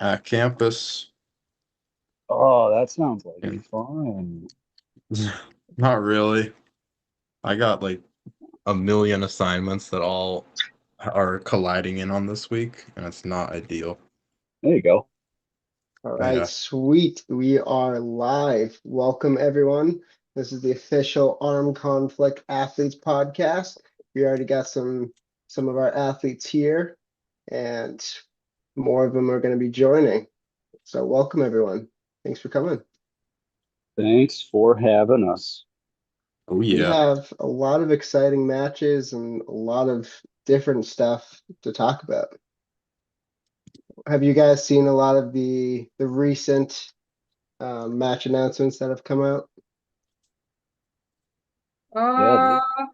at campus. Oh, that sounds like And fun. not really. I got like a million assignments that all are colliding in on this week, and it's not ideal. There you go. All right, Yeah. sweet. We are live. Welcome, everyone. This is the official Armed Conflict Athletes podcast. We already got some of our athletes here, and more of them are going to be joining. So welcome, everyone. Thanks for coming. Thanks for having us. Oh We yeah. have a lot of exciting matches and a lot of different stuff to talk about. Have you guys seen a lot of the recent match announcements that have come out? Yeah, Uh,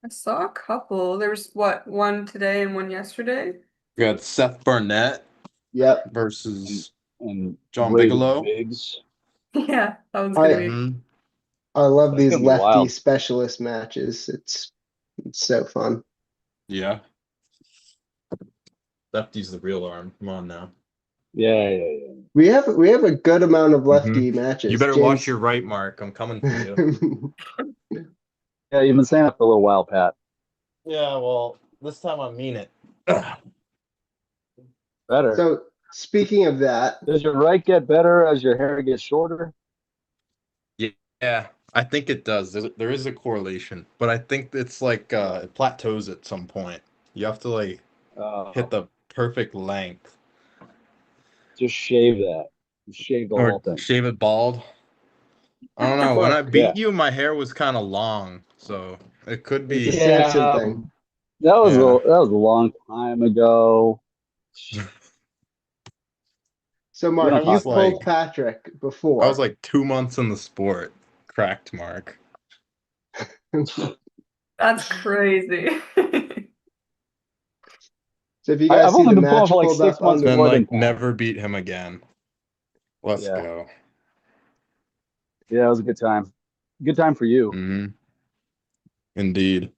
I saw a couple. There was one today and one yesterday. We got Seth Barnett Yep. versus and John Braden Bigelow. Biggs. Yeah, that one's gonna I be. Mhm. I love That's these gonna be lefty wild. specialist matches. It's so fun. Yeah. Lefty's the real arm. Come on now. Yeah. We have a good amount of lefty You matches. better watch James. your right, Mark. I'm coming for you. Yeah, you've been saying that for a little while, Pat. Yeah, well, this time I mean it. Better. So speaking of that, Does your right get better as your hair gets shorter? Yeah, I think it does. There is a correlation, but I think it's like it plateaus at some point. You have to like hit Uh, the perfect length just shave that. Just shave the whole or thing. shave it bald. I don't know. When I Mark, Yeah. beat you, my hair was kind of long, so it could it's a be. Samson Yeah. thing. Yeah. That was a long time ago. So We don't Mark, talk you've about pulled Like Patrick I was before. like 2 months in the sport. Cracked Mark. That's crazy. So if you it. guys I've see only the been pulling match for like pulled up 6 months on Then more the than like Pat. never beat him again. Let's Yeah. go. Yeah, it was a good time. Good time for you. Hmm. Indeed.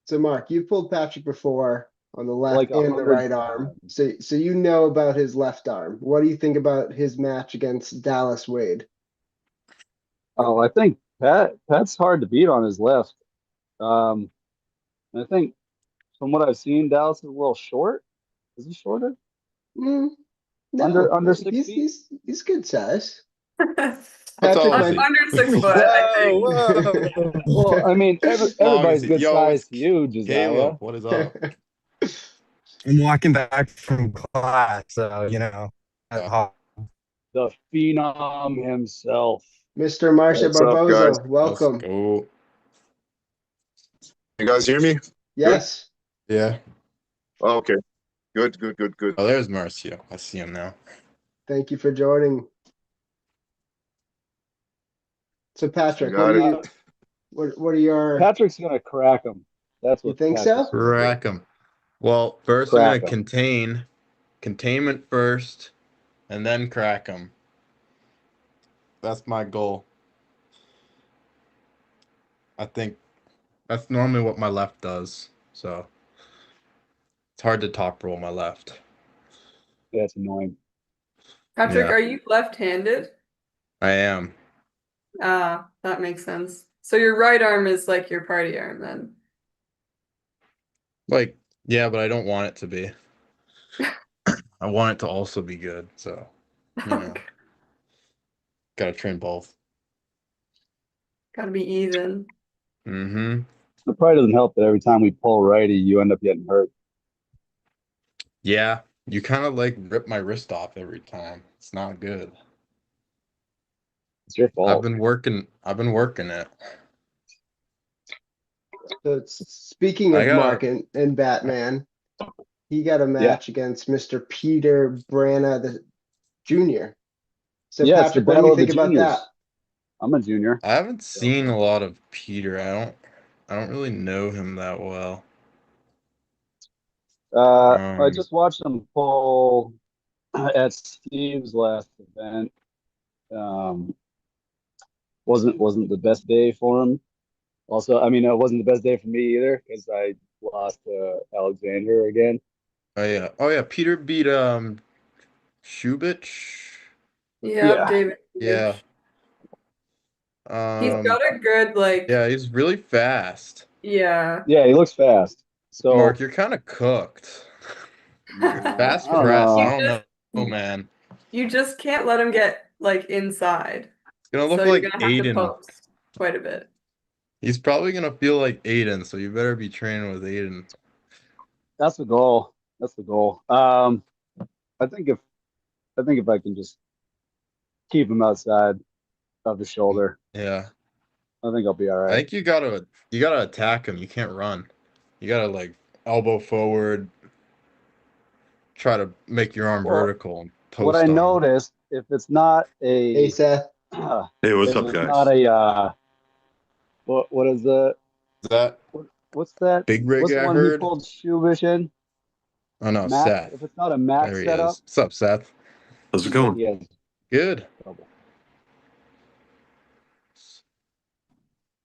so Mark, you've pulled Patrick before on the Like left a and the hundred right arm. times. So you know about his left arm. What do you think about his match against Dallas Wade? Oh, I think Pat's hard to beat on his left. Um, and I think from what I've seen, Dallas is a little short. Is he shorter? Mm, no, Under six he's feet? he's he's good size. How tall Patrick is Un- might. he? Under 6 foot, I Whoa, think. whoa. Well, I mean, Long as everybody's he. good Yo, size it's to you, Josiah. Caleb. What is up? I'm walking back from class, so at Yeah. home. The phenom himself. Mr. Marcia What's up, guys? Barbozo, Let's welcome. go. You guys hear me? Good? Yes, Yeah. Oh, okay. Good. Oh, there's Marcio. I see him now. thank you for joining. So You Patrick, got it. what are your, Patrick's gonna crack him. That's you what think Patrick's so? gonna do. Rack him. Well, first I'm gonna Crack him. containment first, and then crack him. That's my goal. I think that's normally what my left does. So it's hard to top roll my left. That's annoying. Patrick, Yeah, are you left-handed? I am. Ah, that makes sense. So your right arm is like your party arm then. Like, yeah, but I don't want it to be. I want it to also be good. So, Okay. gotta train both. Gotta be even. Mm-hmm. It probably doesn't help that every time we pull righty, you end up getting hurt. Yeah, you kind of like rip my wrist off every time. It's not good. It's your fault. I've been working it. So speaking I of gotta Mark and Batman, he got a Yeah. match against Mr. Peter Brana the Jr. So Yeah, it's the Patrick, what do battle you of the think about that? juniors. I'm a junior. I haven't So seen a lot of Peter. I don't really know him that well. I Um, just watched him pull at Steve's last event. Um, wasn't the best day for him. Also, I mean, it wasn't the best day for me either because I lost to Alexander again. oh yeah. Oh yeah, Peter beat Shubich. Yeah, David. Yeah. He's got a good Yeah, he's really fast. yeah. Yeah, he looks fast. So Mark, you're kind of cooked. Fast I don't press. I know. don't know, man. You just can't let him get like inside. It's gonna look So you're like gonna have to Aiden. post quite a bit. He's probably gonna feel like Aiden, so you better be training with Aiden. That's the goal. That's the goal. I think if I can just keep him outside of the shoulder, Yeah. I think I'll be all I right. think you gotta attack him. You can't run. You gotta like elbow forward, try to make your arm Well, vertical and what I post on him. noticed, if it's not Hey, a Seth. Hey, what's if up, it's guys? not a what is the Is that what's that? Big Rig What's the I one he heard? pulled Shubish in? Oh no, Max. Seth. If it's not a max There he setup, is. What's up, Seth? How's it going? he has Good. trouble.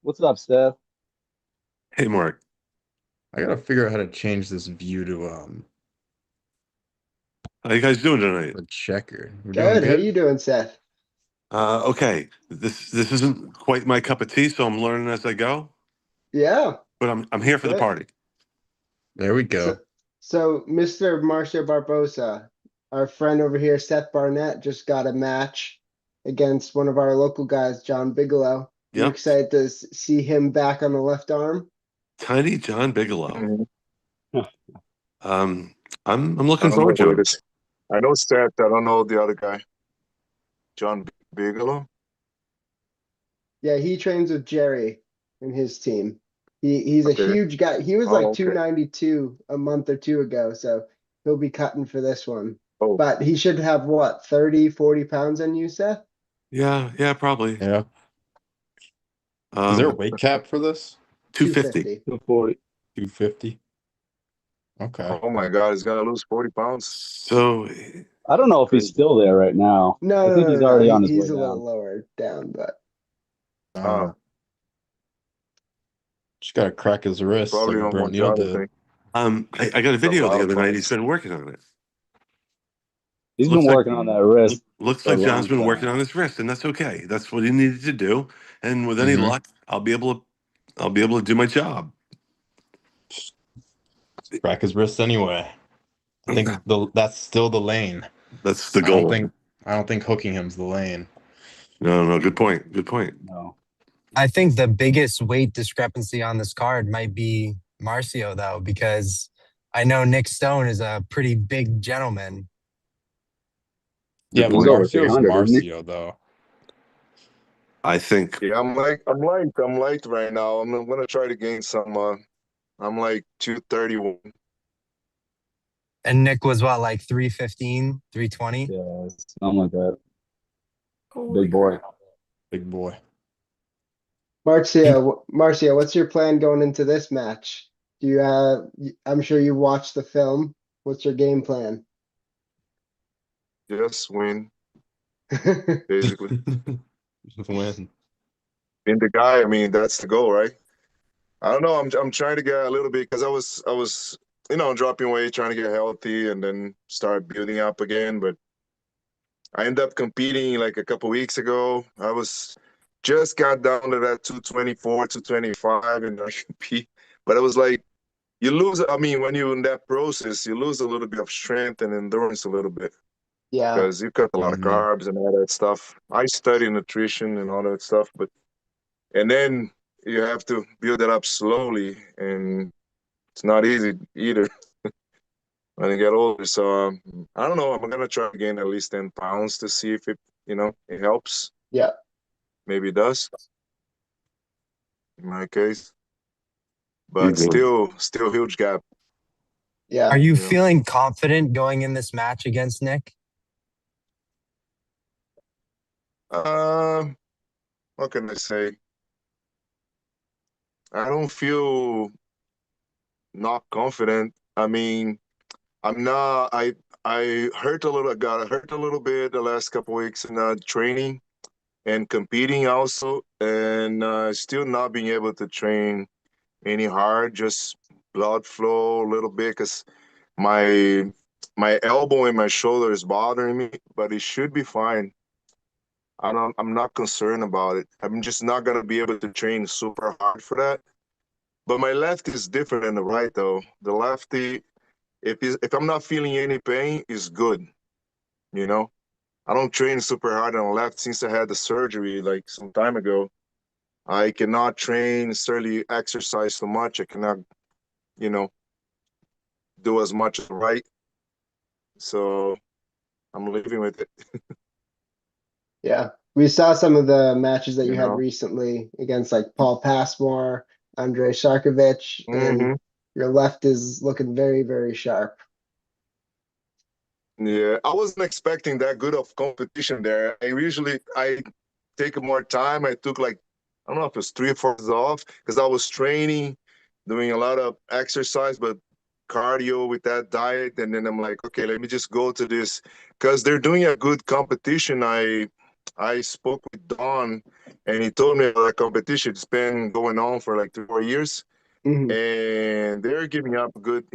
What's up, Seth? Hey, Mark. I gotta figure out how to change this view to How you guys doing tonight? a checker. We're doing Good. How good. you doing, Seth? Okay. This isn't quite my cup of tea, so I'm learning as I go. Yeah. But I'm here for the Good. party. There we So, go. so Mr. Marcio Barbosa, our friend over here, Seth Barnett, just got a match against one of our local guys, John Bigelow. You Yep. excited to see him back on the left arm? Tiny John Bigelow. Mm-hmm. I'm I'm I looking don't know forward to who it it. is. I know Seth. I don't know the other guy. John Bigelow. Yeah, he trains with Jerry and his team. He's a Okay. huge guy. He was Oh, like okay. 292 a month or two ago, so he'll be cutting for this one. Oh, But he should have what, 30, 40 pounds on you, Seth? yeah, probably. Yeah. Is there a Um, weight cap for this? 250. 250. 240. 250. Okay. Oh my God, he's gonna lose 40 pounds. So I don't know if he's crazy. still there right now. No, I no, think no, he's no, no. already on his way He's a little down. lower down, but Uh, just gotta crack his wrist Probably like on Bro one Neil job, I did. think. I got a A video lot the of other night. He's pounds. been working on it. He's been Looks like working on that wrist looks for a like John's long been time. working on his wrist, and that's okay. That's what he needed to do. And with any Mhm. luck, I'll be able to do my job. Crack his wrist anyway. I think that's still the lane. That's the I don't goal. think I don't think hooking him's the lane. No, good point. Good point. No. I think the biggest weight discrepancy on this card might be Marcio, though, because I know Nick Stone is a pretty big gentleman. Yeah, Good but He's point. over Marcio's 300, isn't he? Marcio though. I think Yeah, I'm light right now. I'm gonna try to gain some. I'm like 231. And Nick was what, like 315, 320? Yeah, something like that. Holy Big boy. crap. Big boy. Marcia, what's your plan going into this match? Do you I'm sure you watched the film. What's your game plan? Just win, basically. Win. Being the guy, I mean, that's the goal, right? I don't know. I'm trying to get a little bit because I was dropping weight, trying to get healthy, and then start building up again. But I ended up competing like a couple weeks ago. I was just got down to that 224, 225, and I compete. But it was like you lose. I mean, when you're in that process, you lose a little bit of strength and endurance a little bit Yeah, because you cut a lot of Mhm. carbs and all that stuff. I study nutrition and all that stuff, but and then you have to build it up slowly, and it's not easy either when you get older. So I don't know. I'm gonna try to gain at least 10 pounds to see if it helps. yeah, Maybe it does in my case, you but do. still huge gap. yeah. Are you You know. feeling confident going in this match against Nick? What can I say? I don't feel not confident. I mean, I'm not. I hurt a little. Got hurt a little bit the last couple weeks in training and competing also, and still not being able to train any hard. Just blood flow a little bit because my my elbow and my shoulder is bothering me, but it should be fine. I'm not concerned about it. I'm just not gonna be able to train super hard for that. But my left is different than the right though. The lefty, if I'm not feeling any pain, is good. You know, I don't train super hard on the left since I had the surgery like some time ago. I cannot train necessarily exercise so much. I cannot, you know, do as much as right. So I'm living with it. Yeah. We saw some of the matches that You you had know. recently against like Paul Passmore, Andrei Sharkovich, Hmm. and your left is looking very, very sharp. Yeah, I wasn't expecting that good of competition there. I take more time. I took like, I don't know if it was 3 or 4 days off because I was training, doing a lot of exercise, but cardio with that diet. And then I'm like, okay, let me just go to this because they're doing a good competition. I spoke with Don and he told me about that competition. It's been going on for like 3 or 4 years, Hmm. and they're giving up good,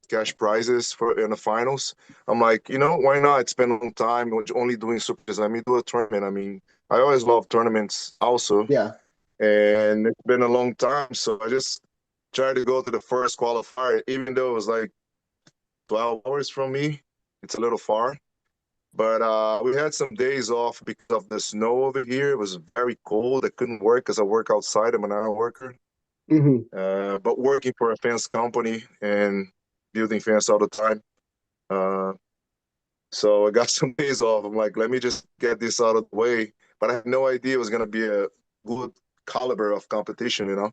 cash prizes for in the finals. I'm like, why not? It's been a long time. We're only doing super. Let me do a tournament. I mean, I always love tournaments also, Yeah. and it's been a long time. So I just tried to go to the first qualifier, even though it was like 12 hours from me. It's a little far. But we had some days off because of the snow over here. It was very cold. I couldn't work because I work outside. I'm an iron worker. Hmm. But working for a fence company and building fence all the time. Uh, so I got some days off. I'm like, let me just get this out of the way. But I had no idea it was going to be a good caliber of competition. And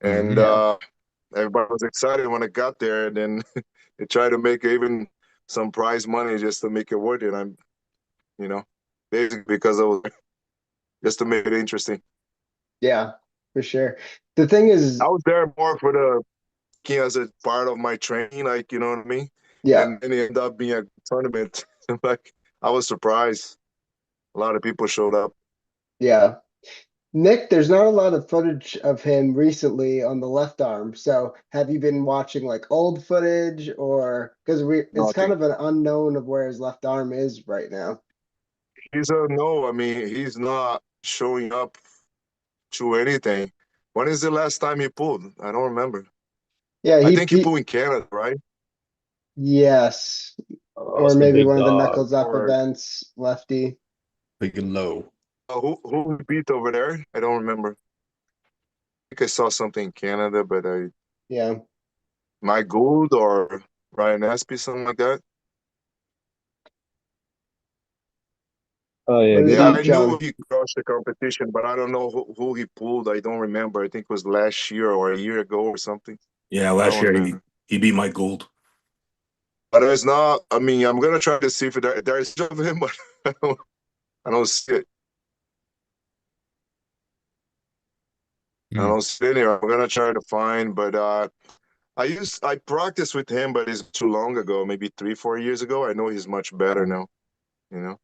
Mhm. Yeah. everybody was excited when I got there. And then they tried to make even some prize money just to make it worth it. I'm, you know, basically because I was just to make it interesting. Yeah, for sure. The thing is, I was there more for the as a part of my training, like, you know what I mean? yeah, And then it ended up being a tournament. Like, I was surprised. A lot of people showed up. yeah. Nick, there's not a lot of footage of him recently on the left arm. So have you been watching like old footage or because it's kind Nothing. of an unknown of where his left arm is right now. He's a no. I mean, he's not showing up to anything. When is the last time he pulled? I don't remember. Yeah, I think he pulled in Canada, right? yes. Or Must be maybe big one of the dog. knuckles up Or events, lefty. Big and low. who he beat over there? I don't remember. I think I saw something in Canada, but Yeah. Mike Gould or Ryan Espy, something like that. Oh yeah, What is good. Yeah, he, I knew John? he crushed the competition, but I don't know who he pulled. I don't remember. I think it was last year or a year ago or something. Yeah, I last don't year remember. he beat Mike Gould. But it's not. I mean, I'm gonna try to see if there's of him, but I don't see it. I Mm. don't see it anywhere. I'm gonna try to find, but I practiced with him, but it's too long ago, maybe 3, 4 years ago. I know he's much better now. You know,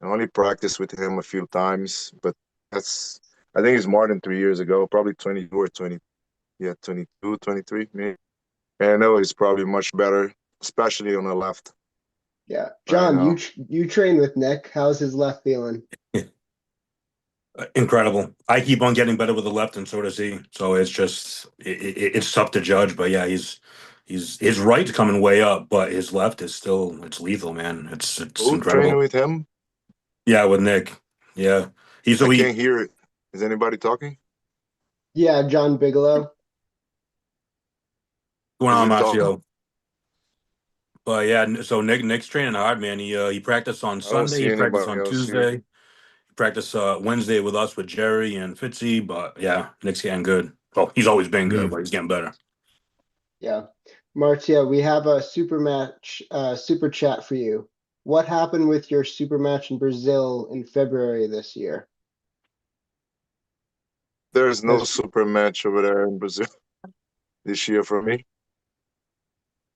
I only practiced with him a few times, but that's I think it's more than 3 years ago, probably 22 or 20. Yeah, 22, 23, maybe. And I know he's probably much better, especially on the left Yeah. right John, now. you train with Nick. How's his left feeling? Incredible. I keep on getting better with the left, and so does he. So it's just it's tough to judge, but yeah, he's his right's coming way up, but his left is still it's lethal, man. It's Who training incredible. with him? Yeah, with Nick. Yeah, he's I so he can't hear it. Is anybody talking? Yeah, John Bigelow. going Is on he talking? Marcio. But yeah, so Nick's training hard, man. He practiced on I don't Sunday. see He practiced anybody on else here. Tuesday. He practiced Wednesday with us with Jerry and Fitzy. But yeah, Nick's getting good. Well, he's always been good, Mm. but he's getting better. Yeah. Marcia, we have a super chat for you. What happened with your super match in Brazil in February this year? There's no Because super match over there in Brazil this year for me.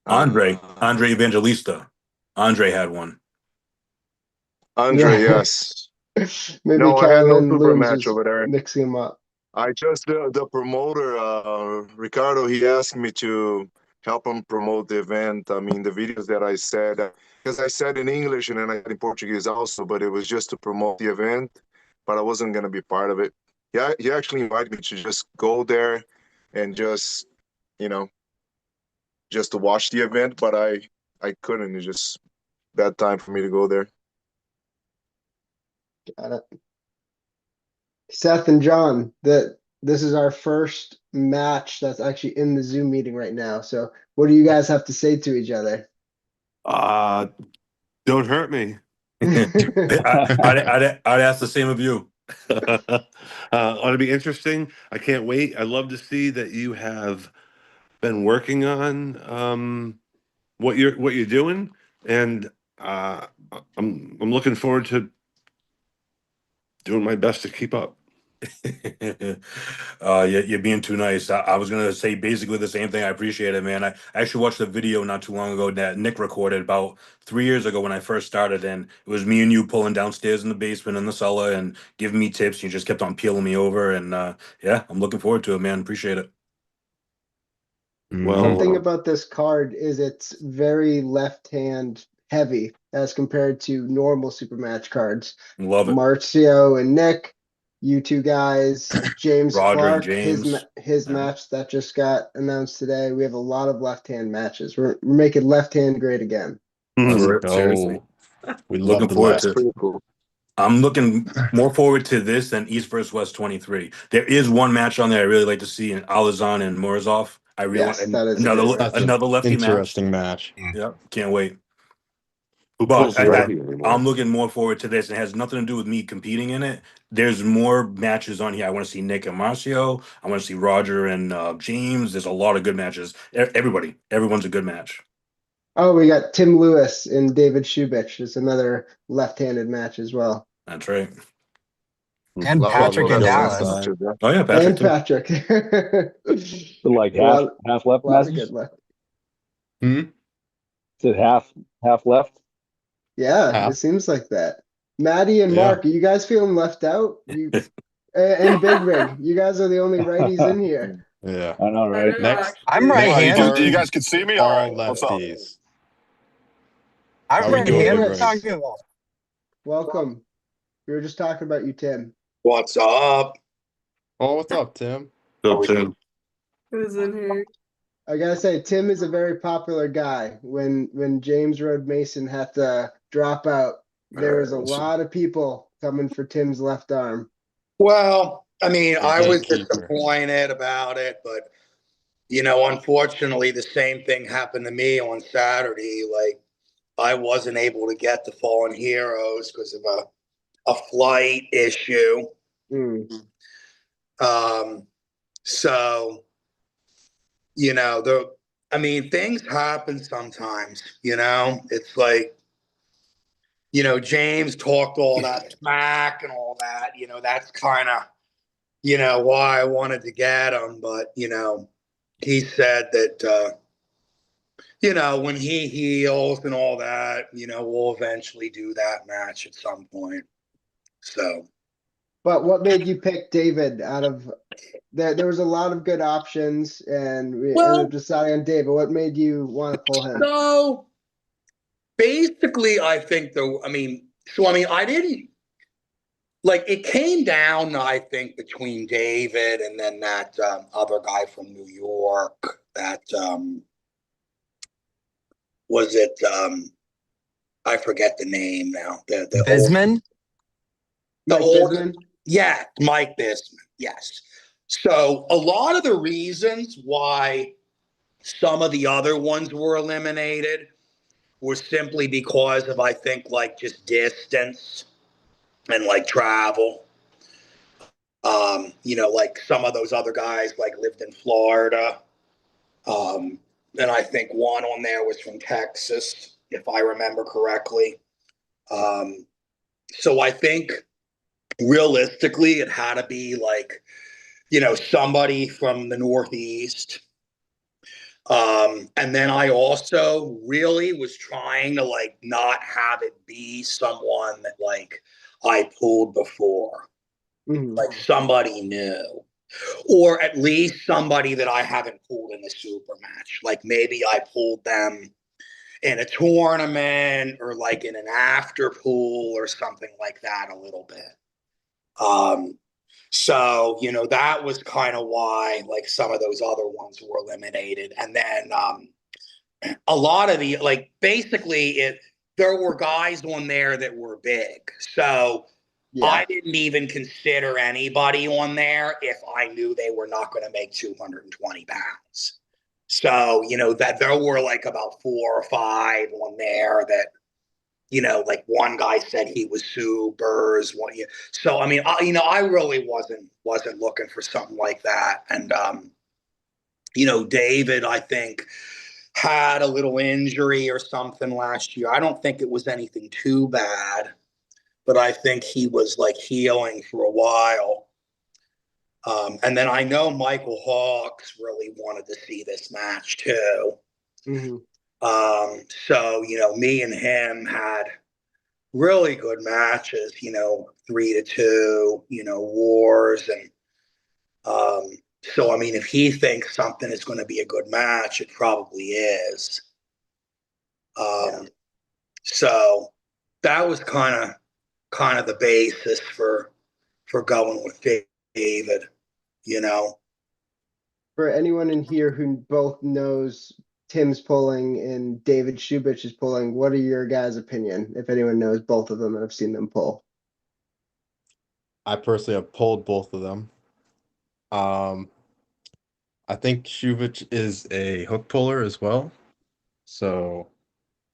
Andre Evangelista. Andre had one. Andre, yeah, yes. maybe No, I had no Carolyn super Looms match was over there. mixing them up. I just the promoter Ricardo. He asked me to help them promote the event. I mean, the videos that I said, because I said in English and then I said in Portuguese also, but it was just to promote the event, but I wasn't going to be part of it. Yeah, he actually invited me to just go there and just, you know, just to watch the event, but I couldn't. It's just bad time for me to go there. Got it. Seth and John, this is our first match that's actually in the Zoom meeting right now. So what do you guys have to say to each other? Don't hurt me. I'd ask the same of you. Ought to be interesting. I can't wait. I love to see that you have been working on what you're doing, and I'm looking forward to doing my best to keep up. You're being too nice. I was gonna say basically the same thing. I appreciate it, man. I actually watched a video not too long ago that Nick recorded about 3 years ago when I first started, and it was me and you pulling downstairs in the basement in the cellar and giving me tips. You just kept on peeling me over, and yeah, I'm looking forward to it, man. Appreciate it. Well, Something about this card is it's very left-hand heavy as compared to normal super match cards. Love it. Marcio and Nick, you two guys, James Roger and Clark, his James. his Yeah. match that just got announced today. We have a lot of left-hand matches. We're making left-hand great again. Let's Seriously. go. We love Looking the forward left. to. Pretty cool. I'm looking more forward to this than East versus West 23. There is one match on there I really like to see in Alizan and Morozov. I really Yes, want that is a great match. That's an another lefty match. interesting match. Yeah, can't wait. who But pulls lefty anymore? I'm looking more forward to this. It has nothing to do with me competing in it. There's more matches on here. I want to see Nick and Marcio. I want to see Roger and James. There's a lot of good matches. Everyone's a good match. Oh, we got Tim Lewis and David Shubich. It's another left-handed match as well. That's right. And A lot of Patrick people in got Go left Dallas. inside. matches, yeah. Oh yeah, Patrick And too. Patrick. Like A lot, half left lot of matches. good left. Hmm? Is it half left? Yeah, Half. it seems like that. Maddie and Yeah. Mark, are you guys feeling left out? You and Big Rig, you guys are the only righties in here. Yeah. I know, I right? know, Next. I'm actually. Next right-handed. card, You guys can see me? All all right. What's up? lefties. I'm How we doing, right-handed. Big What are you Rig? talking about? Welcome. We were just talking about you, Tim. What's up? Oh, what's up, Tim? So, Tim, Who's in here? I gotta say, Tim is a very popular guy. When James Road Mason had to drop out, there was a lot of people coming for Tim's left arm. Well, I mean, The I was gatekeeper. disappointed about it, but unfortunately, the same thing happened to me on Saturday. Like, I wasn't able to get to Fallen Heroes because of a flight issue. Hmm. So, things happen sometimes. It's like, James talked all that smack and all that. That's kind of, why I wanted to get him. But, he said that, when he heals and all that, we'll eventually do that match at some point. So. But what made you pick David out of there was a lot of good options and we ended up deciding on David. What made you want to pull him? So basically, I think I didn't like it came down, I think, between David and then that other guy from New York. That was it. I forget the name now. The Bisman? Mike Bisman? Yeah, Mike Bisman. Yes. So a lot of the reasons why some of the other ones were eliminated were simply because of, I think, like just distance and like travel. Like some of those other guys like lived in Florida. And I think one on there was from Texas, if I remember correctly. So I think realistically it had to be like, somebody from the Northeast. And then I also really was trying to like not have it be someone that like I pulled before, like somebody new. or at least somebody that I haven't pulled in a super match. Like maybe I pulled them in a tournament or like in an after pool or something like that a little bit. So, that was kind of why like some of those other ones were eliminated. And then a lot of the, like, basically there were guys on there that were big. So Yeah. I didn't even consider anybody on there if I knew they were not going to make 220 pounds. So, that there were like about 4 or 5 on there that, like one guy said he was supers. So, I mean, I really wasn't looking for something like that. And, David, I think, had a little injury or something last year. I don't think it was anything too bad, but I think he was like healing for a while. And then I know Michael Hawks really wanted to see this match too. Mm-hmm. So, me and him had really good matches, 3-2, wars. And so, I mean, if he thinks something is going to be a good match, it probably is. So that was kind of the basis for going with David, For anyone in here who both knows Tim's pulling and David Shubich is pulling, what are your guys' opinion? If anyone knows both of them and have seen them pull. I personally have pulled both of them. I think Shuvich is a hook puller as well. So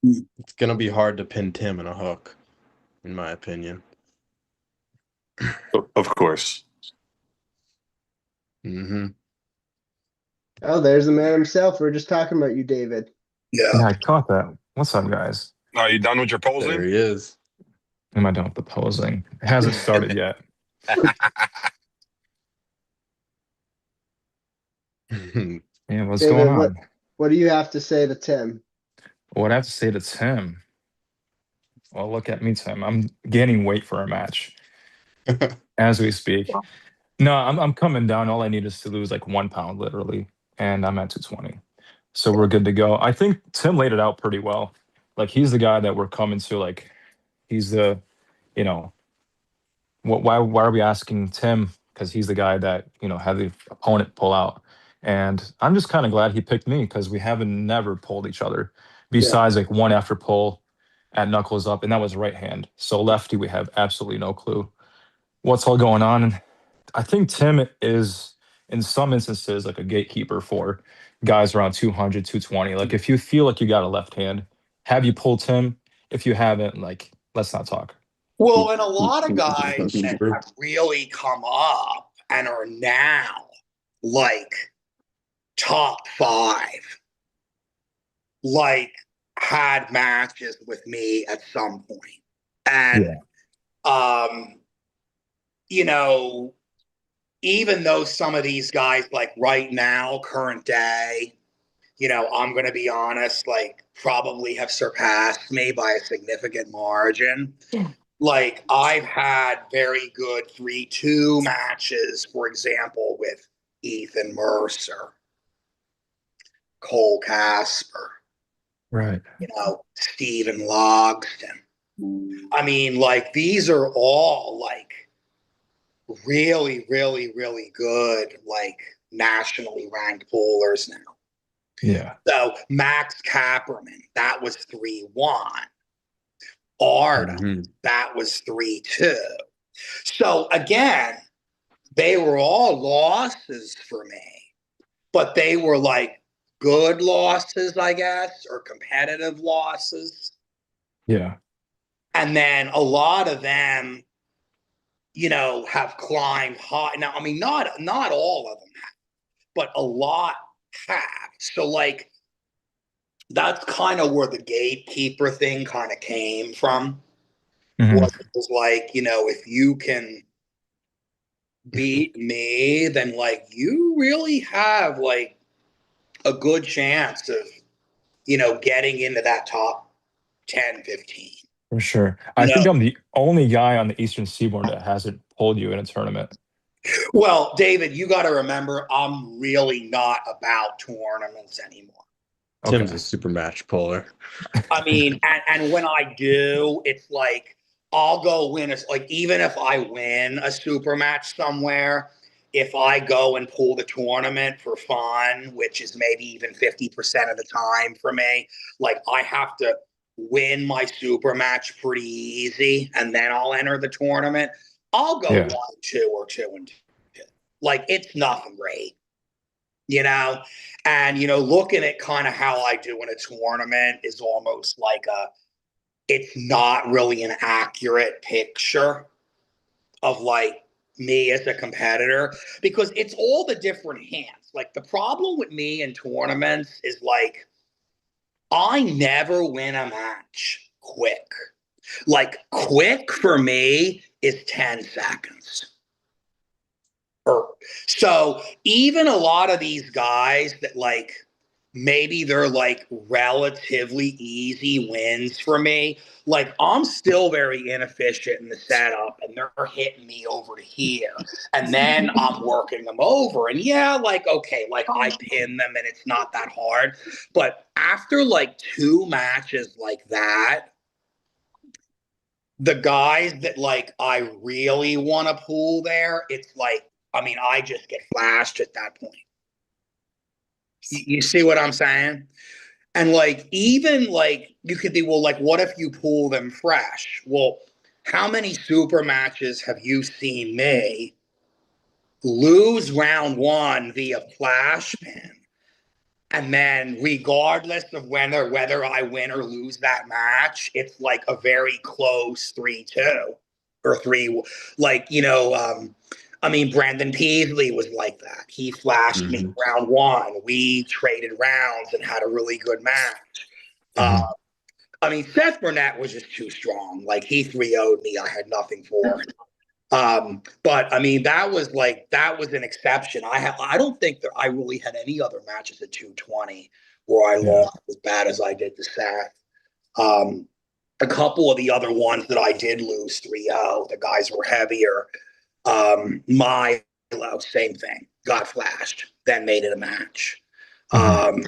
it's gonna be hard to pin Tim in a hook, in my opinion. Of course. Mm-hmm. Oh, there's the man himself. We are just talking about you, David. Yeah, I caught that. What's up, guys? Are you done with your There posing? he is. Am I done with the posing? It hasn't started yet. Yeah, what's David, going on? what do you have to say to Tim? What I have to say to Tim? Well, look at me, Tim. I'm gaining weight for a match as we speak. No, I'm coming down. All I need is to lose like 1 pound, literally, and I'm at 220. So we're good to go. I think Tim laid it out pretty well. Like he's the guy that we're coming to. Like he's the, you know, why are we asking Tim? Because he's the guy that had the opponent pull out, and I'm just kind of glad he picked me because we haven't never pulled each other, besides like one after pull at knuckles up, and that was right hand. So lefty, we have absolutely no clue what's all going on. And I think Tim is in some instances like a gatekeeper for guys around 200, 220. Like if you feel like you got a left hand, have you pulled Tim? If you haven't, like let's not talk. Well, and a lot of guys that have really come up and are now like top 5, like had matches with me at some point. And, even though some of these guys, like right now, current day, I'm going to be honest, like probably have surpassed me by a significant margin. Like I've had very good 3-2 matches, for example, with Ethan Mercer, Cole Casper, Right. Stephen Logston. I mean, like these are all like really, really, really good, like nationally ranked pullers now. Yeah. So Max Kapperman, that was 3-1. Arda, that was 3-2. So again, they were all losses for me, but they were like good losses, I guess, or competitive losses. Yeah. And then a lot of them, have climbed high. Now, I mean, not all of them have, but a lot have. So like, that's kind of where the gatekeeper thing kind of came from. It was like, if you can beat me, then like you really have like a good chance of, getting into that top 10, 15. For sure. I think I'm the only guy on the Eastern Seaboard that hasn't pulled you in a tournament. Well, David, you got to remember, I'm really not about tournaments anymore. Tim's Okay. a super match puller. I mean, and when I do, it's like I'll go win like even if I win a super match somewhere, if I go and pull the tournament for fun, which is maybe even 50% of the time for me, like I have to win my super match pretty easy and then I'll enter the tournament. I'll go Yeah. 1-2 or 2-2. Like it's nothing great, you know? And, looking at kind of how I do in a tournament is almost like it's not really an accurate picture of like me as a competitor because it's all the different hands. Like the problem with me in tournaments is like, I never win a match quick. Like quick for me is 10 seconds. So even a lot of these guys that like maybe they're like relatively easy wins for me, like I'm still very inefficient in the setup and they're hitting me over to here and then I'm working them over and yeah, like okay, like I pin them and it's not that hard, but after like 2 matches like that, the guys that like I really want to pull there, it's like, I mean, I just get flashed at that point. You see what I'm saying? And like, even like, you could be, well, like, what if you pull them fresh? Well, how many super matches have you seen me lose round 1 via flash pin? And then, regardless of whether I win or lose that match, it's like a very close 3-2 or 3. Like, I mean, Brandon Peasley was like that. He flashed me round 1. We traded rounds and had a really good match. I mean, Seth Burnett was just too strong. Like, he 3-0'd me. I had nothing for him. But I mean, that was an exception. I don't think that I really had any other matches at 220 where I lost as bad as I did to Seth. A couple of the other ones that I did lose 3-0, the guys were heavier. Milo, same thing, got flashed, then made it a match. I'm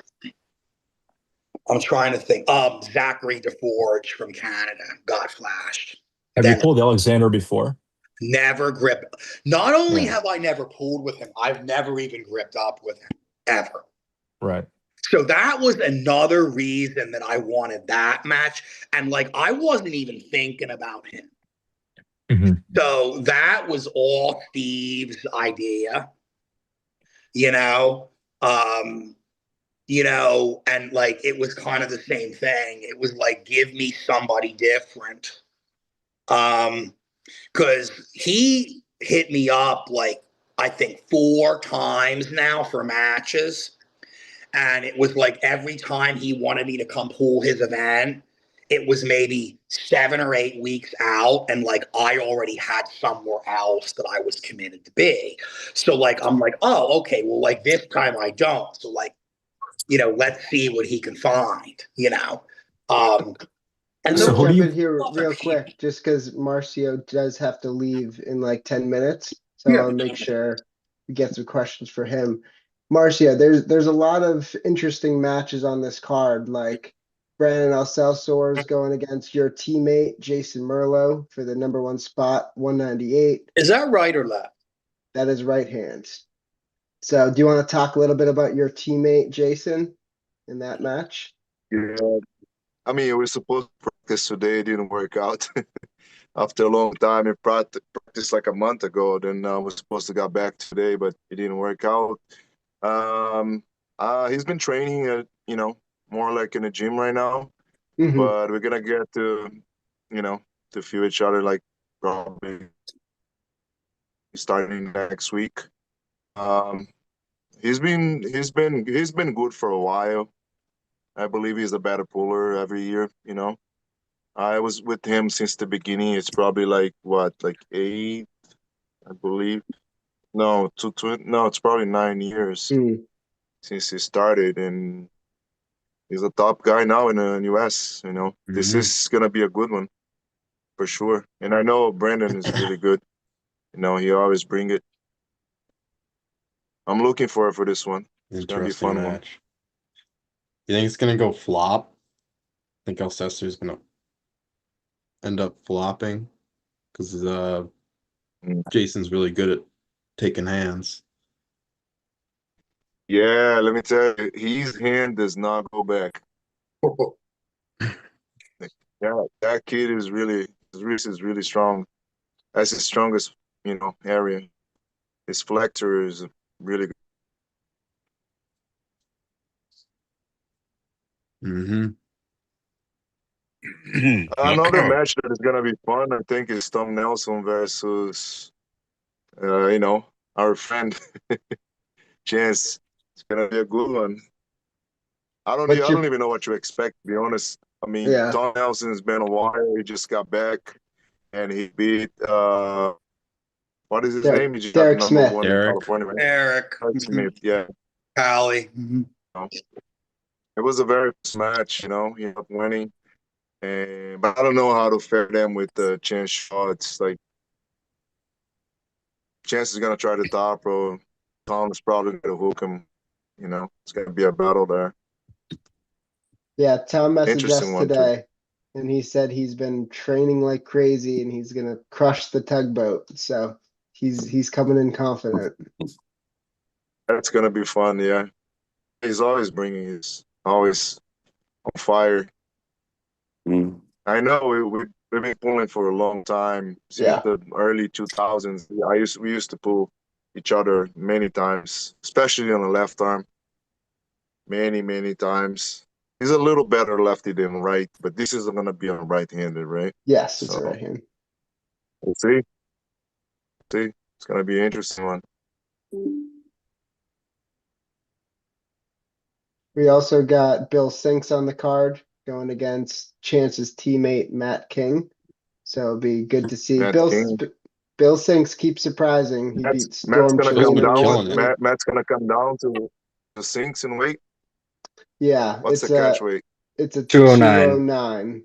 trying to think. Zachary DeForge from Canada got flashed. Have you pulled Alexander before? Never grip. Not only have I never pulled with him, I've never even gripped up with him, ever. Right. So that was another reason that I wanted that match. And like, I wasn't even thinking about him. So that was all Steve's idea, and like, it was kind of the same thing. It was like, give me somebody different. Because he hit me up like, I think 4 times now for matches. And it was like every time he wanted me to come pull his event, it was maybe 7 or 8 weeks out. And like, I already had somewhere else that I was committed to be. So like, I'm like, oh, okay, well, like this time I don't. So like, let's see what he can find, I'm So gonna who do jump you? in here real quick, just because Marcio does have to leave in like 10 minutes, so Yeah. I'll make sure we get some questions for him. Marcio, there's a lot of interesting matches on this card, like Brandon Alcelsor is going against your teammate Jason Merlo for the #1 spot, 198. Is that right or left? That is right hand. So, do you want to talk a little bit about your teammate Jason in that match? Yeah, I mean, we were supposed to practice today. It didn't work out. After a long time, we practiced like a month ago. Then we're supposed to get back today, but it didn't work out. He's been training at, more like in the gym right now. But we're gonna get to feel each other like probably starting next week. He's been good for a while. I believe he's a better puller every year. I was with him since the beginning. It's probably like what, like 8, I believe. No, no, it's probably 9 years since he started, and he's a top guy now in the US. This is gonna be a good one for sure. And I know Brandon is really good. He always bring it. I'm looking for this one. It's gonna be a Interesting fun one. match. You think it's gonna go flop? I think Alcester's gonna end up flopping because Mm. Jason's really good at taking hands. Yeah, let me tell you, his hand does not go back. Yeah, that kid is really, his wrist is really strong. That's his strongest, area. His flexor is really good. Mm-hmm. Another match that is gonna be fun, I think, is Tom Nelson versus, our friend Chance. It's gonna be a good one. I What's don't your even know what to expect, to be honest. I mean, yeah? Tom Nelson's been a while. He just got back and he beat what is his name? He just got the Derek number Smith. one in Derek. California, right? Eric. Derek Smith, yeah. Cali. It was a very close match, he ended up winning. But I don't know how to fare them with the Chance shots. Like Chance is gonna try the top row. Tom is probably gonna hook him. It's gonna be a battle there. Yeah, Tom messaged Interesting us one too. today, and he said he's been training like crazy, and he's gonna crush the tugboat. So he's coming in confident. That's gonna be fun, yeah. He's always always on fire. Mm. I know we've been pulling for a long time since Yeah. the early 2000s. We used to pull each other many times, especially on the left arm. Many times. He's a little better lefty than right, but this is gonna be on right-handed, right? Yes, it's a So right hand. we'll see. See, it's gonna be an interesting one. We also got Bill Sinks on the card going against Chance's teammate Matt King. So it'll be good to see. Matt King. Bill Sinks keeps surprising. He beat Matt's Storm gonna come Trainer down. killing it. Matt's gonna come down to the sinks and weight. Yeah, What's the catch weight? it's a 209. 209.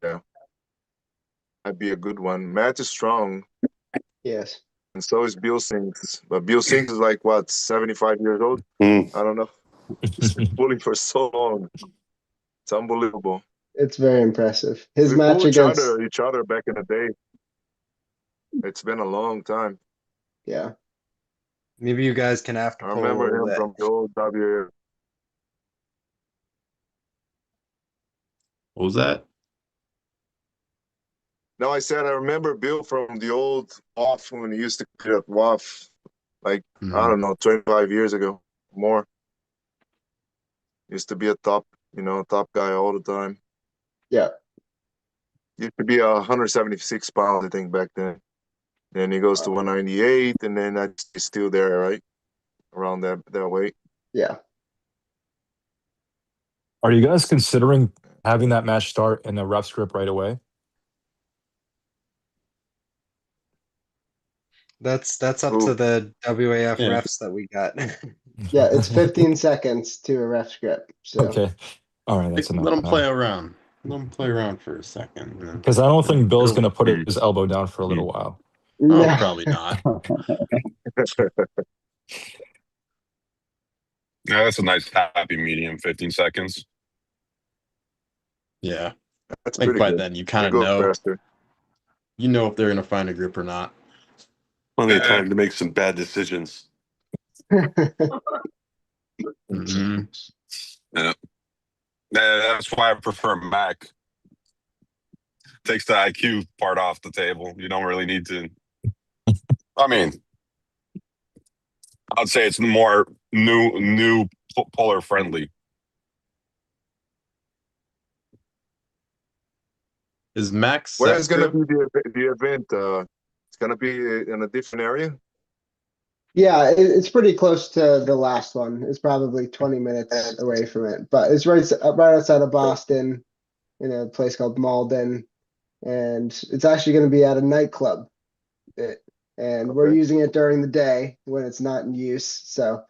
Yeah, that'd be a good one. Matt is strong, Yes. and so is Bill Sinks. But Bill Sinks is like what, 75 years old? Mm. I don't know. He's been pulling for so long. It's unbelievable. It's very impressive. His We match pulled against each other back in the day. It's been a long time. yeah. Maybe you guys can after I pull a remember little him bit. from the old W. What was that? No, I said I remember Bill from the old WAF when he used to compete at WAF, like I don't know, 25 years ago, more. Used to be a top guy all the time. Yeah. Used to be 176 pounds, I think, back then. Then he goes to 198, and then that's still there, right? Around that weight. Yeah. Are you guys considering having that match start in the ref script right away? That's up Ooh. to the WAF Yeah. refs that we got. Yeah, it's 15 seconds to a ref script. So Okay. All right, that's enough. Let him play around. Let him play around for a second. Because I don't think Bill's It'll- going to put his elbow down for a little while. Oh, no. probably not. Yeah, that's a nice happy medium, 15 seconds. Yeah. That's I think pretty by good. then you They kind of go know. faster. You know if they're gonna find a grip or not. Plenty of time to make some bad decisions. Mm-hmm. Yeah. That's why I prefer Mac. Takes the IQ part off the table. You don't really need to. I mean, I'd say it's more new puller friendly. Is Max Where set is gonna to? be the event? It's gonna be in a different area. Yeah, it's pretty close to the last one. It's probably 20 minutes away from it, but it's right outside of Boston in a place called Malden, and it's actually going to be at a nightclub. And we're Okay. using it during the day when it's not in use. So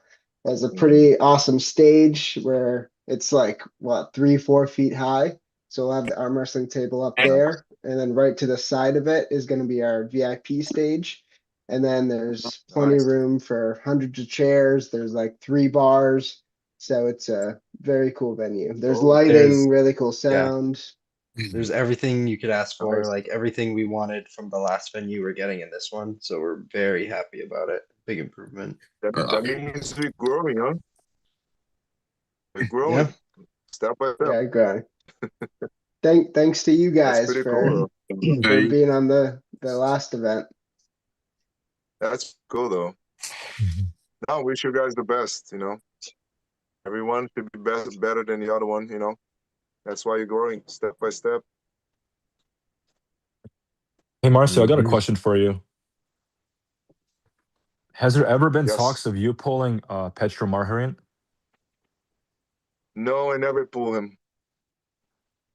there's a pretty awesome stage where it's like what 3-4 feet high. So we'll have the arm wrestling table up there, and then right to the side of it is going to be our VIP stage. And then there's plenty of Nice. room for hundreds of chairs. There's like 3 bars. So it's a very cool venue. There's Oh, lighting, There's really cool sound. there's everything you could ask for, nice. like everything we wanted from the last venue we're getting in this one. So we're very happy about it. Big improvement. That means we're growing, huh? We're growing Yeah. step by step. Yeah, great. Thanks to you That's guys pretty for cool, though. for being on the last event. That's cool, though. Now, wish you guys the best. Everyone should be better than the other one. That's why you're growing step by step. Hey, Marcio, I got a Mhm. question for you. Has there ever been Yes. talks of you pulling Petro Marharin? No, I never pull him.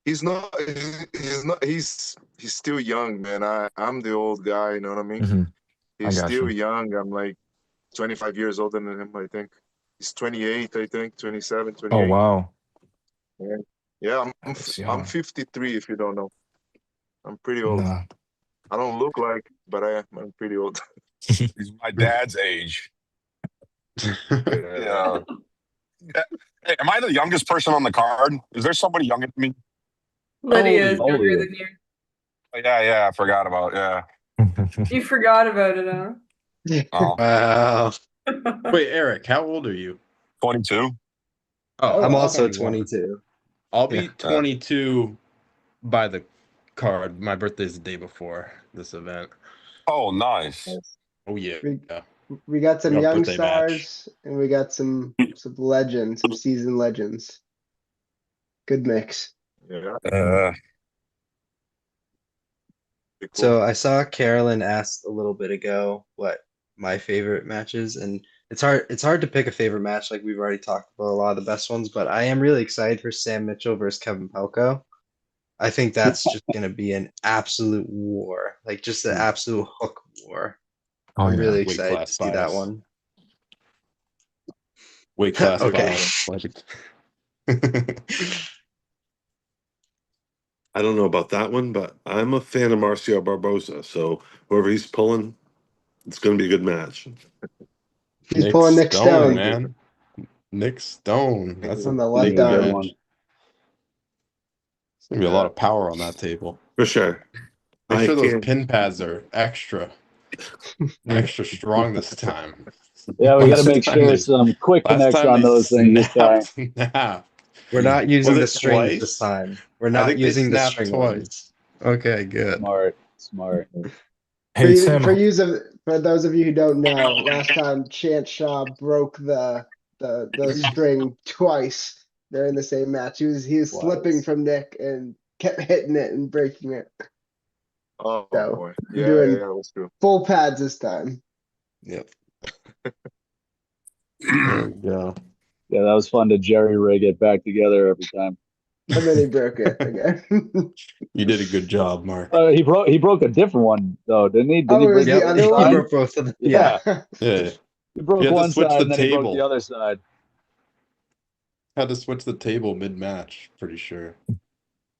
He's not. He's not. He's still young, man. I'm the old guy. You know what I mean? Mhm. I He's got still you. young. I'm like 25 years older than him, I think. He's 28, I think, 27, Oh 28. wow, Yeah, yeah. that's I'm young. 53. If you don't know, I'm pretty old. Nah. I don't look like, but I'm pretty old. He's my dad's age. Yeah. Hey, am I the youngest person on the card? Is there somebody younger than me? Lydia is How old are younger you? than you. Oh, yeah, I forgot about. Yeah. You forgot about it, huh? Oh, Wow. Wait, Eric, how old are you? 22. Oh, I'm wow. also 21. 22. I'll Yeah. be 22 by the card. My birthday's the day before this event. Oh, nice. Oh yeah. We Yeah. we got some We got a young birthday match. stars and we got some legends, some seasoned legends. Good mix. Yeah. Pretty cool. So I saw Carolyn asked a little bit ago what my favorite matches, and it's hard to pick a favorite match. Like we've already talked about a lot of the best ones, but I am really excited for Sam Mitchell versus Kevin Pelko. I think that's just gonna be an absolute war, like just an absolute hook war. Oh I'm yeah. really Weight excited class to see that bias. one. Weight class Okay. bias. Like I don't know about that one, but I'm a fan of Marcio Barbosa. So whoever he's pulling, it's going to be a good match. He's Nick pulling Nick Stone, Stone man. Nick Stone. That's a on the He's left big a good arm. match. one. It's gonna be a lot of power on that table. For sure. Make I sure those can't. pin pads are extra strong this time. Yeah, we got to Last make time sure they- some quick Last connects time on they those things this time. snapped. We're not using Was the it strings this twice? time. We're I not think they using the snapped string twice. ones. Okay, good. Smart. Hey Tim. For those of you who don't know, last time Chance Shaw broke the string twice during the same match. He was slipping from Nick and kept hitting it and breaking it. Oh So boy. we're Yeah, doing yeah, that's true. full pads this time. Yep. There we go. Yeah, that was fun to jerry rig it back together every time. And then he broke it again. You did a good job, Mark. He broke a different one though, didn't he? Didn't Oh, he it was break the the other other one? He side? broke both of them. Yeah. Yeah. He broke You had to one switch side the and then he broke table. the other side. Had to switch the table mid-match, pretty sure.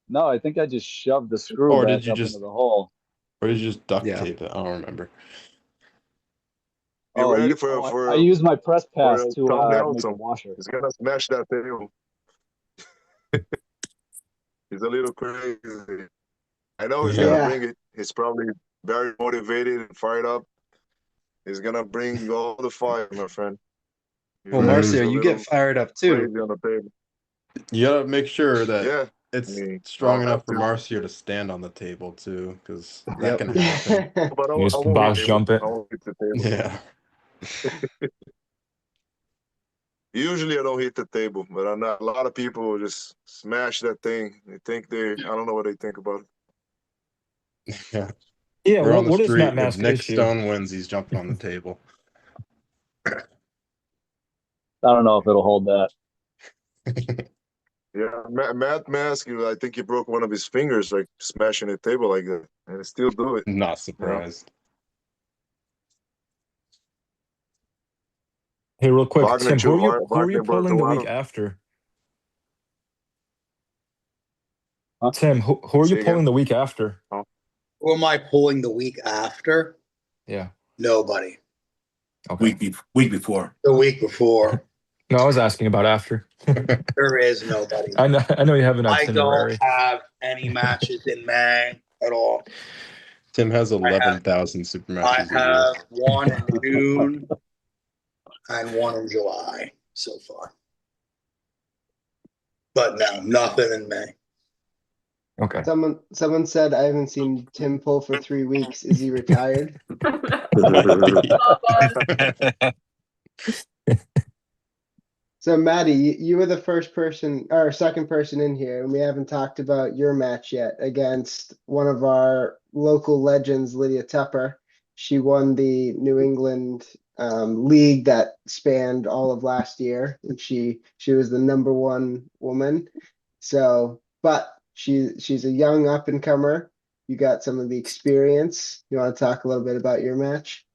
No, I think I just shoved the screw Or back did you up just into the hole. or did you just duct Yeah. tape it? I don't remember. You ready for I used my press for pass to Tom make a Nelson? washer. He's gonna smash that table. He's a little crazy. I know he's Yeah. gonna bring it. He's probably very motivated and fired up. He's gonna bring all the fire, my friend. He's Well, ready. Mhm. He's a Marcio, you little get fired up too. crazy on the table. You gotta make sure that Yeah, it's I mean, strong I'll enough have for to. Marcio to stand on the table too, because that Yep. can happen. But You I just won't hit box the table. jump it. I won't hit the table. Yeah. Usually I don't hit the table, but I'm not. A lot of people will just smash that thing. They think I don't know what they think about it. Yeah. Yeah, We're on the what is Matt street. If Mask's Nick issue? Stone wins, he's jumping on the table. I don't know if it'll hold that. Yeah, Matt Mask, I think he broke one of his fingers, like smashing a table like that, and he still do it. Not surprised. Hey, real quick, Wagner Tim, who are you Wagner pulling the week Bortolano. after? Tim, who are See you you pulling again. the week after? Who am I pulling the week after? Yeah. Nobody. Okay. Week before. The week before. No, I was asking about after. There is nobody. I know you have an I don't itinerary. have any matches in May at all. Tim has I have 11,000 super matches a year. I have one in June and one in July so far. But no, nothing in May. Okay. Someone said I haven't seen Tim pull for 3 weeks. Is he retired? Might be. So Maddie, you were the first person or second person in here, and we haven't talked about your match yet against one of our local legends, Lydia Tepper. She won the New England league that spanned all of last year, and she was the #1 woman. So, but she's a young up and comer. You got some of the experience. You want to talk a little bit about your match?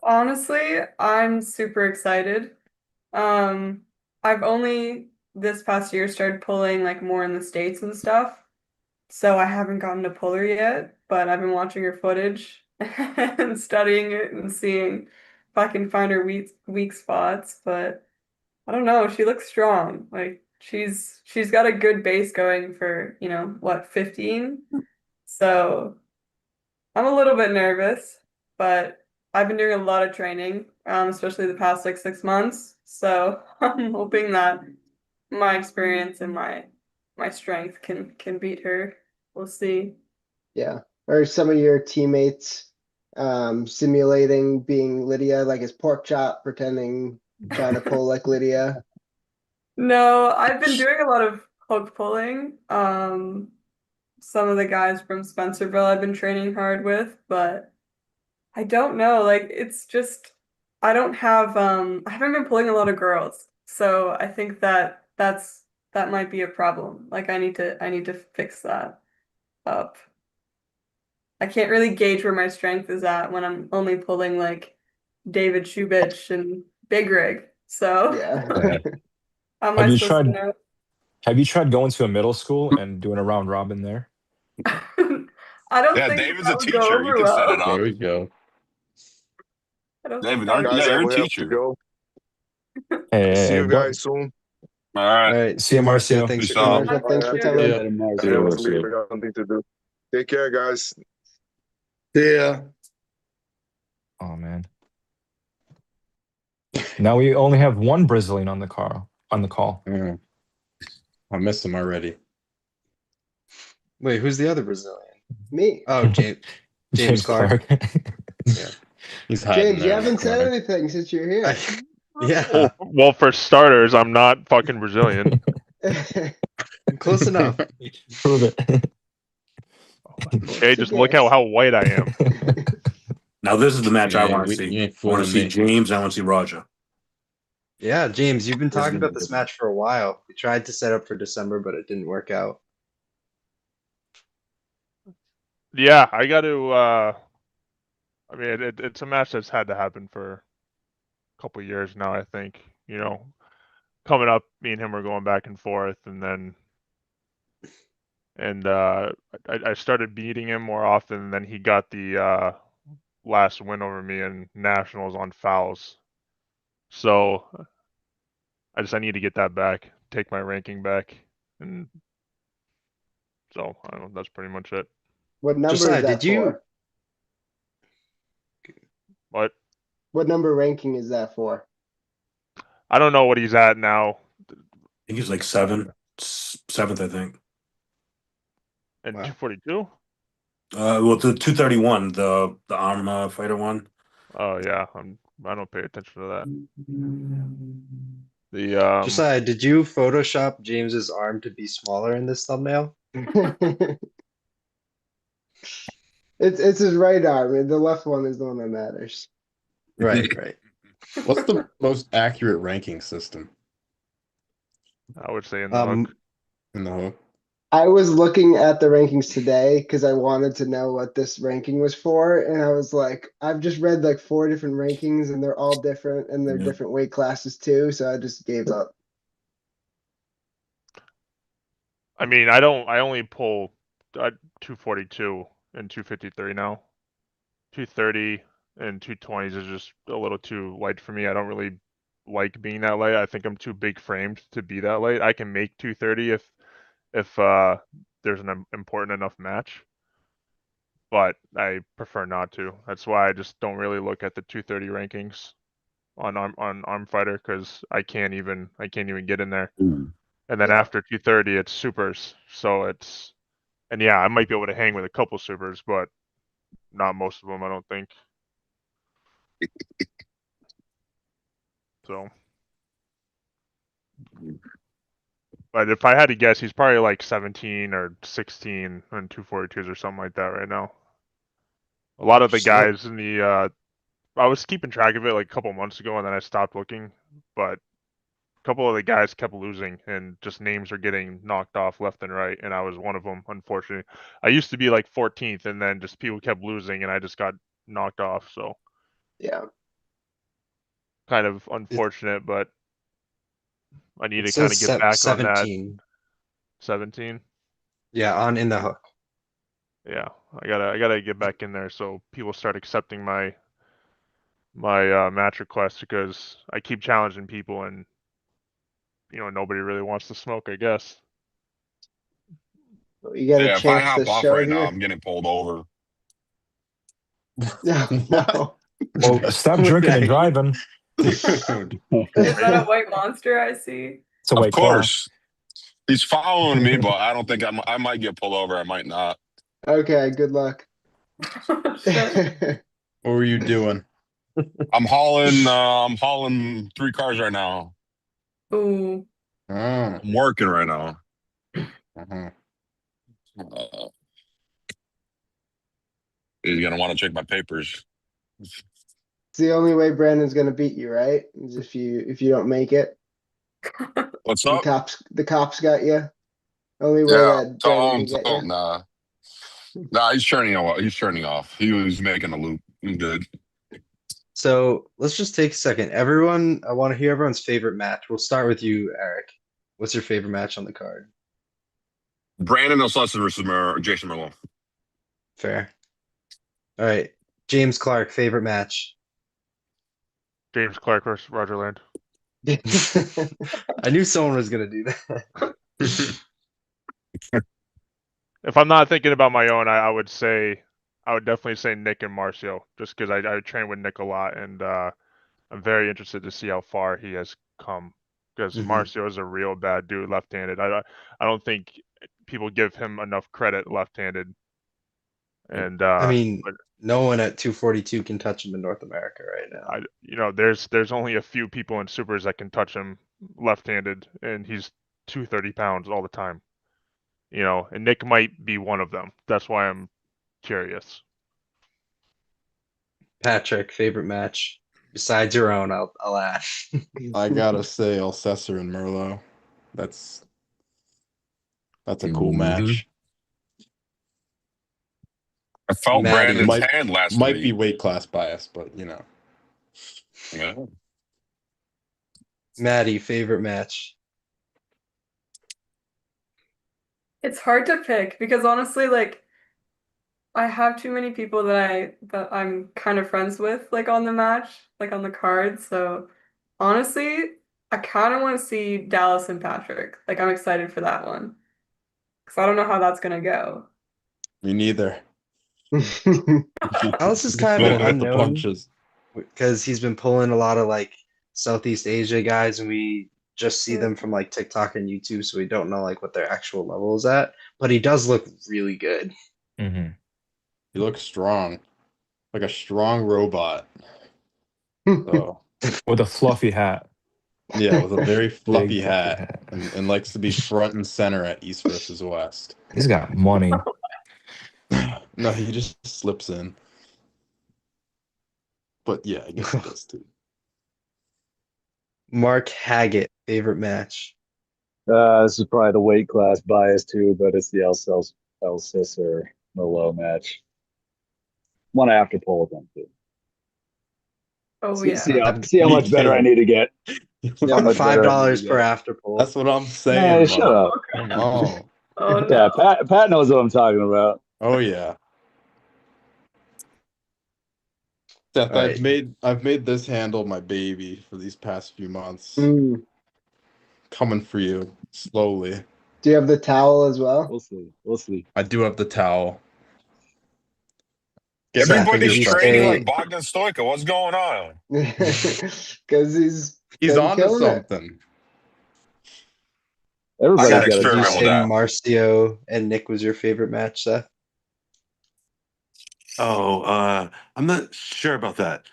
Honestly, I'm super excited. I've only this past year started pulling like more in the States and stuff. So I haven't gotten to pull her yet, but I've been watching her footage and studying it and seeing if I can find her weak spots. But I don't know, she looks strong. Like she's got a good base going for, what, 15? So I'm a little bit nervous, but I've been doing a lot of training, especially the past like 6 months. So I'm hoping that my experience and my strength can beat her. We'll see. Yeah. Or some of your teammates simulating being Lydia, like as pork chop, pretending trying to pull like Lydia. No, I've been doing a lot of hook pulling. Some of the guys from Spencerville I've been training hard with, but I don't know. Like it's just I don't have I haven't been pulling a lot of girls. So I think that might be a problem. Like I need to fix that up. I can't really gauge where my strength is at when I'm only pulling like David Shubich and Big Rig. So Yeah. Yeah. how am Have I you supposed to tried know? have you tried going to a middle school and doing a round robin there? I don't Yeah, think David's a that would go teacher. You over can set it well. There up. we go. I don't think David, that aren't would yeah, Guys, go. I you're a will have to teacher. go. Hey, See you don't. guys soon. All All right. right. See you, Marcio. Marcio. Thanks Peace for Hey, out. coming. Marshall, thanks for Yeah. coming. Yeah. Later, I Marcy. have to leave. I got something to do. Take care, guys. Yeah. Oh man. Now we only have one Brazilian on the call. Yeah. I missed him already. Wait, who's the other Brazilian? Me. Oh, James Clark. Yeah. He's hiding James, you there in the haven't said corner. anything since you're here. Yeah. Well, for starters, I'm not fucking Brazilian. Close enough. Prove it. Okay, just look at how white I am. Now this is the match I Yeah, want to you see. ain't I want to fooling see me. James. I want to see Roger. Yeah, James, you've been This is talking gonna about be this good. match for a while. We tried to set up for December, but it didn't work out. Yeah, I got to. I mean, it's a match that's had to happen for a couple years now. I think coming up, me and him were going back and forth, and I started beating him more often. And then he got the last win over me in nationals on fouls. So I need to get that back, take my ranking back, and so I don't know. That's pretty much it. What number Josiah, is that did you? for? But What number ranking is that for? I don't know what he's at now. I think he's like seventh, I think. And Wow. 242? Well, the 231, the arm fighter one. Oh yeah, I don't pay attention to that. The Josiah, did you Photoshop James's arm to be smaller in this thumbnail? It's his right arm, and the left one is the one that matters. Right, right. What's the most accurate ranking system I would say in the hook. in the hook? I was looking at the rankings today because I wanted to know what this ranking was for, and I was like, I've just read like 4 different rankings, and they're all different, and they're Yeah. different weight classes too. So I just gave up. I mean, I only pull 242 and 253 now. 230 and 220s is just a little too light for me. I don't really like being that light. I think I'm too big framed to be that light. I can make 230 if there's an important enough match, but I prefer not to. That's why I just don't really look at the 230 rankings on Arm Fighter because I can't even get in there. Ooh. And then Yeah. after 230, it's supers. So it's and yeah, I might be able to hang with a couple supers, but not most of them. I don't think. So. But if I had to guess, he's probably like 17 or 16 on 242s or something like that right now. A lot of the guys in the I was keeping track of it like a couple months ago and then I stopped looking, but a couple of the guys kept losing and just names are getting knocked off left and right, and I was one of them, unfortunately. I used to be like 14th and then just people kept losing and I just got knocked off, so Yeah. kind of unfortunate, but I need It to kind of says get back on that. 17. 17. Yeah, on In the Hook. Yeah, I gotta get back in there so people start accepting my match requests because I keep challenging people and nobody really wants to smoke, I guess. You get a Yeah, if I chance to hop off show right now, here. I'm getting pulled over. No. Well, stop With drinking and that, driving. Dude. Is that a white monster I see? It's a Of white claw. course, he's following me, but I don't think I might get pulled over. I might not. Okay, good luck. Oh, shit. What were you doing? I'm hauling 3 cars right now. Ooh. Oh. I'm working right now. Uh-huh. He's gonna want to check my papers. It's the only way Brandon's gonna beat you, right? Is if you don't make it. What's The up? cops got you. Only way Yeah, that Brandon can get you. nah. Nah, he's turning off. He's turning off. He was making a loop. He's good. So let's just take a second. Everyone, I want to hear everyone's favorite match. We'll start with you, Eric. What's your favorite match on the card? Brandon O'Sullivan versus Jason Merlot. Fair. All right. James Clark, favorite match. James Clark versus Roger Land. I knew someone was gonna do that. If I'm not thinking about my own, I would definitely say Nick and Marcio, just because I train with Nick a lot, and I'm very interested to see how far he has come. Because Marcio is a real bad dude, left-handed. I don't think people give him enough credit left-handed. And I mean, but no one at 242 can touch him in North America right now. there's only a few people in supers that can touch him left-handed, and he's 230 pounds all the time. And Nick might be one of them. That's why I'm curious. Patrick, favorite match. Besides your own, I'll add. I gotta say Alcesser and Merlot. That's a cool match. I felt Maddie. Brandon's hand last Might week. be weight class bias, but Yeah. Maddie, favorite match. It's hard to pick because honestly, like I have too many people that I'm kind of friends with, like on the match, like on the card. So honestly, I kind of want to see Dallas and Patrick. Like I'm excited for that one because I don't know how that's gonna go. me neither. Alice is kind of Going an with the unknown punches. because he's been pulling a lot of like Southeast Asia guys, and we just see them from like TikTok and YouTube, so we don't know like what their actual level is at. But he does look really good. Mm-hmm. He looks strong, like a strong robot. So With a fluffy hat. yeah, with a very fluffy Big hat, and likes to be front and center at East versus West. He's got money. No, he just slips in. But yeah, I guess those two. Mark Haggett, favorite match. This is probably the weight class bias too, but it's the El or Merlot match. One I have to pull with them too. Oh See yeah. how much better I need to get. $5 per after pull. That's what I'm saying. Hey, shut up. Come on. Oh Yeah, no. Pat knows what I'm talking about. Oh yeah. Seth, All right. I've made this handle my baby for these past few months. Mm. Coming for you slowly. Do you have the towel as well? We'll see. We'll see. I do have the towel. Get my Seth, would finger Everybody's you stuck training in like say? it. Bogdan Stoica. What's going on? Because he's He's been on to killing it. something. I Everybody's gotta Seth, got a would you experiment with say towel. that. Marcio and Nick was your favorite match, Seth? Oh, I'm not sure about that.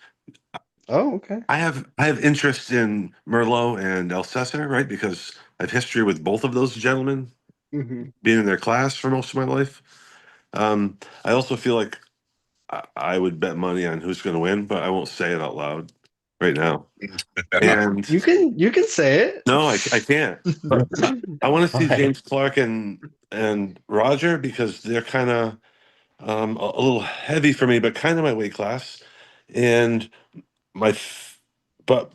Oh, okay. I have interest in Merlot and El Cesar, right? Because I have history with both of those gentlemen, Hmm. being in their class for most of my life. I also feel like I would bet money on who's going to win, but I won't say it out loud right now. And You can say no, I can't. But I want to see Why? James Clark and Roger because they're kind of a little heavy for me, but kind of my weight class. And but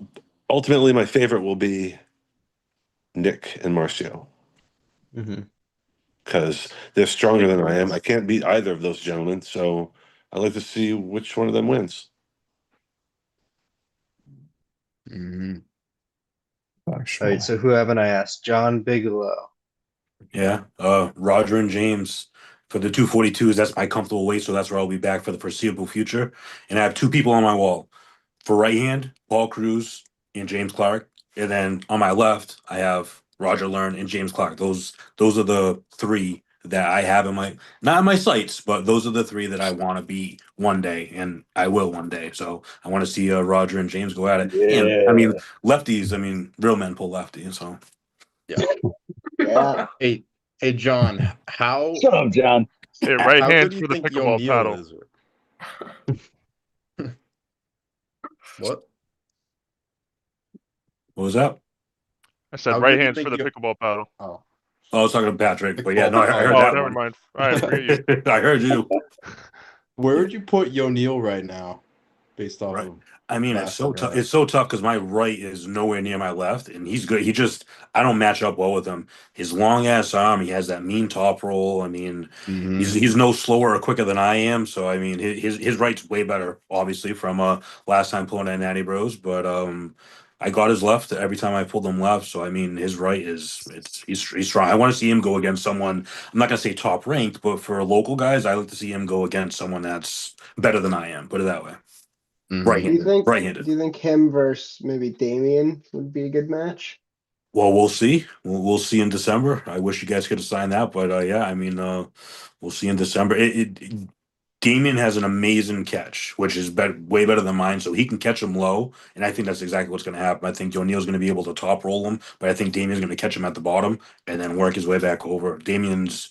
ultimately, my favorite will be Nick and Marcio it. Hmm. because they're stronger Makes than I am. sense. I can't beat either of those gentlemen, so I'd like to see which one of them wins. Mhm. All right. Actual. So who haven't I asked? John Bigelow. Yeah, Roger and James for the 242s. That's my comfortable weight, so that's where I'll be back for the foreseeable future. And I have two people on my wall. For right hand, Paul Cruz and James Clark, and then on my left, I have Roger Learn and James Clark. Those are the three that I have in my not in my sights, but those are the three that I want to be one day, and I will one day. So I want to see Roger and James go at it. And I mean, Yeah. lefties. I mean, real men pull lefties. So Yeah. Yeah. Hey, hey, John. How Shut up, John. Hey, right how good hands do you for the think pickleball O'Neill paddle. is? What? what was that? I said How right good do you hands for think the you? pickleball paddle. Oh, Oh, I was talking to Patrick, but yeah, no, kickball. I Oh, heard Oh, that never one. mind. I forget you. I heard you. where Yeah, would you put O'Neill right now, based off right. of I mean, it's last so I tough. heard? It's so tough because my right is nowhere near my left, and he's good. I don't match up well with him. His long ass arm, he has that mean top roll. I mean, Mm-hmm. he's no slower or quicker than I am. So I mean, his right's way better, obviously, from last time pulling at Natty Bros. But I got his left every time I pulled him left. So I mean, his right he's strong. I want to see him go against someone. I'm not gonna say top ranked, but for local guys, I like to see him go against someone that's better than I am. Put it that way. Mm-hmm. Right-handed. Do Right-handed. you think him versus maybe Damien would be a good match? Well, we'll see. We'll see in December. I wish you guys could have signed that, but yeah, I mean, we'll see in December. Damien has an amazing catch, which is way better than mine, so he can catch him low, and I think that's exactly what's going to happen. I think O'Neal's going to be able to top roll him, but I think Damien's going to catch him at the bottom and then work his way back over. Damien's,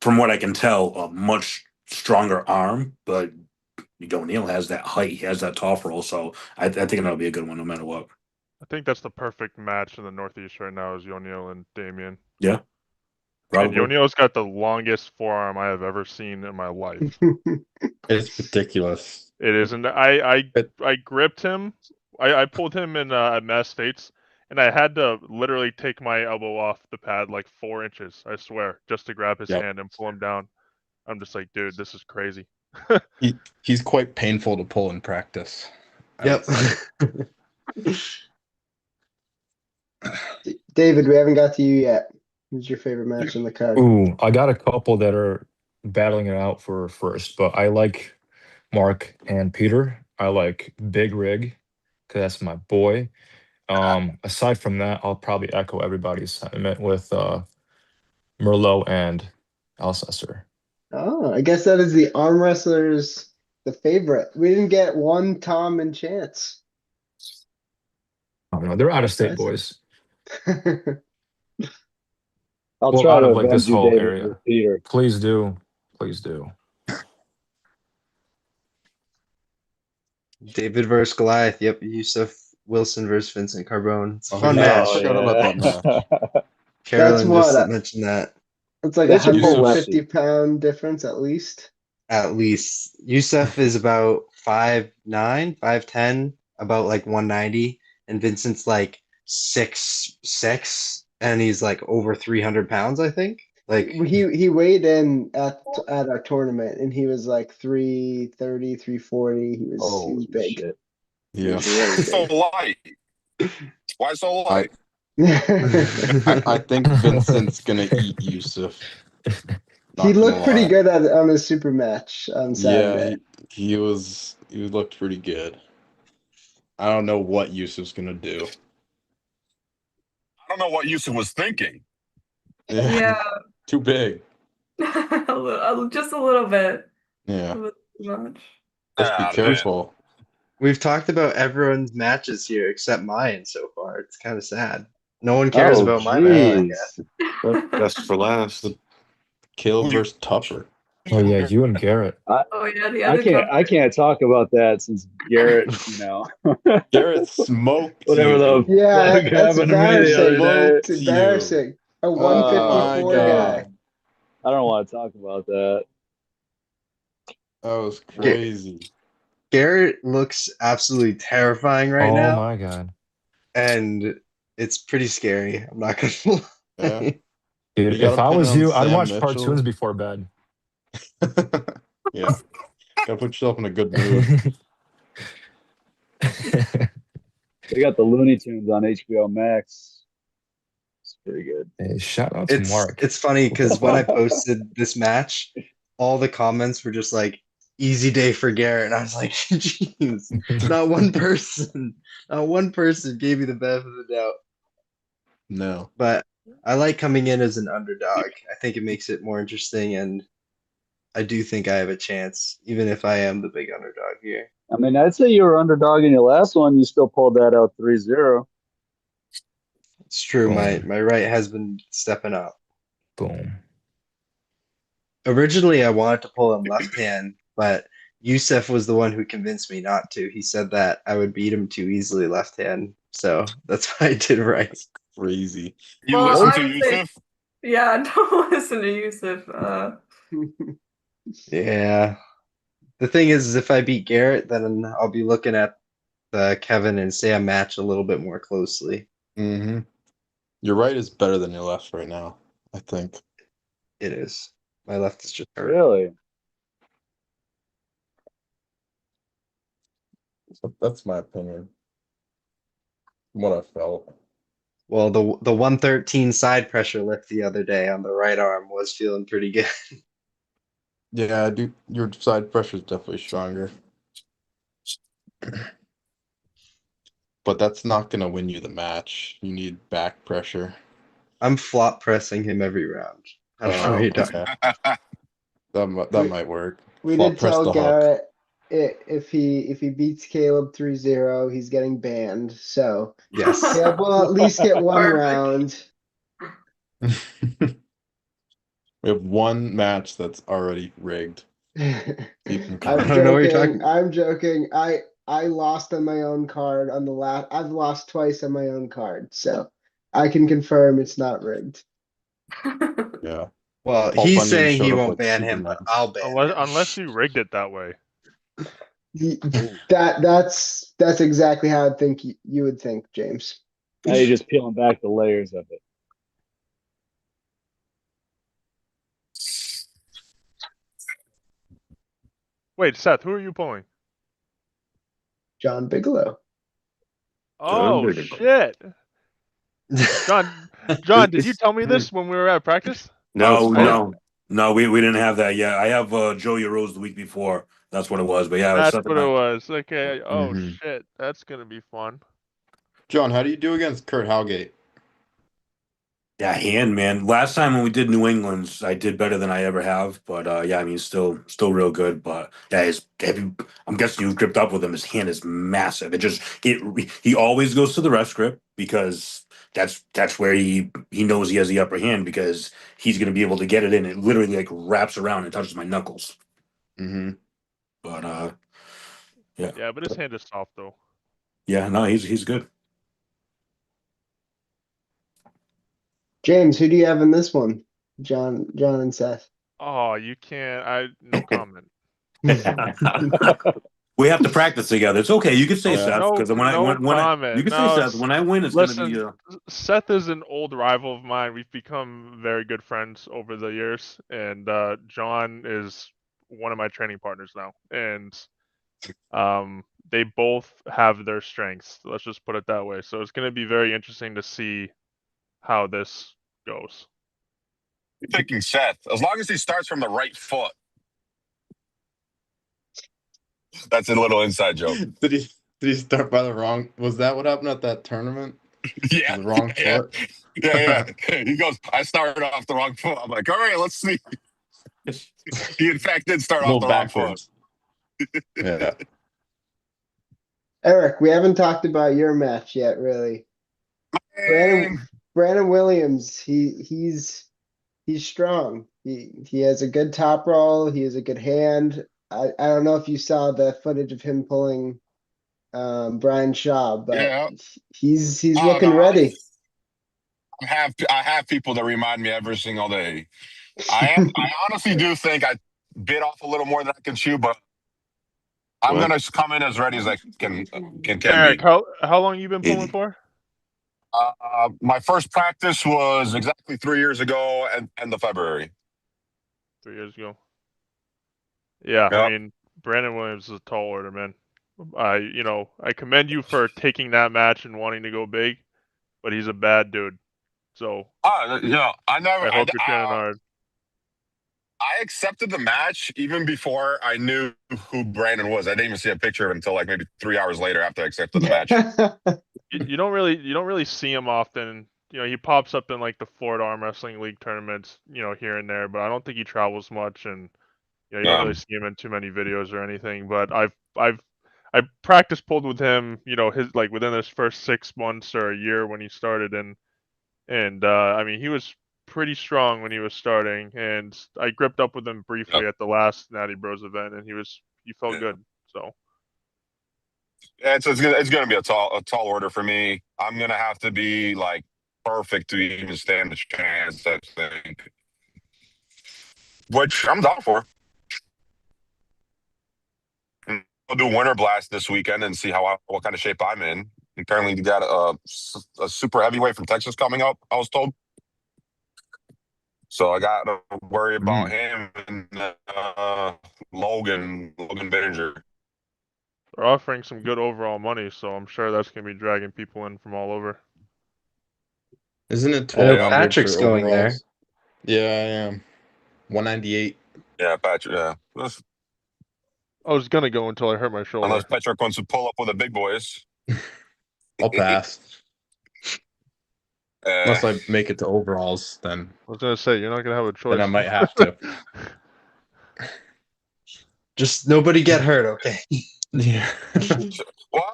from what I can tell, a much stronger arm, but O'Neal has that height, he has that top roll, so I think that'll be a good one no matter what. I think that's the perfect match in the Northeast right now is Yoniel and Damien. Yeah, And probably. Yoniel's got the longest forearm I have ever seen in my life. It's ridiculous. It isn't. I It, I gripped him. I pulled him in at Mass States, and I had to literally take my elbow off the pad like 4 inches. I swear, just to grab his yep. hand and pull him down. I'm just like, dude, this is crazy. He's quite painful to pull in practice, I would Yep. say. David, we haven't got to you yet. Who's your favorite match on the card? Ooh, I got a couple that are battling it out for first, but I like Mark and Peter. I like Big Rig because that's my boy. Aside from that, I'll probably echo everybody's sentiment with Merlot and Alcester. Oh, I guess that is the arm wrestlers, the favorite. We didn't get one Tom and Chance. I don't know. They're out of state Surprising. boys. I'll Well, try out to of like this avenge you, whole David, with area. Peter. Please do. Please do. David versus Goliath. Yep. Yusuf Wilson versus Vincent Carbone. It's a Oh fun yeah, I Oh match. forgot about that yeah. match. That's Carolyn just what mentioned that. it's like They should pull 150 lefty. pound difference at least. At least Yusuf is about 5'9", 5'10", about like 190, and Vincent's like 6'6", and he's like over 300 pounds, I think. Like, He weighed in at our tournament and he was like 330, 340. He was holy big. shit. He Yeah. was really So big. light. Why so I light? I think Vincent's gonna eat Yusuf. He Not gonna looked pretty lie. good on his super match on Yeah, Saturday. he looked pretty good. I don't know what Yusuf's gonna do. I don't know what Yusuf was thinking. Yeah, Too big. just a little bit. Yeah. A little too much. Just be Ah, man. careful. We've talked about everyone's matches here except mine so far. It's kind of sad. No one cares Oh, about my match, I jeez. guess. Best for last. Caleb Who versus Tupper. Oh yeah, you and Garrett. Oh yeah, the other I can't talk about that since Garrett, Garrett smoked whatever the you. Yeah, fuck that's happened to me the other day. embarrassing. It's Smoked you. embarrassing. A Oh my 154 guy. god. I don't want to talk about that. That was Ga- crazy. Garrett looks absolutely terrifying right Oh now, my god. and it's pretty scary. I'm not gonna Yeah. lie. Dude, You gotta if I pin it was on you, I'd Sam watch Mitchell. cartoons before bed. Yeah. Gotta put yourself in a good mood. They got the Looney Tunes on HBO Max. It's pretty good. Hey, shout out to Mark. It's funny because when I posted this match, all the comments were just like easy day for Garrett, and I was like, jeez, not one person gave me the benefit of the doubt. No. But I like coming in as an underdog. I think it makes it more interesting, and I do think I have a chance, even if I am the big underdog here. I mean, I'd say you were underdog in your last one. You still pulled that out 3-0. It's true. Boom. My right has been stepping up. Boom. Originally, I wanted to pull him left hand, but Youssef was the one who convinced me not to. He said that I would beat him too easily left hand, so that's why I did right. Crazy. You Well, listen I to would say, Yusuf? yeah, don't listen to Yusuf. Yeah. The thing is if I beat Garrett, then I'll be looking at Kevin and Sam match a little bit more closely. Mm-hmm. Your right is better than your left right now, I think. It is. My left is just hurt. Really? That's my opinion. From what I felt. Well, the 113 side pressure lift the other day on the right arm was feeling pretty good. Yeah, dude, your side pressure is definitely stronger. But that's not gonna win you the match. You need back pressure. I'm flop pressing him every round. I don't know what you're talking Okay. That might work. We Flop did press tell the hook. Garrett if he beats Caleb 3-0, he's getting banned. So Yes. Caleb will at least get one Perfect. round. We have one match that's already rigged. Keep him I'm coming. I don't know what you're joking. talking I'm joking. I lost on my own card on the last. I've lost twice on my own card, so I can confirm it's not rigged. Yeah. Well, Paul he's Bunyan saying showed he up won't like ban him, Superman. but I'll ban him. Unless you rigged it that way. That's exactly how I think you would think, James. Now you're just peeling back the layers of it. Wait, Seth, who are you pulling? John Bigelow. Oh Bigelow. shit. John, did you tell me this when we were at practice? No, I didn't. no, we didn't have that yet. I have Joey Rose the week before. That's what it was. But yeah, it's That's something what it that. was. Okay. Oh Mhm. shit, that's gonna be fun. John, how do you do against Kurt Howgate? Yeah, hand man. Last time when we did New England's, I did better than I ever have. But yeah, I mean, still real good. But yeah, I'm guessing you've gripped up with him. His hand is massive. He always goes to the ref grip because that's where he knows he has the upper hand because he's going to be able to get it in. It literally like wraps around and touches my knuckles. Mm-hmm. But yeah. Yeah, but his hand is soft though. Yeah, no, he's good. James, who do you have in this one? John and Seth. Oh, you can't. No comment. We have to practice together. It's okay. You can say Yeah. Seth because No when I comment. you can say No, Seth when I win, it's gonna be listen, Seth is an old rival of mine. We've become very good friends over the years, and John is one of my training partners now, and they both have their strengths. Let's just put it that way. So it's going to be very interesting to see how this goes. I'm picking Seth. As long as he starts from the right foot. That's a little inside joke. Did he start by the wrong? Was that what happened at that tournament? Yeah. The wrong Yeah. foot. Yeah. He goes, I started off the wrong foot. I'm like, all right, let's see. He in fact did start A off little the wrong foot. backwards. Yeah. Eric, we haven't talked about your match yet, really. Brandon Williams, he's strong. He has a good top roll. He has a good hand. I don't know if you saw the footage of him pulling Brian Shaw, but Yeah. he's Oh, looking no, ready. I have people that remind me every single day. I honestly do think I bit off a little more than I can chew, but I'm What? gonna come in as ready as I can Eric, be. how long you been pulling 80. for? My first practice was exactly 3 years ago, and end of February. 3 years ago. Yeah, I Yep. mean, Brandon Williams is a tall order, man. I commend you for taking that match and wanting to go big, but he's a bad dude. So I never. I hope you're training hard. I accepted the match even before I knew who Brandon was. I didn't even see a picture of him until like maybe 3 hours later after I accepted the match. You don't really see him often. He pops up in like the Florida Arm Wrestling League tournaments, here and there, but I don't think he travels much, and you don't really see him in too many videos or anything. But I practice pulled with him, his like within his first 6 months or a year when he started, and I mean he was pretty strong when he was starting, and I gripped up with him briefly at the last Natty Bros event, and he felt good. So Yeah, it's gonna be a tall order for me. I'm gonna have to be like perfect to even stand a chance, I think. Which I'm down for. I'll do Winter Blast this weekend and see what kind of shape I'm in. Apparently, you got a super heavyweight from Texas coming up, I was told. So I got to worry about him and Logan Bininger. they're offering some good overall money, so I'm sure that's gonna be dragging people in from all over. Isn't it I know 1,200 Patrick's for going there. overalls? Yeah, I am. 198. Yeah, Patrick. Yeah. I was gonna go until I hurt my shoulder. Unless Patrick wants to pull up with the big boys. I'll pass. Unless I make it to overalls, then I was gonna say you're not gonna have a choice. then I might have to. Just nobody get hurt, okay? Yeah.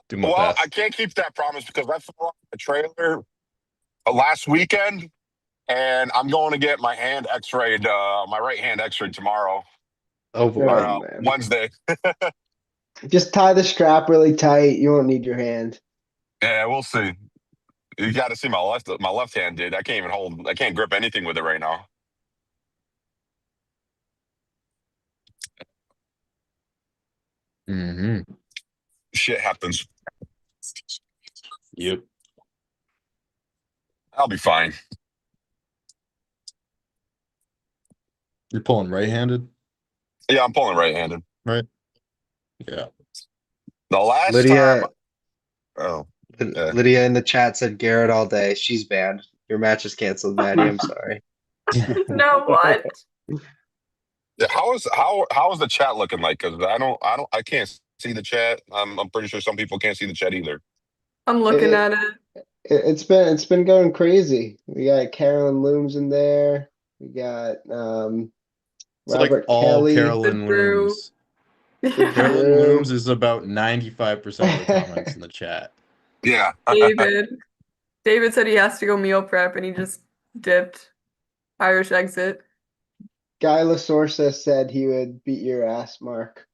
Do my Well, best. I can't keep that promise because I flew off the trailer last weekend, and I'm going to get my hand X-rayed, my right hand X-rayed tomorrow. Oh Or boy. man. Wednesday. Just tie the strap really tight. You won't need your hand. Yeah, we'll see. You got to see my left hand, dude. I can't grip anything with it right now. Mm-hmm. Shit happens. Yep. I'll be fine. You're pulling right-handed? Yeah, I'm pulling right-handed. Right? Yeah. The last Lydia, time. Oh. Yeah. Lydia in the chat said Garrett all day. She's banned. Your match is canceled, Maddie. I'm sorry. No, what? Yeah, how is the chat looking like? Because I can't see the chat. I'm pretty sure some people can't see the chat either. I'm looking at it. It's been going crazy. We got Carolyn Looms in there. We got It's like Robert all Kelly. Carolyn Drew. Looms. The Carolyn Drew. Looms is about 95% of the comments in the chat. Yeah. David said he has to go meal prep and he just dipped. Irish exit. Guy Lasorsa said he would beat your ass, Mark.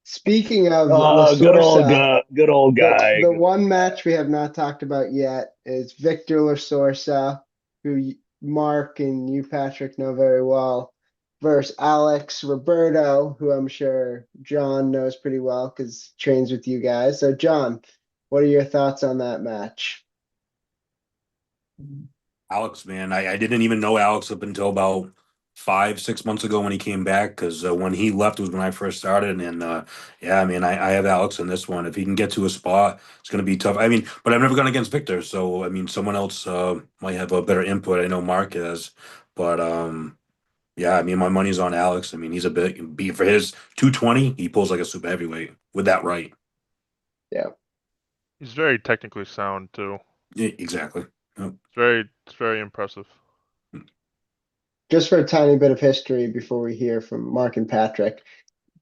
Speaking of Lasorsa, good old guy. the one match we have not talked about yet is Victor Lasorsa, who Mark and you, Patrick, know very well, versus Alex Roberto, who I'm sure John knows pretty well because trains with you guys. So, John, what are your thoughts on that match? Alex, man, I didn't even know Alex up until about 5, 6 months ago when he came back, because when he left was when I first started. And yeah, I mean, I have Alex in this one. If he can get to a spot, it's going to be tough. I mean, but I've never gone against Victor, so I mean, someone else might have a better input. I know Mark has, but yeah, I mean, my money's on Alex. I mean, he's a big beat for his 220. He pulls like a super heavyweight with that right. Yeah. He's very technically sound too. Yeah, exactly. Yep. It's very impressive. Just for a tiny bit of history before we hear from Mark and Patrick,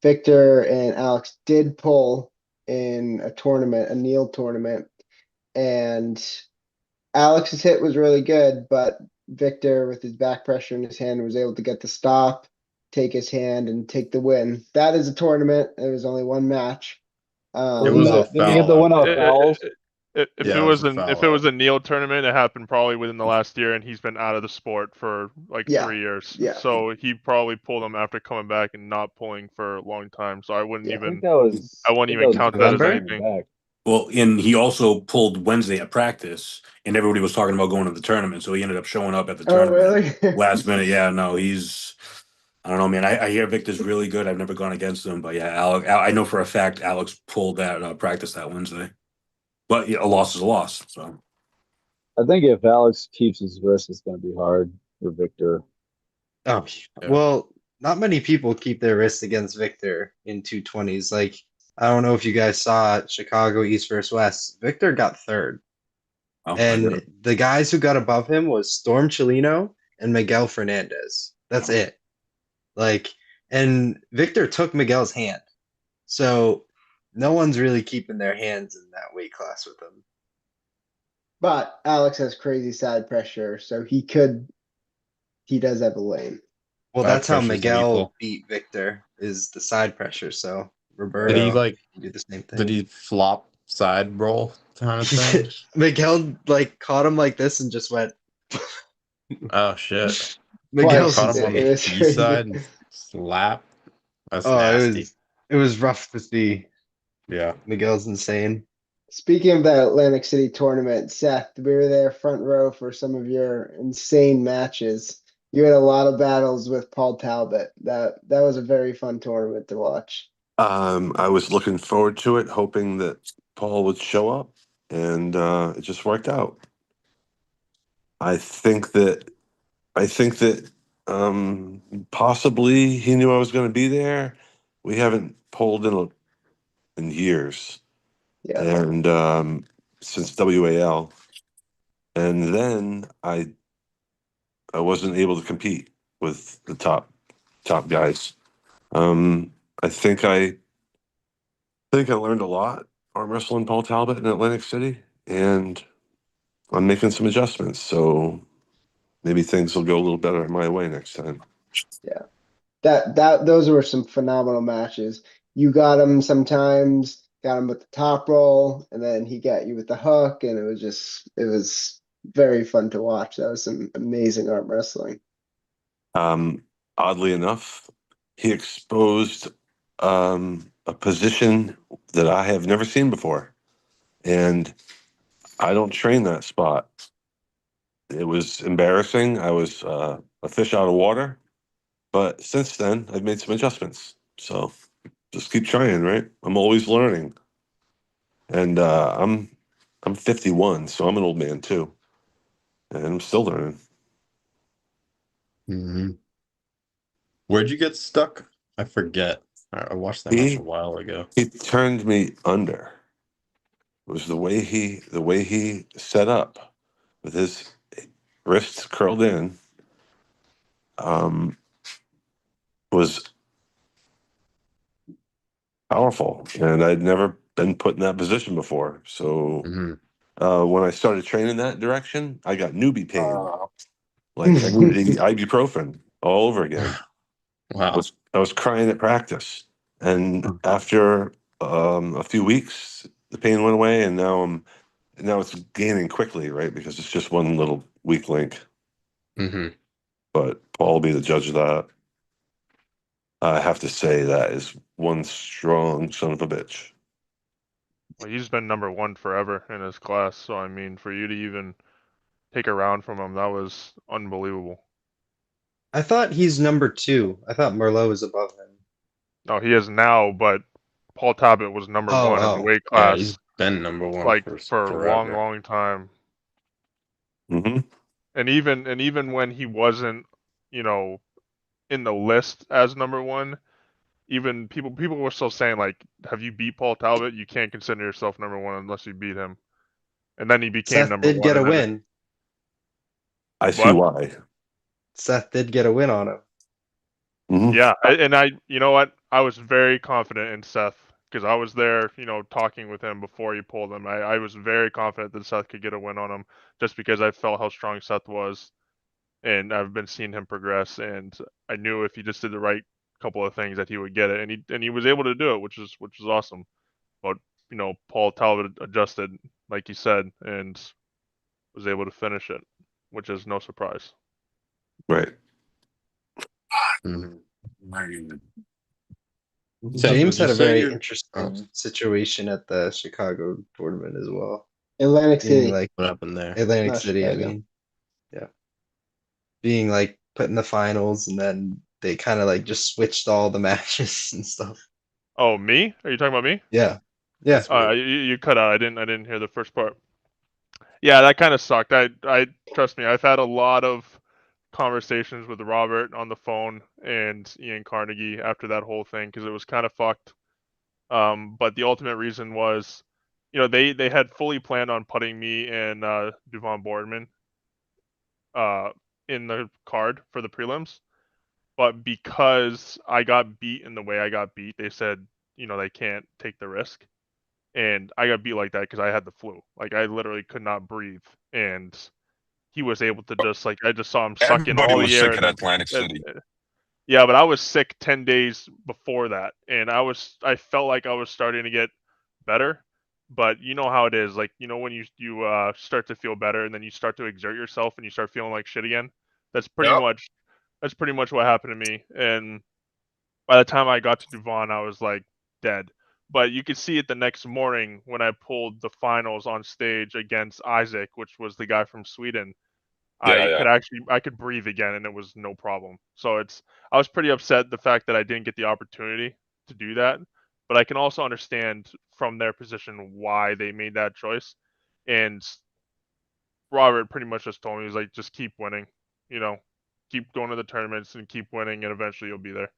Victor and Alex did pull in a tournament, a Neil tournament, and Alex's hit was really good, but Victor, with his back pressure in his hand, was able to get the stop, take his hand, and take the win. That is a tournament. There was only one match. It was a Didn't he get the foul. one off fouls? If Yeah, it it was was a if it foul. was a Neil tournament, it happened probably within the last year, and he's been out of the sport for like Yeah, 3 years. yeah. So he probably pulled them after coming back and not pulling for a long time. So I wouldn't Yeah. I think even that was count that as November? anything. back. Well, and he also pulled Wednesday at practice, and everybody was talking about going to the tournament. So he ended up showing up at the Oh, tournament really? last minute. Yeah, no, he's. I don't know, man. I hear Victor's really good. I've never gone against him, but yeah, Alex. I know for a fact Alex pulled that practice that Wednesday. But yeah, a loss is a loss. So I think if Alex keeps his wrist, it's going to be hard for Victor. Oh, Yeah. well, not many people keep their wrists against Victor in 220s. Like, I don't know if you guys saw it, Chicago East versus West. Victor got third. oh, And the guys who got above him was Storm Chilino and Miguel Fernandez. That's it. Like, and Victor took Miguel's hand. So no one's really keeping their hands in that weight class with him. But Alex has crazy side pressure, so he does have a lane. Well, Side that's how pressure's Miguel lethal. beat Victor, is the side pressure. So Did Roberto he like? can do the same Did thing. he flop side roll kind of thing? Miguel like caught him like this and just went. Oh shit! Miguel's Twice. Caught him on It the was east crazy. side and slap. That's Oh, nasty. it was rough to see. Yeah. Miguel's insane. Speaking of that Atlantic City tournament, Seth, we were there front row for some of your insane matches. You had a lot of battles with Paul Talbot. That was a very fun tournament to watch. I was looking forward to it, hoping that Paul would show up, and it just worked out. I think that possibly he knew I was going to be there. We haven't pulled in years, Yeah. and since WAL, and then I wasn't able to compete with the top guys. I think I learned a lot arm wrestling Paul Talbot in Atlantic City, and I'm making some adjustments. So maybe things will go a little better my way next time. Yeah. Those were some phenomenal matches. You got him sometimes, got him with the top roll, and then he got you with the hook, and it was very fun to watch. That was some amazing arm wrestling. Oddly enough, he exposed a position that I have never seen before, and I don't train that spot. It was embarrassing. I was a fish out of water, but since then I've made some adjustments. So just keep trying, right? I'm always learning, and I'm 51, so I'm an old man too, and I'm still learning. Hmm. Where'd you get stuck? I forget. I watched that match a while ago. He turned me under. It was the way he set up with his wrists curled in. Was powerful, and I'd never been put in that position before. So when I started training that direction, I got newbie pain. Like I needed ibuprofen all over again. Wow. I was crying at practice, and after a few weeks, the pain went away, and now it's gaining quickly, right? Because it's just one little weak link. Hmm. But Paul will be the judge of that. I have to say that is one strong son of a bitch. Well, he's been number one forever in his class, so I mean, for you to even take a round from him, that was unbelievable. I thought he's number 2. I thought Merlot is above him. No, he is now, but Paul Talbot was number Oh, one in the oh. weight Yeah, class he's been number one like for for a long, forever. long time. Mm-hmm. And even when he wasn't, you know, in the list as number one, even people were still saying like, "Have you beat Paul Talbot? You can't consider yourself number one unless you beat him." And then he became Seth number did one, get a and then win. I see what? why. Seth did get a win on him. Mm-hmm. Yeah, you know what? I was very confident in Seth because I was there, you know, talking with him before he pulled him. I was very confident that Seth could get a win on him just because I felt how strong Seth was, and I've been seeing him progress, and I knew if he just did the right couple of things that he would get it, and he was able to do it, which is awesome. But you know, Paul Talbot adjusted, like you said, and was able to finish it, which is no surprise. Right. Mhm. Seth, James would you had a say very you're interesting situation at the Chicago tournament as well. Atlantic Being City, like what happened there? Atlantic not City, I Chicago. mean. Yeah. Being like put in the finals and then they kind of like just switched all the matches and stuff. Oh, me? Are you talking about me? Yeah. Yeah. That's weird. You cut out. I didn't hear the first part. Yeah, that kind of sucked. I trust me. I've had a lot of conversations with Robert on the phone and Ian Carnegie after that whole thing because it was kind of fucked. But the ultimate reason was, you know, they had fully planned on putting me and Duvon Boardman in the card for the prelims, but because I got beat in the way I got beat, they said, you know, they can't take the risk. And I got beat like that because I had the flu. Like I literally could not breathe, and he was able to just like I just saw him suck in Everybody all the was air sick at Atlantic and City. yeah, but I was sick 10 days before that, and I felt like I was starting to get better, but you know how it is, like you know when you start to feel better and then you start to exert yourself and you start feeling like shit again. That's pretty Yep. much that's pretty much what happened to me. And by the time I got to Duvon, I was like dead. But you could see it the next morning when I pulled the finals on stage against Isaac, which was the guy from Sweden. Yeah, yeah. I could breathe again and it was no problem. So I was pretty upset the fact that I didn't get the opportunity to do that, but I can also understand from their position why they made that choice. And Robert pretty much just told me, he's like, just keep winning, you know, keep going to the tournaments and keep winning and eventually you'll be there.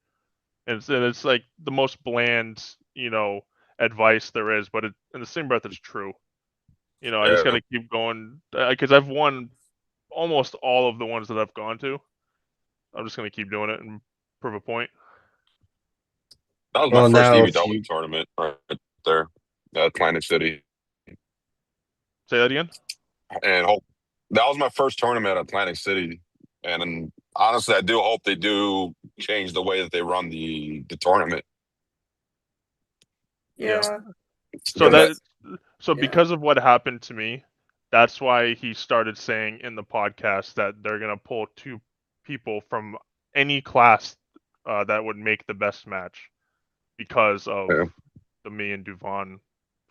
And it's like the most bland, you know, advice there is, but in the same breath it's true. You know, I just got Yeah. to keep going because I've won almost all of the ones that I've gone to. I'm just gonna keep doing it and prove a point. That was my Well, first now if EBW you tournament right there at Atlantic City. Say that again. And hope that was my first tournament at Atlantic City. And honestly, I do hope they do change the way that they run the tournament. Yeah. So Because that that so Yeah. because of what happened to me, that's why he started saying in the podcast that they're gonna pull two people from any class that would make the best match because of yeah, the me and Duvon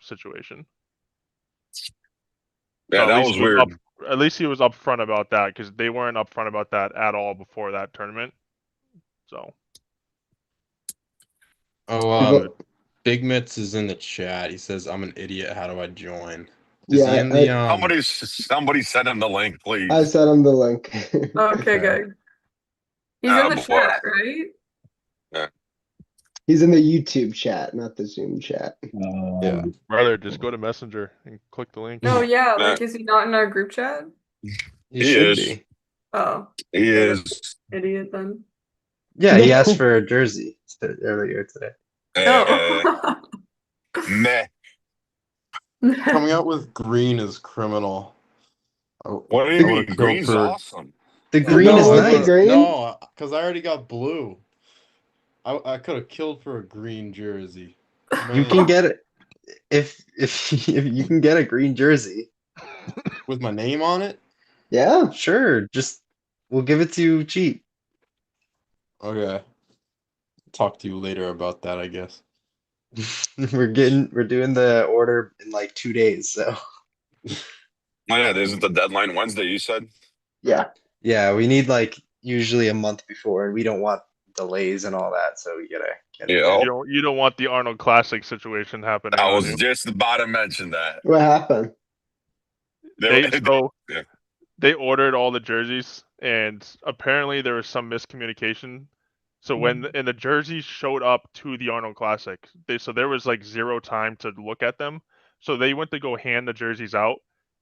situation. yeah, So that was weird. at least he was upfront about that because they weren't upfront about that at all before that tournament. So Oh, People, Big Mitz is in the chat. He says, "I'm an idiot. How do I join?" Is he yeah, in the Somebody send him the link, I please. sent him the link. Okay, Okay. good. He's in the Boy. chat, right? Yeah. He's in the YouTube chat, not the Zoom chat. Yeah. brother, just go to Messenger and click the link. No, yeah, Yeah, like is he not in our group chat? he he should is. be. Oh, He what an is. idiot then. Yeah, he asked for a jersey earlier today. Oh. Meh. Coming out with green is criminal. What do I you would mean? have killed Green's for. awesome. The You green don't is want the nice. green? No, because I already got blue. I could have killed for a green jersey. You can Man, get it if you can get a green jersey. with my name on it? Yeah. Sure, just we'll give it to you cheap. Okay. talk to you later about that, I guess. We're doing the order in like 2 days, so Oh yeah, isn't the deadline Wednesday? You said. Yeah. yeah, we need like usually a month before, and we don't want delays and all that, so we gotta get it Yeah. in. You don't want the Arnold Classic situation happening I on was you. just about to mention that. What happened? They ordered all the jerseys, and apparently there was some miscommunication. So and the jerseys showed up to the Arnold Classic, so there was like zero time to look at them. So they went to go hand the jerseys out,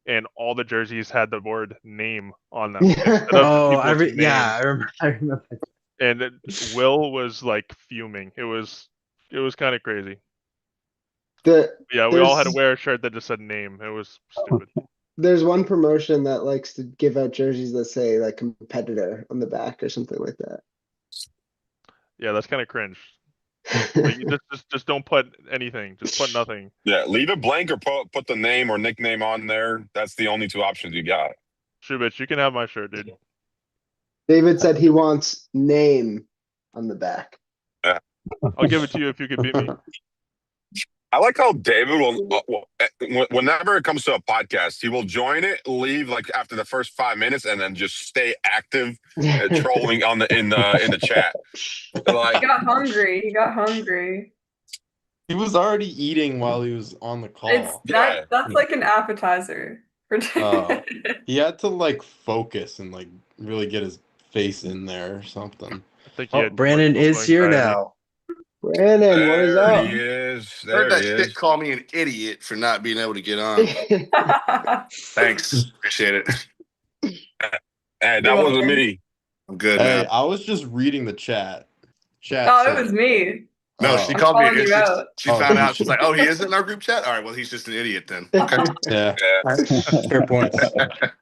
and all the jerseys had the word "name" on them instead of Oh, people's names. yeah, I remember. And Will was like fuming. It was kind of crazy. Yeah, we all had to There's wear a shirt that just said "name." It was stupid. there's one promotion that likes to give out jerseys that say like competitor on the back or something like Yeah, that's kind of cringe. Like, you that. just don't put anything. Just put nothing. Yeah, leave it blank or put the name or nickname on there. That's the only two options you got. Shubich, you can have my shirt, dude. David said he wants name on the back. Yeah. I'll give it to you if you could beat me. I like how David will, whenever it comes to a podcast, he will join it, leave like after the first 5 minutes, and then just stay active, trolling in the chat. Like, He got hungry. He was already eating while he was on the It's call. Yeah. that's like an appetizer. Oh. He had to like focus and like really get his face in there or something. I think he Oh, had Brandon social is here anxiety. now. Brandon, what is there up? he is. Heard There that he shit is. call me an idiot for not being able to get on. Thanks. Appreciate it. Hey, that You're wasn't welcome. me. I'm good Hey, now. I was just reading the chat. Chat Oh, said it was me. No, Oh. she I'm called me. calling you out. She Oh, found you out. She's like, "Oh, he isn't in our group chat. All right, well, he's just an idiot then." Okay. Yeah, Yeah. fair points.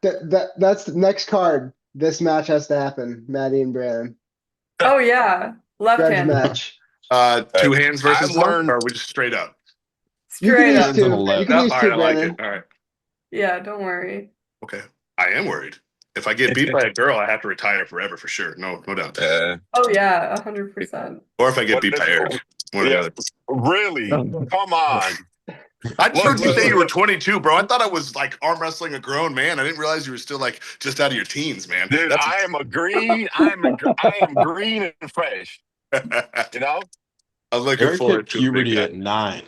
That's the next card. This match has to happen. Maddie and Brandon. Oh yeah, left Grudge hand, match. 2 hands versus I've one, learned- or are we just straight up? You can straight use up. to the two. left. You can No, use all two, right, I like Brandon. it. All right. Yeah, don't worry. Okay. I am worried. If I get beat by a girl, I have to retire forever for sure. No doubt. Oh yeah, 100%. Or if I get What beat if- by Eric. One or the Yeah. other. Really? Come on. I just Look, heard you say you were 22, bro. I thought I was like arm wrestling a grown man. I didn't realize you were still like just out of your teens, man. Dude, That's I am green and fresh. You know? I'm looking Eric forward hit to it, big puberty guy. at 9.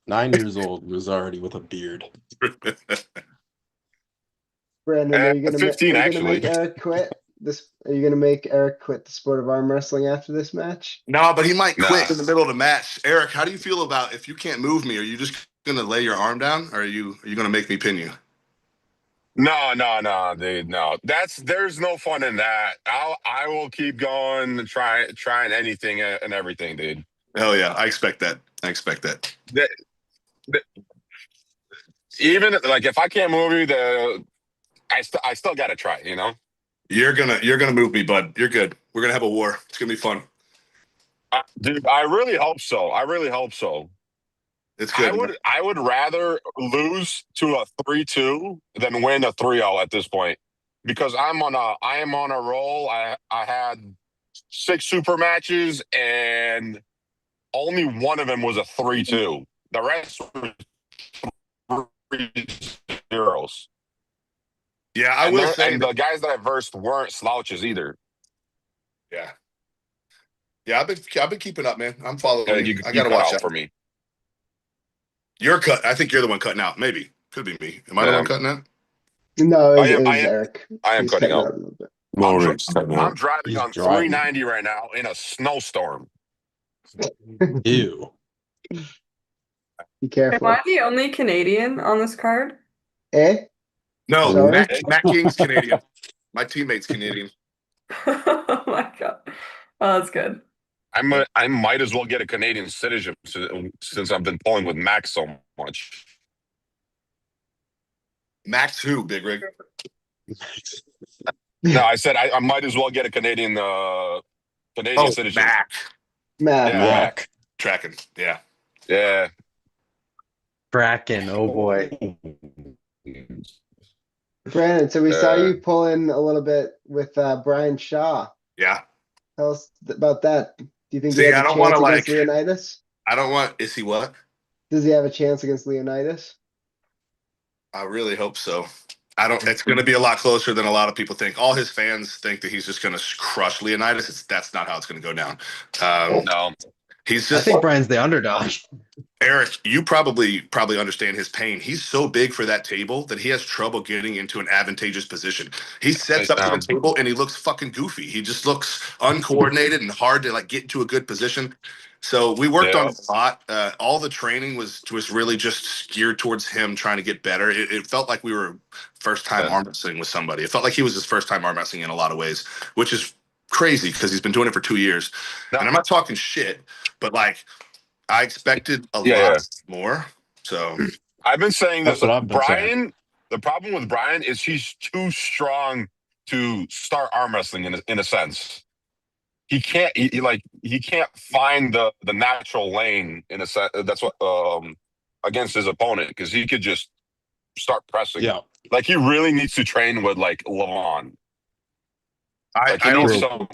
9 years old, was already with a beard. Brandon, are you gonna 15 are you gonna make actually. Eric quit this? Are you gonna make Eric quit the sport of arm wrestling after this match? No, but he might quit Nah. in the middle of the match. Eric, how do you feel about if you can't move me? Are you just gonna lay your arm down, or are you gonna make me pin you? No, dude, no. There's no fun in that. I will keep going and trying anything and everything, dude. Hell yeah, I expect that. The- Even like if I can't move you, I still gotta try, you know? You're gonna move me, bud. You're good. We're gonna have a war. It's gonna be fun. Dude, I really hope so. It's good. I would rather lose to a 3-2 than win a 3-0 at this point. Because I am on a roll. I had 6 super matches and only one of them was a 3-2. The rest were 3-0s. Yeah, I will say. And the guys that I versed weren't slouches either. Yeah. Yeah, I've been keeping up, man. I'm following. You I gotta cut watch out out for me. You're cut. I think you're the one cutting out. Maybe. Could be me. Am I the one cutting out? No, I it am- was I am- Eric. I am He's cutting out. a little bit. I'm driving He's on driving. 390 right now in a snowstorm. Ew. Be Am careful. I the only Canadian on this card? Eh? No, Sorry? Matt King's Canadian. My teammate's Canadian. Oh my god. Oh, that's good. I might as well get a Canadian citizenship since I've been pulling with Max so much. Max who, Big Rig? No, I said I might as well get a Canadian citizenship. Mac. Matt. Yeah, Mac. Tracking. Yeah. Yeah. Kraken, oh boy. Brandon, so we saw you pull in a little bit with Brian Shaw. Yeah. Tell us about that. Do you think he See, has I a don't want chance to against like. Leonidas? I don't want. Is he what? Does he have a chance against Leonidas? I really hope so. I don't. It's going to be a lot closer than a lot of people think. All his fans think that he's just going to crush Leonidas. That's not how it's going to go down. No. He's I just think Brian's the underdog. Eric. You probably understand his pain. He's so big for that table that he has trouble getting into an advantageous position. He sets up to the table and he looks fucking goofy. He just looks uncoordinated and hard to like get into a good position. So we worked on it a lot. All the training was really just geared towards him trying to get better. It felt like we were first time arm wrestling with somebody. It felt like he was his first time arm wrestling in a lot of ways, which is crazy because he's been doing it for 2 years. No. And I'm not talking shit, but like I expected a lot more. So I've been saying this. That's what I've been saying. Brian, the problem with Brian is he's too strong to start arm wrestling in a sense. He can't he can't find the natural lane in a sense. That's what against his opponent, because he could just start pressing. Yeah. Like he really needs to train with like Levon. Like I needs don't.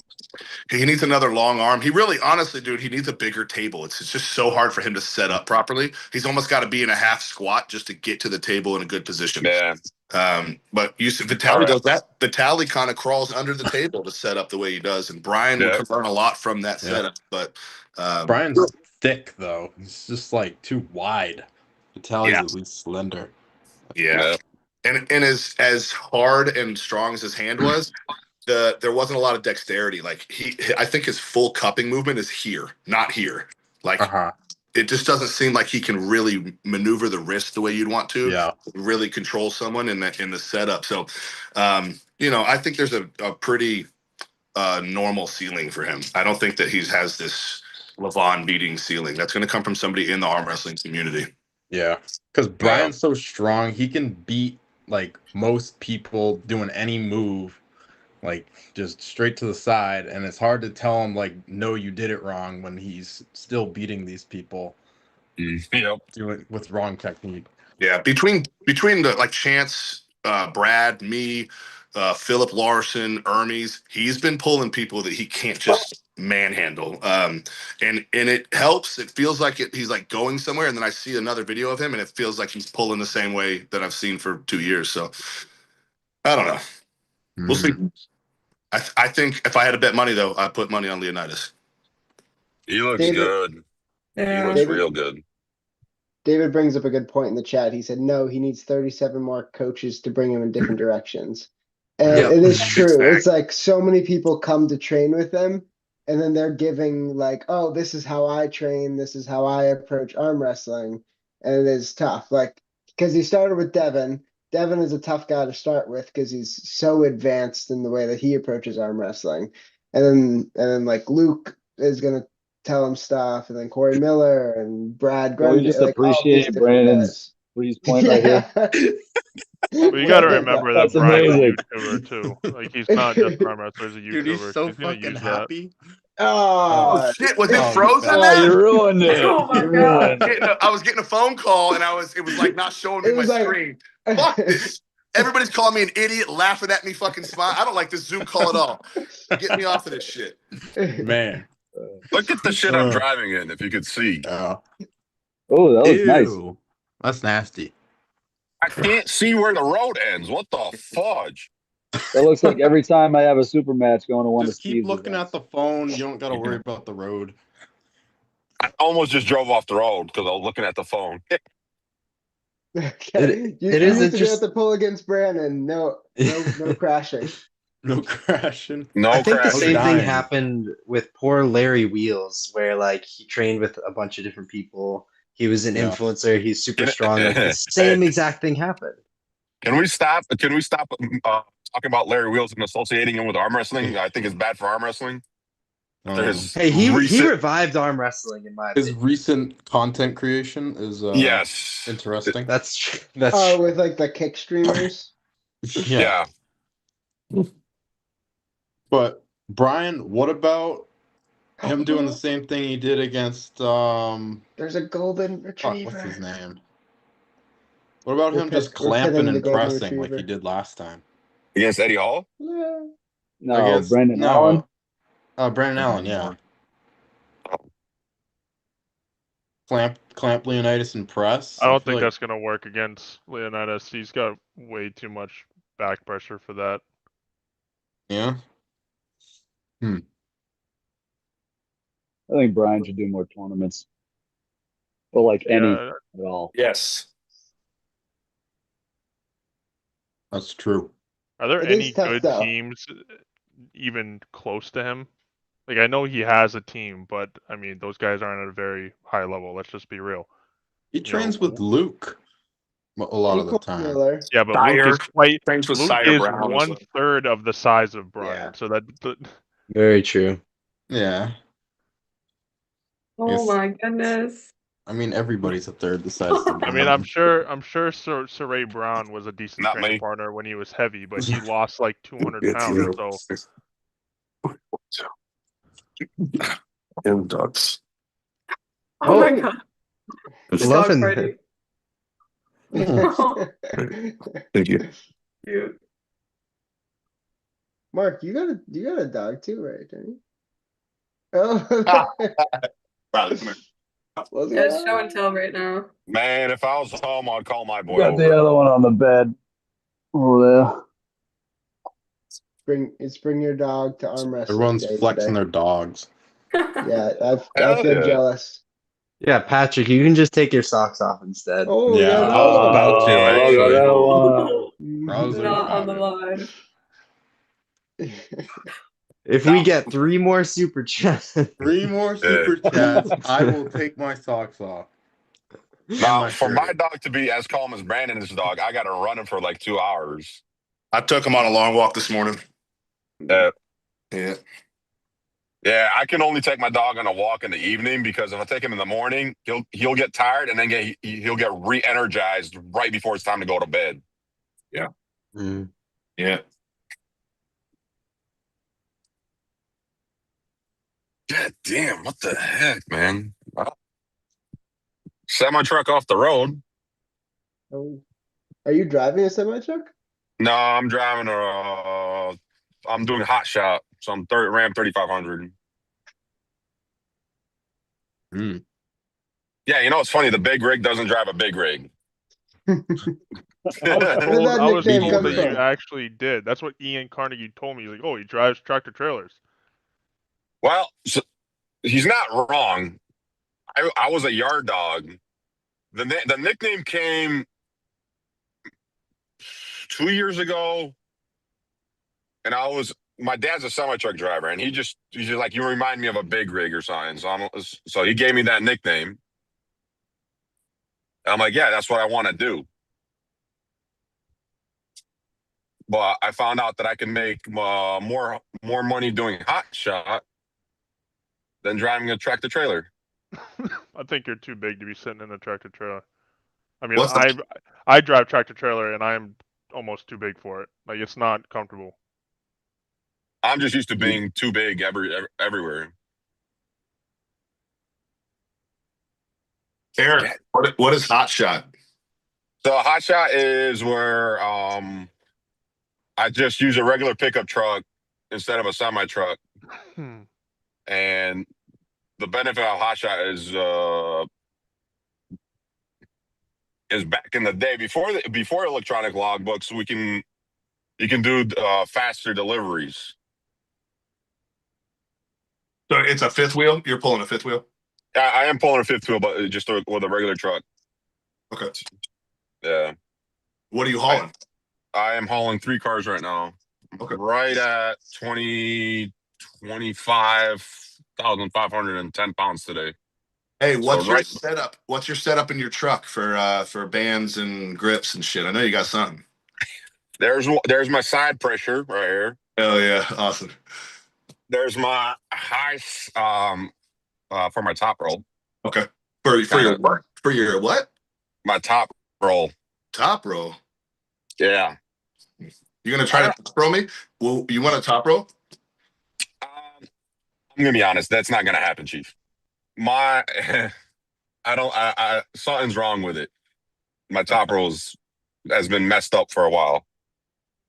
He needs another long arm. He really, honestly, dude, he needs a bigger table. It's just so hard for him to set up properly. He's almost got to be in a half squat just to get to the table in a good position. Yeah. But Vitaly does that. Vitaly kind of crawls under the table to set up the way he does, and Brian would learn a lot from that setup. But Brian's thick though. He's just like too wide. Vitaly's at least slender. Yeah. And as hard and strong as his hand was, there wasn't a lot of dexterity. Like I think his full cupping movement is here, not here. Like it just doesn't seem like he can really maneuver the wrist the way you'd want to. Yeah. Really control someone in the setup. So, I think there's a pretty normal ceiling for him. I don't think that he has this Levon beating ceiling. That's going to come from somebody in the arm wrestling community. Yeah, because Brian's so strong, he can beat like most people doing any move, like just straight to the side, and it's hard to tell him like, no, you did it wrong when he's still beating these people. Doing with wrong technique. Yeah, between the like Chance, Brad, me, Philip Larson, Hermes, he's been pulling people that he can't just manhandle. And it helps. It feels like he's like going somewhere, and then I see another video of him, and it feels like he's pulling the same way that I've seen for 2 years. So I don't know. We'll see. I think if I had to bet money though, I'd put money on Leonidas. He looks good. Yeah. He looks real good. David brings up a good point in the chat. He said, no, he needs 37 more coaches to bring him in different directions. And it is true. It's like so many people come to train with them, and then they're giving like, oh, this is how I train. This is how I approach arm wrestling. And it is tough. Like, because he started with Devin. Devin is a tough guy to start with because he's so advanced in the way that he approaches arm wrestling. And then like Luke is going to tell him stuff, and then Corey Miller and Brad Grundy. We just like, appreciate Brandon's freeze point right here. Well, you got to remember that That's Brian's amazing. a YouTuber too. Like he's not just arm wrestler; he's a YouTuber. Dude, he's so gonna fucking use happy. Oh shit! Was it frozen? Oh, you ruined it. Oh my You God. ruined it. I was getting a phone call, and it was like not showing me my screen. Fuck this! Everybody's calling me an idiot, laughing at me, fucking smile. I don't like this Zoom call at all. Get me off of this shit, man. Look at the shit I'm driving in. If you could see. Oh, that was nice. That's nasty. I can't see where the road ends. What the fudge? It looks like every time I have a super match going to one Just of keep Steve's looking events. at the phone. You don't got to worry about the road. I almost just drove off the road because I was looking at the phone. Okay. You used to be able to pull against Brandon. No crashing. No crashing. I think the same thing happened with poor Larry Wheels, where like he trained with a bunch of different people. He was an influencer. He's super strong. Like the same exact thing happened. Can we stop? Talking about Larry Wheels and associating him with arm wrestling? I think it's bad for arm wressling. Hey, he revived arm wrestling in my opinion. His recent content creation is interesting. That's with like the kick streamers. Yeah. But Brian, what about him doing the same thing he did against There's a golden retriever. What's his name? What about him just clamping and pressing like he did last time? Against Eddie Hall? No, Brandon Allen. Brandon Allen, yeah. clamp Leonidas and press. I don't feel think like, that's gonna work against Leonidas. He's got way too much back pressure for that. yeah. I think Brian should do more tournaments. But like any Yeah, at all. Yes. That's true. are there It any is tough good though. teams even close to him? Like I know he has a team, but I mean those guys aren't at a very high level. Let's just be real. He You know, trains with Luke a lot And of the Cole time. Miller. yeah, but Sire. Thanks with Luke Sire is Brown as well. 1/3 of the size of Brian. Yeah. So that Very true. Yeah. Oh Yes. my goodness. I mean, everybody's a third the size of I mean, Brian. I'm sure Sir Brown was a decent Not training me. partner when he was heavy, but he lost like 200 It's pounds. true. So And ducks. Oh my Oh. god. I'm The loving dog that. party. Thank you. Cute. Mark, you got a dog too, right? Don't you? Oh, Riley, come here. what's Yeah, going it's show and on? tell right now. Man, if I was home, I'd call my boy Got the over. other one on the bed over Bring your dog to arm wrestling Everyone's day flexing today. their dogs. Yeah, I Hell feel yeah. jealous. Yeah, Patrick, you can just take your socks off instead. Oh, we Yeah, got I was another one. about to look at actually. that one. I was Not on about the it. line. If we get 3 more super chats. 3 more super chats, I will take my socks off. And Now, my for my shirt. dog to be as calm as Brandon's dog, I got to run him for like 2 hours. I took him on a long walk this morning. Yeah. Yeah. I can only take my dog on a walk in the evening because if I take him in the morning, he'll get tired and then he'll get re-energized right before it's time to go to bed. Mm. Yeah. God damn, what the heck, man? Semi-truck off the road. Oh. Are you driving a semi truck? No, I'm driving I'm doing hot shot, so I'm Ram 3500. Yeah, you know it's funny. The big rig doesn't drive a big rig. I that was nickname told come that you from? actually did. That's what Ian Carnegie told me. He's like, oh, he drives tractor trailers. Well, so he's not wrong. I was a yard dog. The nickname came 2 years ago, and my dad's a semi truck driver, and he's just like, you remind me of a big rig or something. So he gave me that nickname. And I'm like, yeah, that's what I want to do. But I found out that I can make more money doing hot shot than driving a tractor trailer. I think you're too big to be sitting in a tractor trailer. I mean, What's the- I drive tractor trailer and I'm almost too big for it. Like it's not comfortable. I'm just used to being too big everywhere. Aaron, what is hot shot? So a hot shot is where I just use a regular pickup truck instead of a semi truck. And the benefit of hot shot is back in the day before electronic logbooks, you can do faster deliveries. So it's a fifth wheel? You're pulling a fifth wheel? I am pulling a fifth wheel, but just with a regular truck. Okay. Yeah. What are you hauling? I am hauling 3 cars right now. Okay. Right at 25,510 pounds today. Hey, what's your setup? What's your setup in your truck for bands and grips and shit? I know you got something. There's my side pressure right here. Oh yeah, awesome. There's my high for my top roll. Okay. For your what? For your what? My top roll. Top roll. Yeah. You're gonna try to throw me? Well, you want a top roll? I'm gonna be honest. That's not gonna happen, Chief. Something's wrong with it. My top roll has been messed up for a while.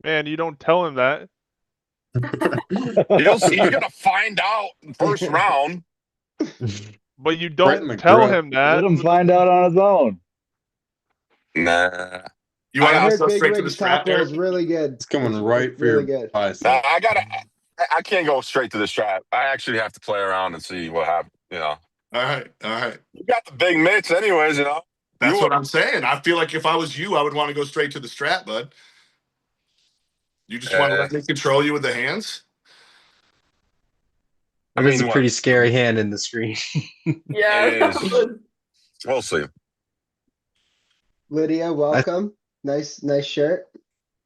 Man, you don't tell him that. He's gonna find out first round. But you Right don't in the tell grill. him that. Let him find out on his own. Nah. You want I to heard go Big straight to the Rig's strap, top roll Eric? is really good. It's coming It's right for really your good. bicep. I can't go straight to the strap. I actually have to play around and see what happens. All right. You got the big mitts, anyways. That's what I'm saying. I feel like if I was you, I would want to go straight to the strap, bud. You just want to let me control you with the hands? That is a pretty scary hand in the screen. Yeah. It is. We'll see. Lydia, welcome. Nice shirt.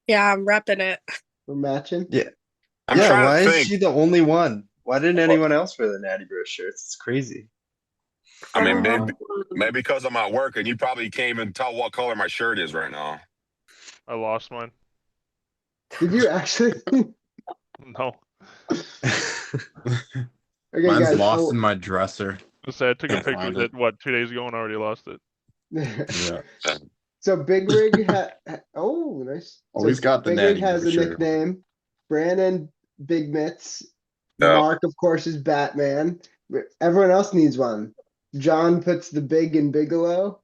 Yeah, I'm repping it. We're matching. Yeah. I'm Yeah, trying why to is think. she the only one? Why didn't anyone else wear the Natty Bro shirts? It's crazy. I mean, maybe because I'm at work and you probably can't even tell what color my shirt is right now. I lost mine. Did you actually? No. Okay, Mine's guys. lost in my dresser. So I took a Can't picture find of it, 2 days ago, and I already lost it. Yeah. So Big Rig oh, nice. Oh, So he's got the Big Rig Natty has Bro a shirt. nickname. Brandon Big Mitts. Yeah. Mark, of course, is Batman. Everyone else needs one. John puts the big in Bigelow.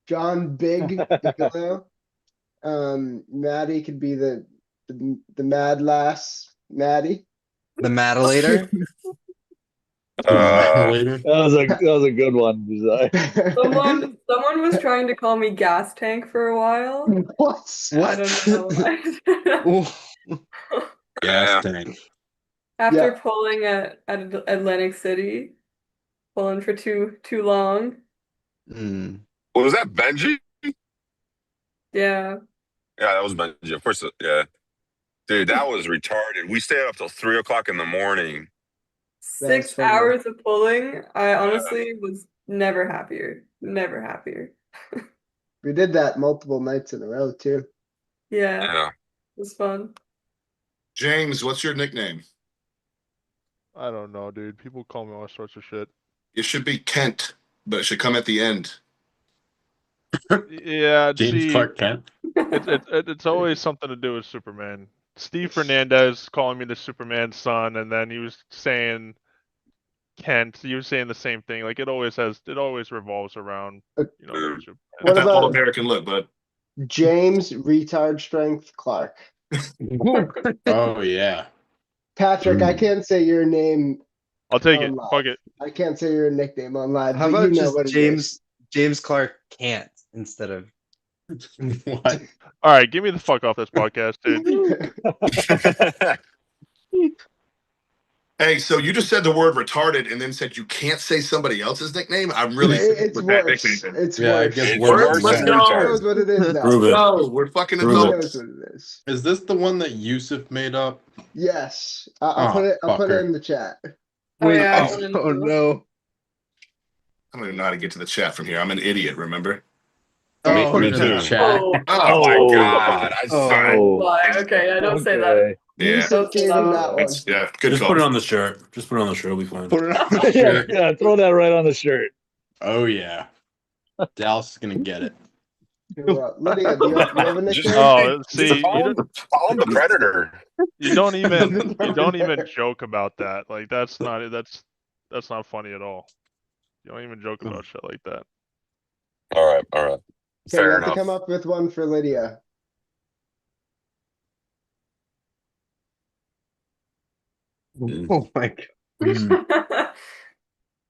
John Big Bigelow. Maddie could be the mad lass Maddie. The Madillator? Later. That was a good one, Josiah. Someone was trying to call me gas tank for a while. What? I don't know. Gas tank. After pulling at Atlantic City, pulling for too long. Was that Benji? Yeah. Yeah, that was Benji. Of course, yeah. Dude, that was retarded. We stayed up till 3:00 in the morning. 6 hours of pulling. I honestly was never happier. Never happier. We did that multiple nights in a row too. Yeah. It was fun. James, what's your nickname? I don't know, dude. People call me all sorts of shit. It should be Kent, but it should come at the end. Yeah, James see, Clark Kent. it's always something to do with Superman. Steve Fernandez calling me the Superman son, and then he was saying Kent. He was saying the same thing. Like it always revolves around, Superman. What that about All-American look, bud? James Retard Strength Clark? Oh yeah. Patrick, I can't say your name. I'll take on it. live. Fuck it. I can't say your nickname on live. How but about you know just what it is. James Clark can't instead of What? All right, give me the fuck off this podcast, dude. Hey, so you just said the word retarded and then said you can't say somebody else's nickname? I'm really It's with that worse. nickname. It's Yeah, I worse. guess It's worse worse than than that. He retard. knows what it is now. Prove it. No, we're fucking Prove He it. adults. knows what it is. Is this the one that Yusuf made up? Yes. I'll put Oh, it. I'll put it fucker. in the chat. Oh yeah. oh no. I don't even know how to get to the chat from here. I'm an idiot, remember? Oh, Me into the too. chat. Oh my god. I Why? Okay, I don't say that. Yeah. Yusuf gave him that one. Yeah, good Just call. put it on the shirt. Just put it on the shirt. We'll be fine. Put it on the Yeah, shirt. yeah, throw that right on the shirt. Oh yeah. Dallas is gonna get it. Lydia, do you have a nickname? Oh, see, call him the Predator. you don't even joke about that. Like that's not funny at all. You don't even joke about shit like that. All right. Okay, you Fair have to enough. come up with one for Lydia. Oh my god.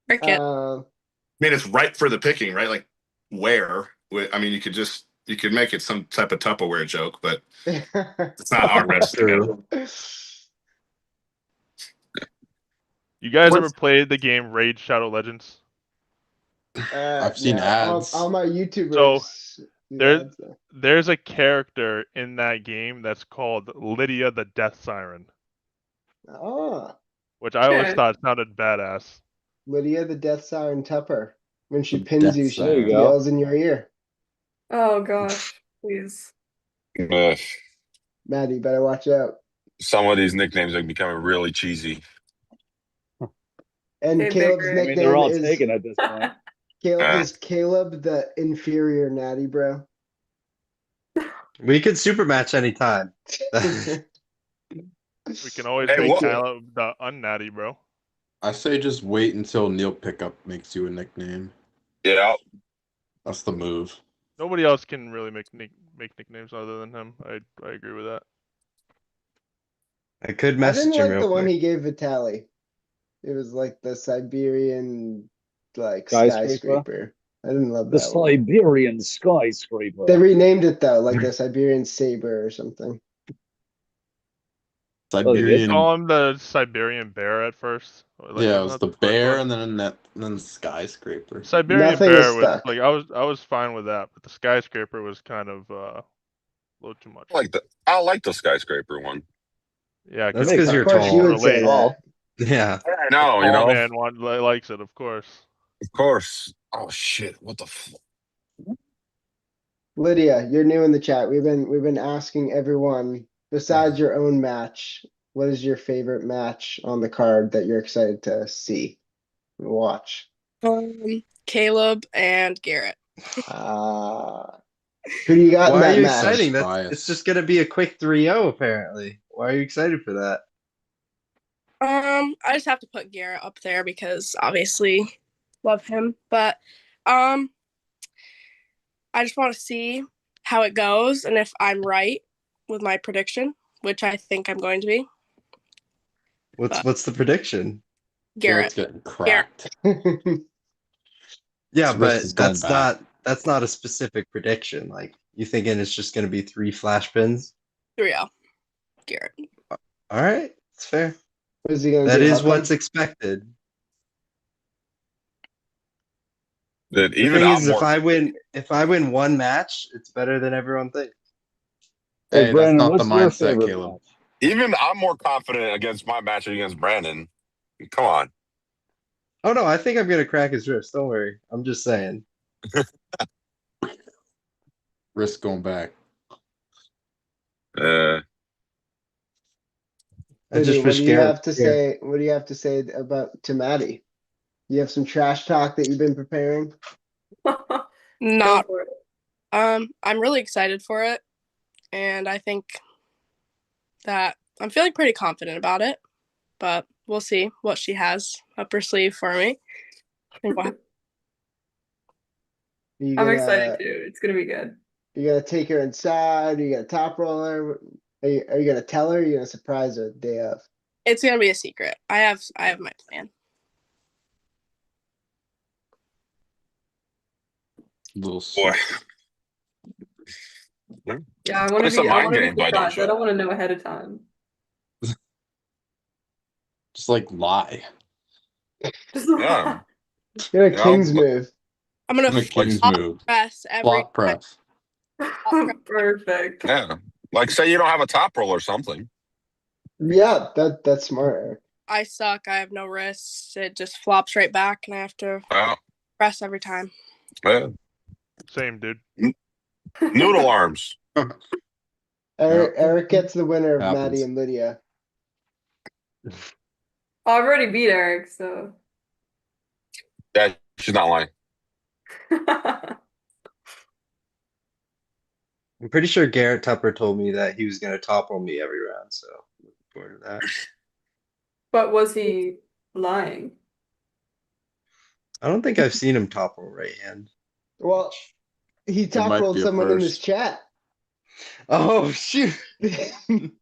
Cricket. I mean, it's ripe for the picking, right? Like, where? I mean, you could make it some type of Tupperware joke, but it's not our recipe. True. You guys ever played the game Raid Shadow Legends? I've seen yeah, ads. all my YouTubers. So do ads, so. there's a character in that game that's called Lydia the Death Siren, Oh, which I always thought sounded badass. Lydia the Death Siren Tupper. When she The pins Death you, she Siren. yells in your ear. Oh gosh, please. Maddie, better watch out. Some of these nicknames are becoming really cheesy. And Hey, Caleb's Bigger. nickname they're all is taken at this point. Caleb the inferior Natty Bro. We could super match anytime. We can always Hey, make what- Caleb the unnatty, bro. I say just wait until Neil Pickup makes you a nickname. Yeah. That's the move. Nobody else can really make nicknames other than him. I agree with that. I could I didn't message him like real the one quick. he gave Vitali. It was like the Siberian like Skyscraper? skyscraper. I didn't love The that one. Siberian skyscraper. They renamed it though, like the Siberian saber or something. Oh, they did? Siberian. Call him the Siberian bear at first. Like, Yeah, it wasn't was that the the first bear one? and then a net and then skyscraper. Siberian Nothing is bear would stuck. like I was fine with that, but the skyscraper was kind of a little too much. I like the skyscraper one. Yeah, That's Makes because sense. you're Of course, you tall. would say relate. that. Yeah. No, you Tall know, man likes it, of course. of course. Oh shit! What the? Lydia, you're new in the chat. We've been asking everyone, besides your own match, what is your favorite match on the card that you're excited to see and watch? Caleb and Garrett. Who do you got in Why are that you match? exciting? It's Bias. just gonna be a quick 3-0 apparently. Why are you excited for that? I just have to put Garrett up there because obviously love him, but I just want to see how it goes and if I'm right with my prediction, which I think I'm going to be. What's the prediction? Garrett. Garrett's getting cracked. Yeah, His wrist is but going back. that's not a specific prediction. Like you thinking it's just gonna be 3 flash pins? 3-0. Garrett. All right, it's fair. What is he gonna That do? is How come? what's expected. That The even thing I'm is, more. if I win one match, it's better than everyone thinks. Hey, Hey, that's Brandon, not the what's your mindset, favorite Caleb. match? Even I'm more confident against my match against Brandon. Come on. Oh no, I think I'm gonna crack his wrist. Don't worry. I'm just saying. Wrist going back. I Lydia, just what wish do you Garrett have to was here. say? What do you have to say about to Maddie? You have some trash talk that you've been preparing? Not. Go for it. I'm really excited for it, and I think that I'm feeling pretty confident about it, but we'll see what she has up her sleeve for me. Are you I'm gonna excited too. It's gonna be good. you gonna take her inside? Are you gonna top roll her? Are you gonna tell her? Or are you gonna surprise her the day of? It's gonna be a secret. I have my plan. Little boy. Yeah, I want to Play some be. I mind want to be games, why don't surprised. I you? don't want to know ahead of time. Just like lie. Just Yeah. You're a Yeah, king's move. I'm gonna I'm a king's flop move. press every Block time. press. Perfect. yeah. Like say you don't have a top roll or something. Yeah, that's smart, Eric. I suck. I have no wrists. It just flops right back, and I have to Well, press every time. yeah. Same, dude. Noodle arms. Eric gets the winner of Happens. Maddie and Lydia. I've already beat Eric, so. Yeah, she's not lying. I'm pretty sure Garrett Tupper told me that he was gonna top roll me every round, so looking forward to that. But was he lying? I don't think I've seen him top roll right hand. Well, he top might rolled be a someone in this first. chat. Oh shoot! The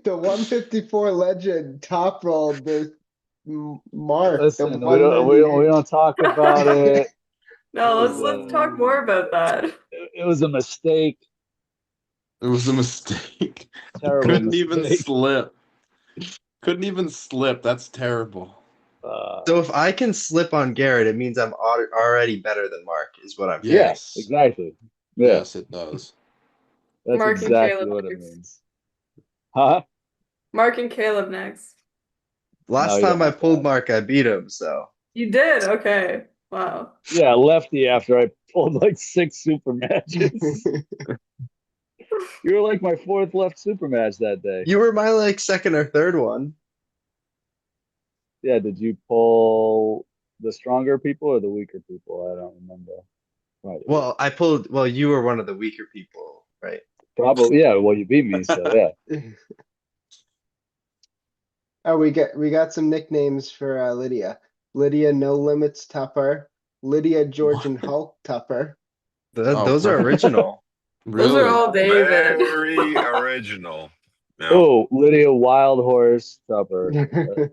154 legend top rolled the Mark. Listen, the we don't talk about it. No, It was let's talk more about that. it was a mistake. It was a mistake. Terrible Couldn't even mistake. slip. Couldn't even slip. That's terrible. So if I can slip on Garrett, it means I'm already better than Mark, is what I'm hearing. Yes, exactly. Yeah, Yes, it does. that's Mark and exactly Caleb what it next. means. Huh? Mark and Caleb next. Last No, you time don't I have to pulled ask. Mark, I beat him, so. You did? Okay. Wow. Yeah, lefty after I pulled like 6 super matches. You were like my 4th left super match that day. You were my like second or third one. Yeah, did you pull the stronger people or the weaker people? I don't remember. Right. Well, you were one of the weaker people, right? Probably, yeah. Well, you beat me, so yeah. Oh, we got some nicknames for Lydia. Lydia No Limits Tupper, Lydia Georgian Hulk Tupper. Oh, Those are bro. original. Those are Really? all David. Very original. Yeah. Oh, Lydia Wild Horse Tupper.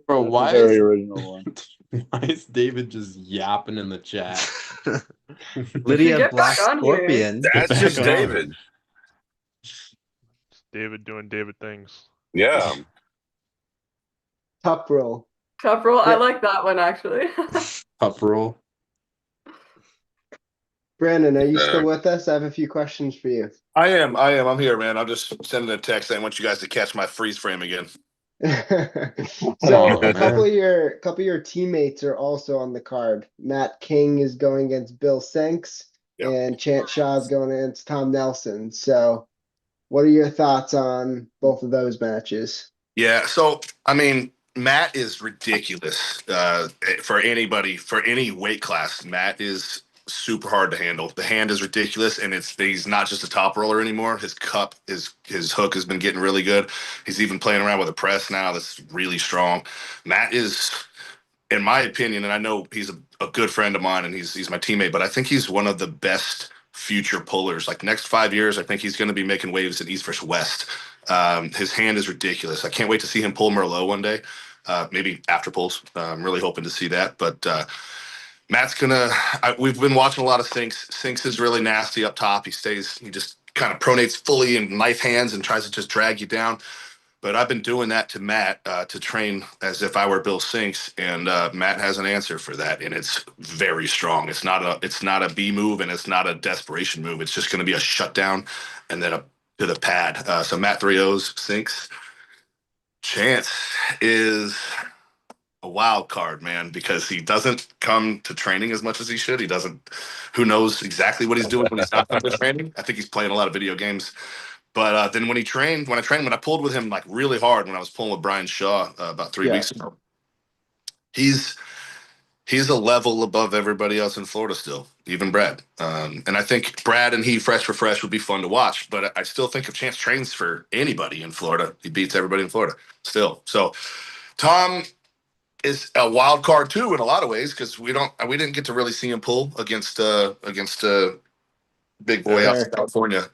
Bro, That's a very original one. why is David just yapping in the chat? You should Lydia get Black back on here. Scorpion. Get That's back just on. David. It's David doing David things. Yeah. Tup roll. Cup roll. I like that one actually. Up roll. Brandon, are you still with us? I have a few questions for you. I am. I'm here, man. I'm just sending a text. I want you guys to catch my freeze frame again. So Oh, a couple man. of your teammates are also on the card. Matt King is going against Bill Sinks, Yep. and Chant Shaw's going against Tom Nelson. So, what are your thoughts on both of those matches? Yeah. So, I mean, Matt is ridiculous for anybody, for any weight class. Matt is super hard to handle. The hand is ridiculous, and he's not just a top roller anymore. His cup, his hook has been getting really good. He's even playing around with a press now that's really strong. Matt is, in my opinion, and I know he's a good friend of mine and he's my teammate, but I think he's one of the best future pullers. Like next 5 years, I think he's going to be making waves in East versus West. His hand is ridiculous. I can't wait to see him pull Merlot one day. Maybe after pulls. I'm really hoping to see that. But Matt's we've been watching a lot of Sinks. Sinks is really nasty up top. He just kind of pronates fully in knife hands and tries to just drag you down. But I've been doing that to Matt to train as if I were Bill Sinks, and Matt has an answer for that, and it's very strong. It's not a B move, and it's not a desperation move. It's just going to be a shutdown, and then to the pad. So Matt 3-0s Sinks. Chance is a wild card, man, because he doesn't come to training as much as he should. He doesn't. Who knows exactly what he's doing when he's not coming to training? I think he's playing a lot of video games. But then when I pulled with him like really hard when I was pulling with Brian Shaw about 3 weeks ago, he's a level above everybody else in Florida still, even Brad. And I think Brad and he fresh for fresh would be fun to watch. But I still think if Chance trains for anybody in Florida, he beats everybody in Florida still. So Tom is a wild card too in a lot of ways because we didn't get to really see him pull against big boy out in California.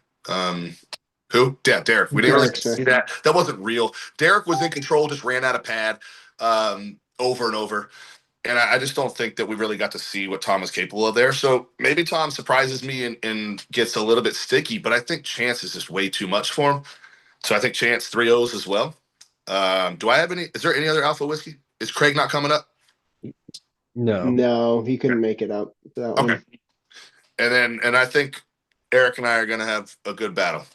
Who? Yeah, Derek. We didn't really see that. That wasn't real. Derek was in control, just ran out of pad over and over. And I just don't think that we really got to see what Tom was capable of there. So maybe Tom surprises me and gets a little bit sticky, but I think Chance is just way too much for him. So I think Chance 3-0s as well. Is there any other alpha whiskey? Is Craig not coming up? No, he couldn't make it up for that one. And I think Eric and I are gonna have a good battle.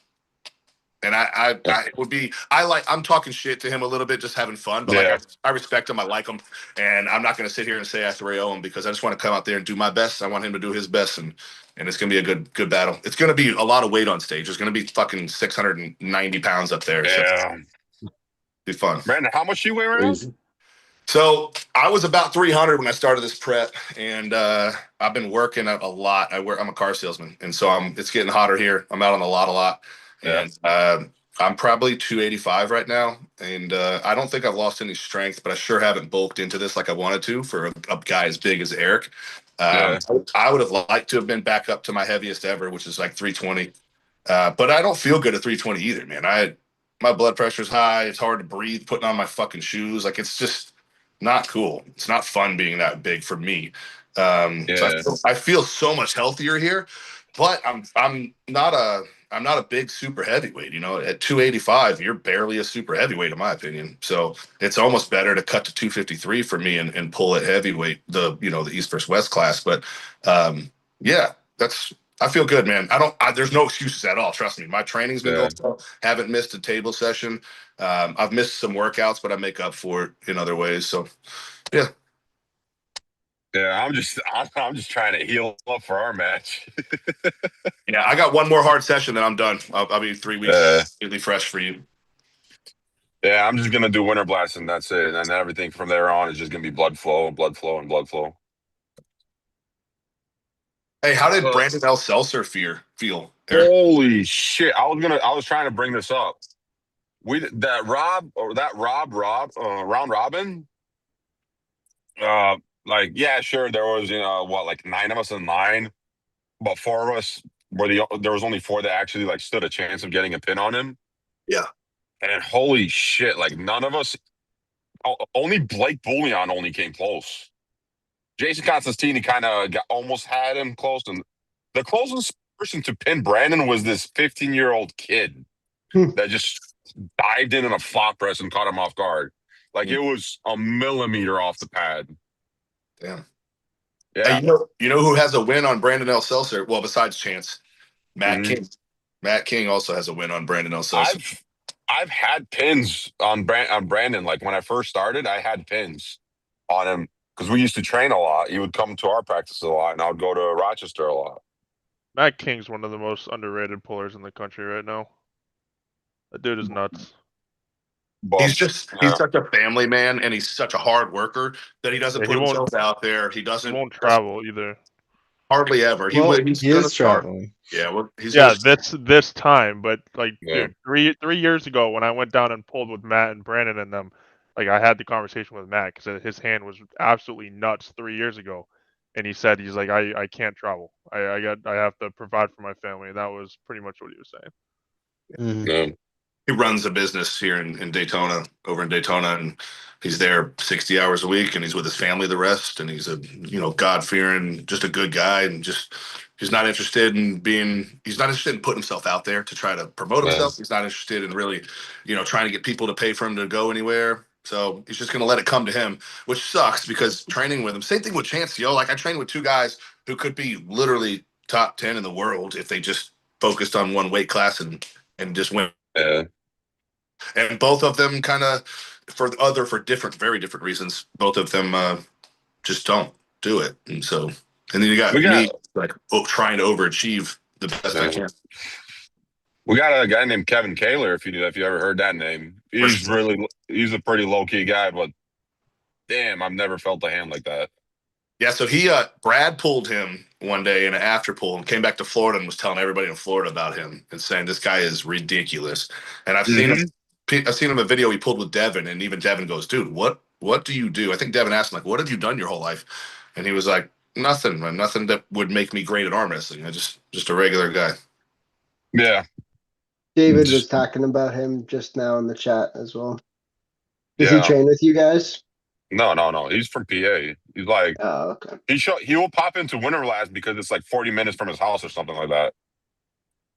And I'm talking shit to him a little bit, just having fun. But I respect him, I like him, and I'm not gonna sit here and say I 3-0 him because I just want to come out there and do my best. I want him to do his best, and it's gonna be a good battle. It's gonna be a lot of weight on stage. There's gonna be fucking 690 pounds up there. Yeah. So be fun. Brandon, how much do you weigh right now? So I was about 300 when I started this prep, and I've been working a lot. I'm a car salesman, and so it's getting hotter here. I'm out on the lot a lot, and I'm probably 285 right now. And I don't think I've lost any strength, but I sure haven't bulked into this like I wanted to for a guy as big as Eric. I would have liked to have been back up to my heaviest ever, which is like 320. But I don't feel good at 320 either, man. My blood pressure's high. It's hard to breathe putting on my fucking shoes. Like it's just not cool. It's not fun being that big for me. So I feel so much healthier here, but I'm not a big super heavyweight. You know, at 285, you're barely a super heavyweight in my opinion. So it's almost better to cut to 253 for me and pull at heavyweight, the East versus West class. But I feel good, man. There's no excuses at all. Trust me. My training's been going well. Haven't missed a table session. I've missed some workouts, but I make up for it in other ways. So, yeah. Yeah, I'm just trying to heal up for our match. Yeah, I got one more hard session, then I'm done. I'll be 3 weeks completely fresh for you. Yeah, I'm just gonna do winter blast and that's it. And then everything from there on is just gonna be blood flow and blood flow and blood flow. Hey, how did Brandon L. Seltzer feel? Holy shit! I was trying to bring this up. round robin. Like yeah, sure. There was like 9 of us in line, but 4 of us there was only 4 that actually like stood a chance of getting a pin on him. Yeah. And holy shit, like none of us. Only Blake Bullion only came close. Jason Constantini kind of almost had him close, and the closest person to pin Brandon was this 15-year-old kid that just dived in a flop press and caught him off guard. Like it was a millimeter off the pad. Damn. Yeah. You know who has a win on Brandon L. Seltzer? Well, besides Chance, Matt King. Matt King also has a win on Brandon L. Seltzer. I've had pins on Brandon. Like when I first started, I had pins on him because we used to train a lot. He would come to our practice a lot, and I would go to Rochester a lot. Matt King's one of the most underrated pullers in the country right now. That dude is nuts. But, he's such a family man, and he's such a hard worker that he doesn't put himself out there. He won't travel either. Hardly ever. Well, He's he is traveling. Yeah, well, this time, but like, dude, 3 years ago when I went down and pulled with Matt and Brandon and them, like I had the conversation with Matt because his hand was absolutely nuts 3 years ago, and he's like I can't travel. I have to provide for my family, and that was pretty much what he was saying. He runs a business here in Daytona, over in Daytona, and he's there 60 hours a week, and he's with his family the rest. And he's a God-fearing, just a good guy, and just he's not interested in putting himself out there to try to promote himself. He's not interested in really, trying to get people to pay for him to go anywhere. So he's just going to let it come to him, which sucks because training with him. Same thing with Chance, like I trained with 2 guys who could be literally top 10 in the world if they just focused on one weight class and just went. And both of them kind of, for very different reasons, both of them just don't do it. And then you got me like trying to overachieve the best I can. We got a guy named Kevin Kaler. If you ever heard that name, he's a pretty low key guy, but damn, I've never felt a hand like that. Yeah, so Brad pulled him one day in an after pull and came back to Florida and was telling everybody in Florida about him and saying this guy is ridiculous. And I've seen him a video he pulled with Devin, and even Devin goes, dude, what do you do? I think Devin asked him, like, what have you done your whole life? And he was like, nothing, man, nothing that would make me great at arm wrestling. I just a regular guy. Yeah. David was talking about him just now in the chat as well. Does he train with you guys? No. He's from PA. He's like, oh, okay. He will pop into Winterlast because it's like 40 minutes from his house or something like that.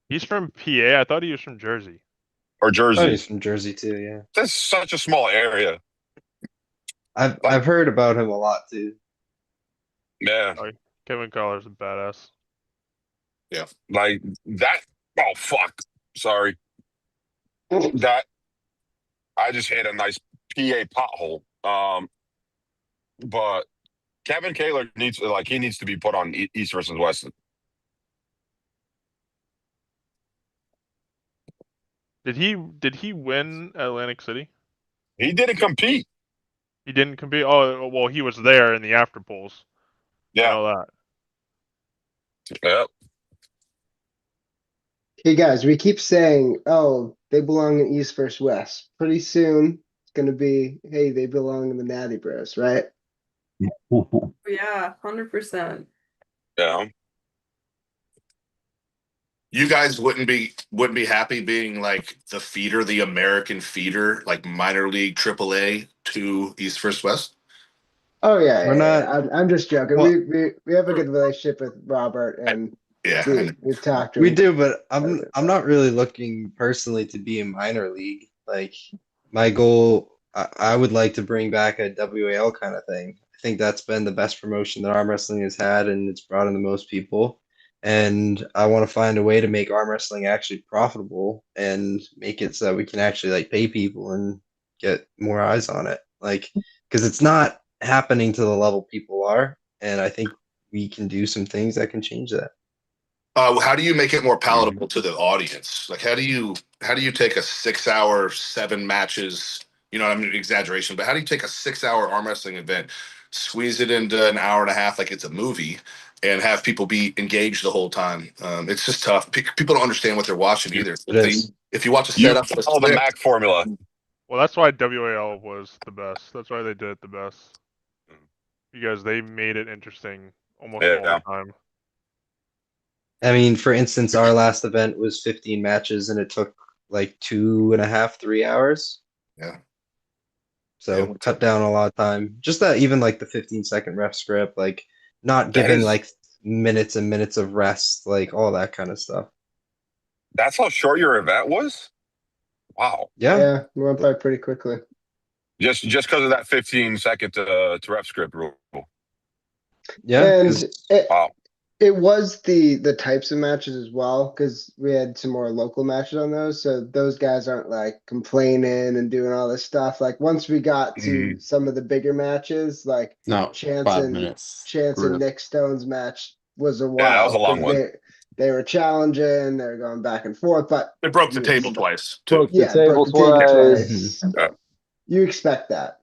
He's from PA. I thought he was from Jersey. Or Jersey. Oh, he's from Jersey too. Yeah. That's such a small area. I've heard about him a lot too. Yeah. Kevin Collar's a badass. Yeah. Like that. Oh fuck. Sorry. That I just hit a nice PA pothole. But Kevin Kaler needs to be put on East versus West. Did he win Atlantic City? He didn't compete. He didn't compete. Oh well, he was there in the after polls. Yeah. I know that. Yep. Hey guys, we keep saying, oh, they belong in East versus West. Pretty soon it's gonna be, hey, they belong in the Natty Bros, right? Yeah, 100%. Yeah. You guys wouldn't be happy being like the feeder, the American feeder, like minor league AAA to East versus West? Oh yeah, We're not. I'm just joking. Well, we have a good relationship with Robert, and we've talked to him. We do, but I'm not really looking personally to be in minor league. Like my goal, I would like to bring back a WAL kind of thing. I think that's been the best promotion that arm wrestling has had, and it's brought in the most people. And I want to find a way to make arm wrestling actually profitable and make it so that we can actually like pay people and get more eyes on it. Like, because it's not happening to the level people are, and I think we can do some things that can change that. How do you make it more palatable to the audience? Like, how do you take a 6 hour, 7 matches You know, I mean, exaggeration, but how do you take a 6 hour arm wrestling event, squeeze it into an hour and a half like it's a movie, and have people be engaged the whole time? It's just tough. People don't understand what they're watching either. It is. If you watch a You setup of a follow the script, Mac formula. Well, that's why WAL was the best. That's why they did it the best. Because they made it interesting almost all the time. I mean, for instance, our last event was 15 matches and it took like 2.5, 3 hours. Yeah. So cut down a lot of time. Just that even like the 15-second ref script, like not giving like minutes and minutes of rest, like all that kind of stuff. That's how short your event was? Wow. Yeah, we went by pretty quickly. Just because of that 15-second to ref script rule. Yeah. And wow. It was the types of matches as well, because we had some more local matches on those. So those guys aren't like complaining and doing all this stuff. Like once we got to some of the bigger matches, like Chance 5 and minutes. Nick Stone's match was a Yeah, while. that was a long one. They were challenging, they were going back and forth, but it broke the table twice. Too. Broke the table twice. You expect that.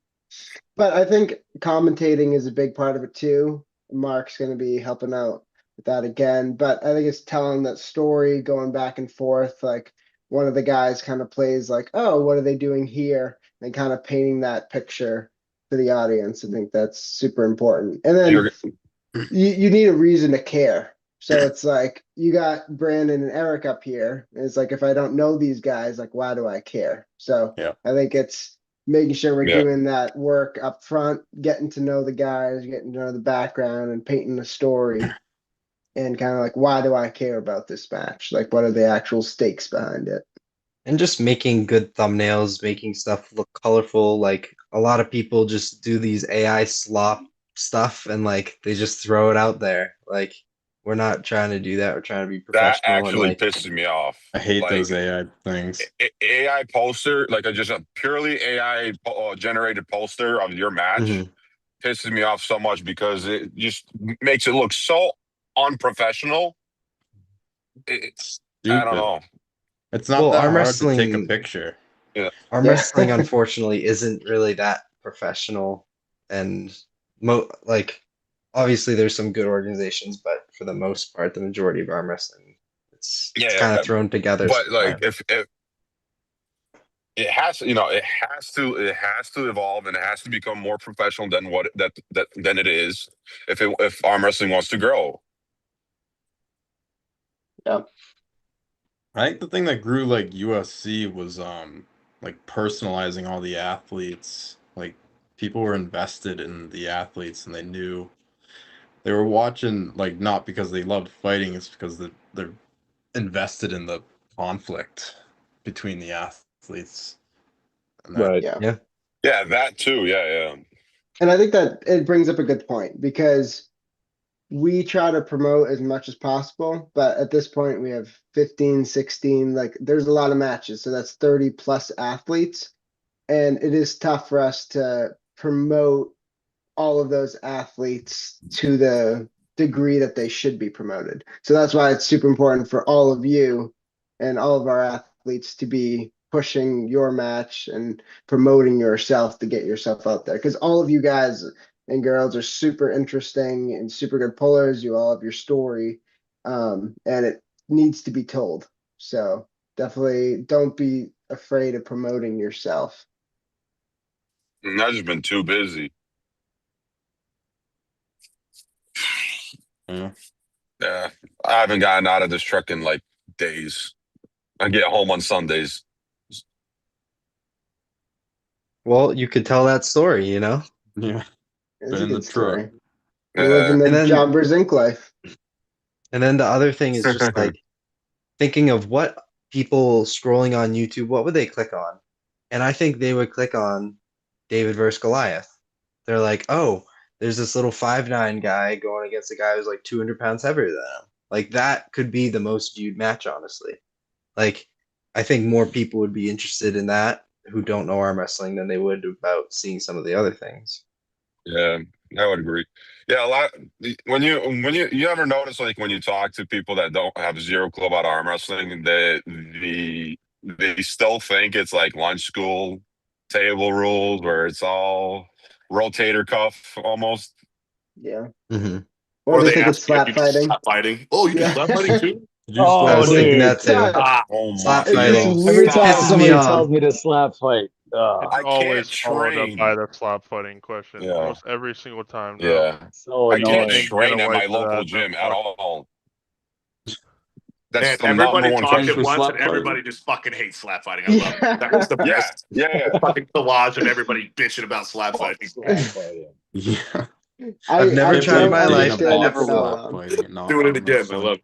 But I think commentating is a big part of it too. Mark's going to be helping out with that again. But I think it's telling that story, going back and forth. Like one of the guys kind of plays like, oh, what are they doing here? And kind of painting that picture for the audience. I think that's super important. And then you need a reason to care. So it's like you got Brandon and Eric up here. And it's like, if I don't know these guys, like, why do I care? So I think it's making sure we're doing that work up front, getting to know the guys, getting to know the background and painting the story. And kind of like, why do I care about this match? Like, what are the actual stakes behind it? And just making good thumbnails, making stuff look colorful. Like a lot of people just do these AI slop stuff and like they just throw it out there. Like we're not trying to do that. We're trying to be That professional actually and like pisses me off. I hate those AI things. AI poster, like just a purely AI generated poster of your match, pisses me off so much because it just makes it look so unprofessional. It's I don't know. It's not that hard to take a picture. Yeah. Arm wrestling, unfortunately, isn't really that professional, and like obviously there's some good organizations, but for the most part, the majority of arm wrestling, it's kind of thrown together. But like if it has, it has to evolve and it has to become more professional than than it is if arm wrestling wants to grow. Yeah. I think the thing that grew like UFC was like personalizing all the athletes. Like people were invested in the athletes and they knew they were watching, like not because they loved fighting, it's because they're invested in the conflict between the athletes. And that, Yeah, that too. Yeah. And I think that it brings up a good point because we try to promote as much as possible, but at this point we have 15, 16, like there's a lot of matches. So that's 30 plus athletes. And it is tough for us to promote all of those athletes to the degree that they should be promoted. So that's why it's super important for all of you and all of our athletes to be pushing your match and promoting yourself to get yourself out there. Because all of you guys and girls are super interesting and super good pullers. You all have your story, and it needs to be told. So definitely don't be afraid of promoting yourself. I've just been too busy. Yeah, I haven't gotten out of this truck in like days. I get home on Sundays. Well, you could tell that story, Yeah. It's a good truck. story. You live in the John Brzezinski life. And then the other thing is just like thinking of what people scrolling on YouTube, what would they click on? And I think they would click on David versus Goliath. They're like, oh, there's this little 5'9" guy going against a guy who's like 200 pounds heavier than him. Like that could be the most viewed match, honestly. Like I think more people would be interested in that who don't know arm wrestling than they would about seeing some of the other things. Yeah, I would agree. Yeah, a lot. When you ever notice, like when you talk to people that don't have zero clue about arm wrestling, they still think it's like lunch school. table rules where it's all rotator cuff almost. Yeah. Mm-hmm. Or they they think it's ask you if slap you do fighting. slap fighting. Oh, you do Yeah. slap fighting too? Did you I slap Oh, was fight? thinking dude. that too. God, Oh Slap my it's just fighting every god! time pisses Stop. me somebody off. tells me to slap fight. It's I can't always followed up by train. the slap fighting question. Yeah, Almost every single time now. yeah. So I Get a can't annoying. pink, get a train at white my for local that. That gym at sucks. all. That's And the number everybody one talked Train at for question. once, and slap everybody fighting? just fucking hates slap fighting. I love it. That Yeah. was the Yeah, best yeah. fucking collage of everybody bitching about slap Fuck fighting. slap fighting. Yeah. I've I never Can't tried in don't believe my Dana life, but understand the bought never will. slap phenomenon. fighting and not Doing it Arm again. I wrestling. love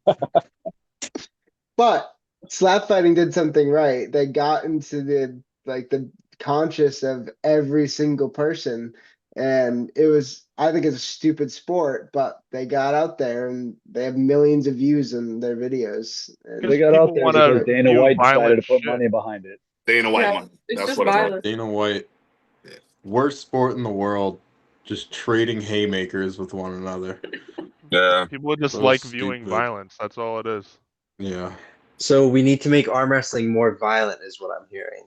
it. But slap fighting did something right. They got into the conscious of every single person. And it was, I think it's a stupid sport, but they got out there and they have millions of views in their videos. And They Because got out people there want it's because to great. Dana view White decided violent to put shit. money behind it. Dana White Yeah, won. it's That's just what it's all. violence. Dana White, worst sport in the world, just trading haymakers with one another. Yeah. People just So like viewing stupid. violence. That's all it is. Yeah. So we need to make arm wrestling more violent, is what I'm hearing.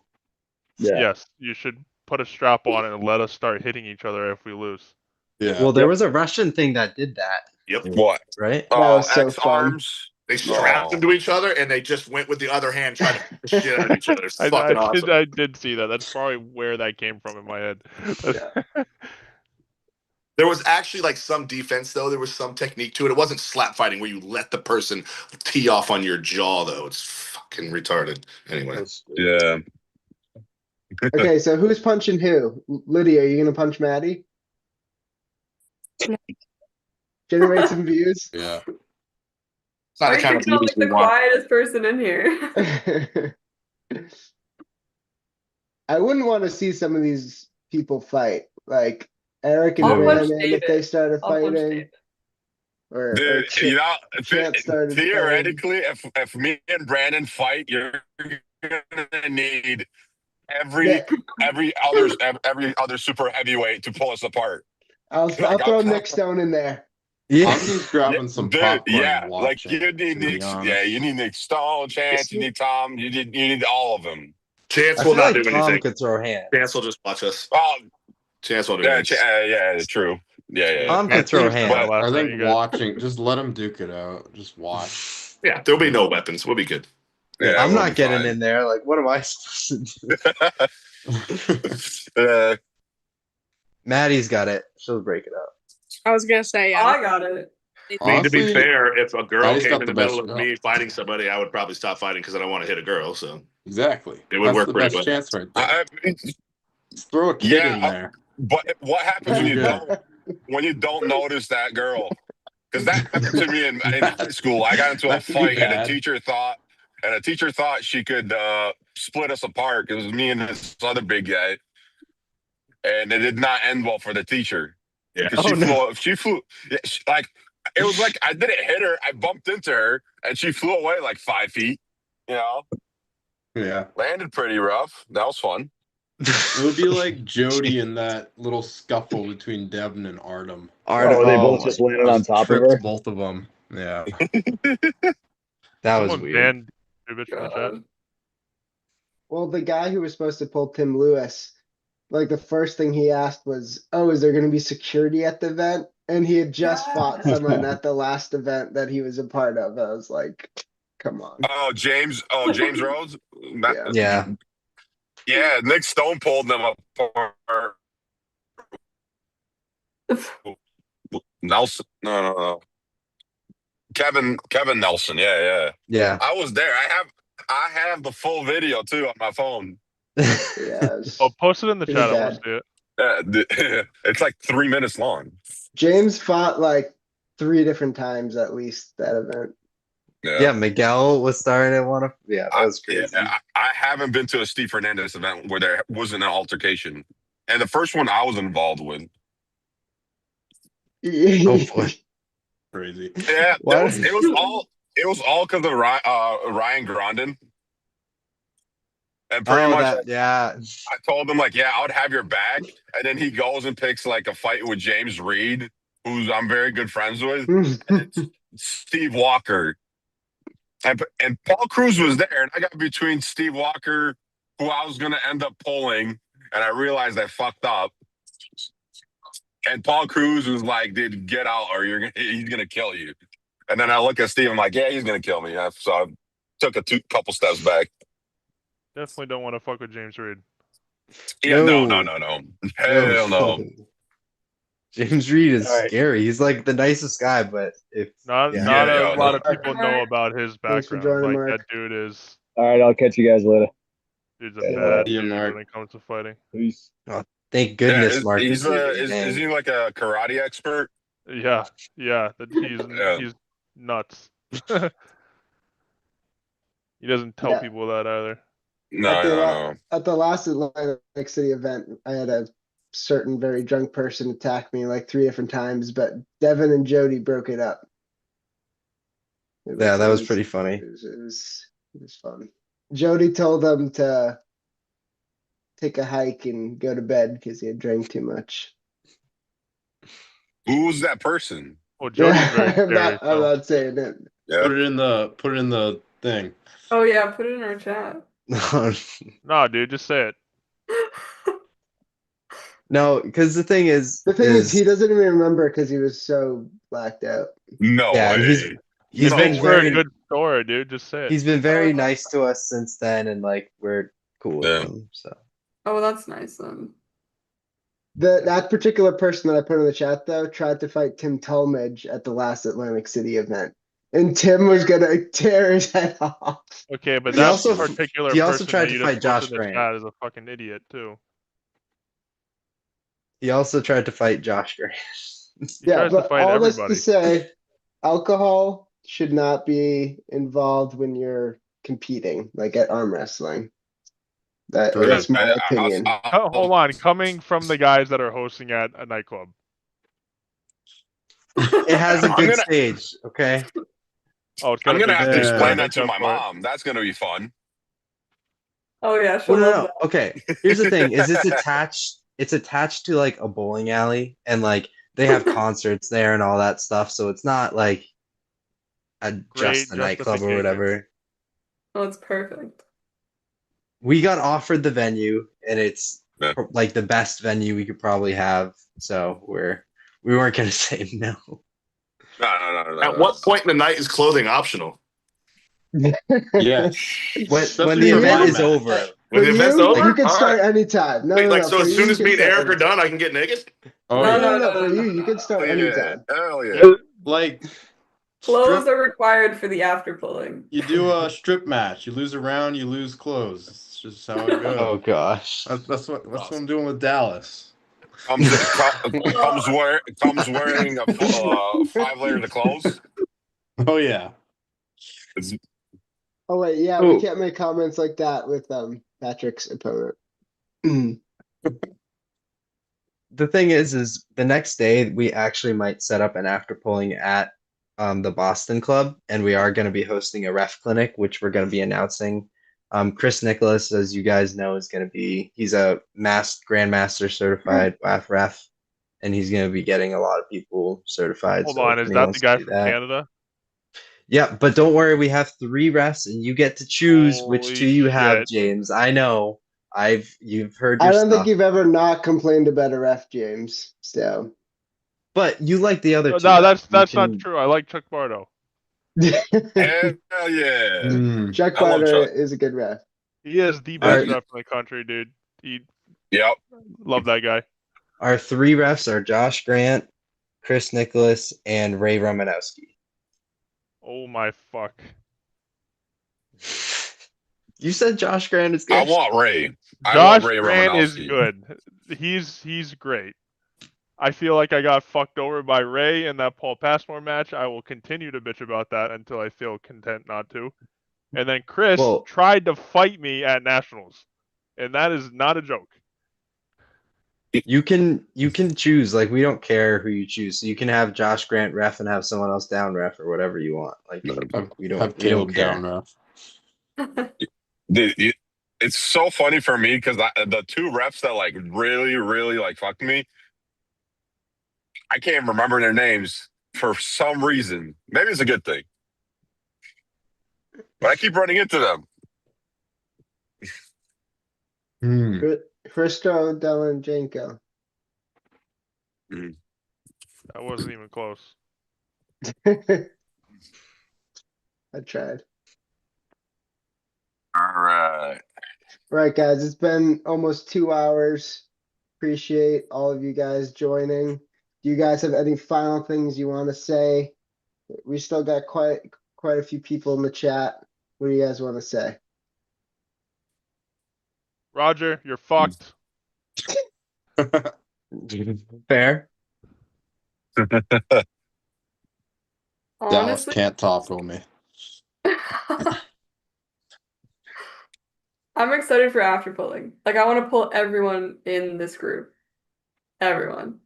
Yeah. Yes, you should put a strap on and let us start hitting each other if we lose. Yeah. Well, there Yep. was a Russian thing that did that, Yep. What? right? That was so X fun. arms. They Yeah. strapped them Oh, to each other and they just went with the other hand, tried to beat the shit out of each other. It's fucking awesome. I did see that. That's probably where that came from in my head. Yeah. There was actually like some defense though. There was some technique to it. It wasn't slap fighting where you let the person tee off on your jaw though. It's fucking retarded. Anyway. That's stupid. yeah. Okay, so who's punching who? Lydia, are you gonna punch Maddie? Generate some views? Yeah. It's not Why the do you kind think of I'm views like we the want. quietest person in here? I wouldn't want to see some of these people fight. Like Eric and I'll Who? punch Brandon, if they David. started I'll punch fighting, David. or Dude, Chance started fighting. theoretically, if me and Brandon fight, you're gonna need Yeah, every other super heavyweight to pull us apart. I'll Like, throw Nick Stone in there. Yeah. I'm just yeah, grabbing some dude, popcorn and yeah, like watching, you need to be Nick, yeah, you honest. need Nick Stone, Chance, you need Tom, you need all of them. Chance I will feel not do like Tom anything. could throw Chance hands. will just watch us. Oh, Chance won't do yeah, anything. yeah, true. Yeah, Yeah, Tom Chance could throw you said that but hands. last I night, think you guys. watching, just let them duke it out. Just watch. Yeah, there'll be no weapons. We'll be good. yeah, I'm we'll be not getting fine. in there. Like, what am I supposed to do? uh, Maddie's got it. She'll break it up. I was gonna say, yeah. I got it. I mean, to be Honestly, fair, if a girl Maddie's came got in the the middle best of shot. me fighting somebody, I would probably stop fighting because I don't want to hit a girl. So Exactly. it would That's work the pretty best well. chance right there. I, Just throw a kid yeah, in there. but what happens You're good. when you don't notice that girl? Because that happened to me in high that, school. I got into a that could be fight, and bad. a teacher thought she could split us apart. It was me and this other big guy, and it did not end well for the teacher Yeah. because Oh no. she flew, yeah, like it was like I didn't hit her. I bumped into her, and she flew away like 5 feet. You know, Yeah. landed pretty rough. That was fun. It would be like Jody in that little scuffle between Devin and Artem. Art. Oh, they Oh both my just landed god, on Just top of tripped her. both of them. Yeah. that was Someone weird. banned Dubich from the chat. Well, the guy who was supposed to pull Tim Lewis, like the first thing he asked was, "Oh, is there going to be security at the event?" And he had just fought someone at the last event that he was a part of. I was like, "Come on." James Rhodes. Yeah. Yeah. Yeah, Nick Stone pulled them apart. Nelson, no. Kevin Nelson. Yeah. Yeah. I was there. I have the full video too on my phone. Yeah, it was Oh, post it in the pretty chat. I want to bad. see it. It's like 3 minutes long. James fought like 3 different times at least that event. Yeah, Miguel was starting to want to. Yeah, that was crazy. I haven't been to a Steve Fernandez event where there wasn't an altercation, and the first one I was involved with. Oh boy. Crazy. Yeah, What? it was all because of Ryan Grondin. And pretty Oh, much, that. Yeah. I told him like, yeah, I would have your back. And then he goes and picks like a fight with James Reed, who's I'm very good friends with, and Steve Walker. And Paul Cruz was there, and I got between Steve Walker, who I was gonna end up pulling, and I realized I fucked up. And Paul Cruz was like, "Dude, get out, or he's gonna kill you." And then I look at Steve, I'm like, "Yeah, he's gonna kill me." So I took a couple steps back. Definitely don't want to fuck with James Reed. Yeah, no, No. hell no. James Reed is All right. scary. He's like the nicest guy, but Not a lot of people know about his Thanks for background. joining, Like Mark. that dude is. All right, I'll catch you guys later. Dude's a See you bad later. See you, dude Mark. when it comes to fighting. Peace. oh, thank goodness Yeah, Mark is is leaving. is he like a karate expert? Yeah, that Yeah. he's nuts. He doesn't tell Yeah. people that either. No. At the last Atlantic City event, I had a certain very drunk person attack me like 3 different times, but Devin and Jody broke it up. Yeah, that was pretty funny. It was fun. Jody told him to take a hike and go to bed because he had drank too much. Who's that person? Well, Jody's very I'm scary. I'm not saying it. Yeah. Put it in the thing. Oh yeah, put it in our chat. No, dude, just say it. No, because the thing is, he doesn't even remember because he was so blacked out. No yeah, and way. he's No been Makes for a very good story, dude. Just say it. he's been very nice to us since then, and like we're cool with Yeah. him. So Oh, that's nice then. That particular person that I put in the chat though tried to fight Tim Talmadge at the last Atlantic City event, and Tim was gonna tear his head off. Okay, but He that also- particular he also person tried that you to just fight Josh posted in the Grant. chat is a fucking idiot too. he also tried to fight Josh Grant. He Yeah, tries to but fight all this everybody. to say, alcohol should not be involved when you're competing, like at arm wrestling. That's my opinion. Hold on, coming from the guys that are hosting at a nightclub. It has a I'm good gonna- stage, okay? Oh, it's I'm gonna gonna have to be explain that make to up my for it. mom. That's gonna be fun. Oh yeah, she'll Well, love no. that. Okay, here's the thing: is it's attached to like a bowling alley, and like they have concerts there and all that stuff. So it's not like just a nightclub or whatever. Oh, it's perfect. We got offered the venue, and it's Yeah. like the best venue we could probably have. So we weren't gonna say no. No. At what point in the night is clothing optional? Yeah. When the event is over. When the event's over? You can All start right. anytime. No, Wait, no, like, no. so For as you, soon you as can me and start Eric are anytime. done, I can get naked? Oh No, yeah. for you can start anytime. Hell yeah. Like Clothes strip, are required for the after pulling. you do a strip match. You lose a round, you lose clothes. It's just how it goes. Oh gosh. That's what I'm doing with Dallas. Comes wearing a 5 layers of clothes. Oh yeah. It's, Oh wait, yeah, Oh. we can't make comments like that with Patrick's opponent. The thing is the next day we actually might set up an after polling at the Boston Club, and we are going to be hosting a ref clinic, which we're going to be announcing. Chris Nicholas, as you guys know, is going to he's a Grandmaster certified WAF ref, and he's going to be getting a lot of people certified. Hold so on, if is anyone that the wants to guy do from that- Canada? Yeah, but don't worry, we have 3 refs, and you get to choose which Holy 2 you have, shit. James. I know. You've heard I your don't stuff. think you've ever not complained about a ref, James. So But you like the other 2. No, that's You not can- true. I like Chuck Bardo. hell yeah. Chuck I love Barter Chuck. is a good ref. He is the Alright. best ref in the country, dude. Yep. Love that guy. Our 3 refs are Josh Grant, Chris Nicholas, and Ray Romanowski. Oh my fuck. You said Josh Grant is good. I want Ray. I Josh want Ray Grant is Romanowski. good. He's great. I feel like I got fucked over by Ray in that Paul Passmore match. I will continue to bitch about that until I feel content not to. And then Chris Well- tried to fight me at Nationals. And that is not a joke. You can choose. Like, we don't care who you choose. So you can have Josh Grant ref and have someone else down ref or whatever you want. Like, we don't Have we don't Caleb care. down ref. Dude, it's so funny for me because the 2 reps that like really like fucked me, I can't remember their names for some reason. Maybe it's a good thing, but I keep running into them. Christo Delanjenko. That wasn't even close. I tried. All right. All right, guys, it's been almost 2 hours. Appreciate all of you guys joining. Do you guys have any final things you want to say? We still got quite a few people in the chat. What do you guys want to say? Roger, you're fucked. Fair. Dallas Honestly, can't topple me. I'm excited for after pulling. Like, I want to pull everyone in this group. Everyone.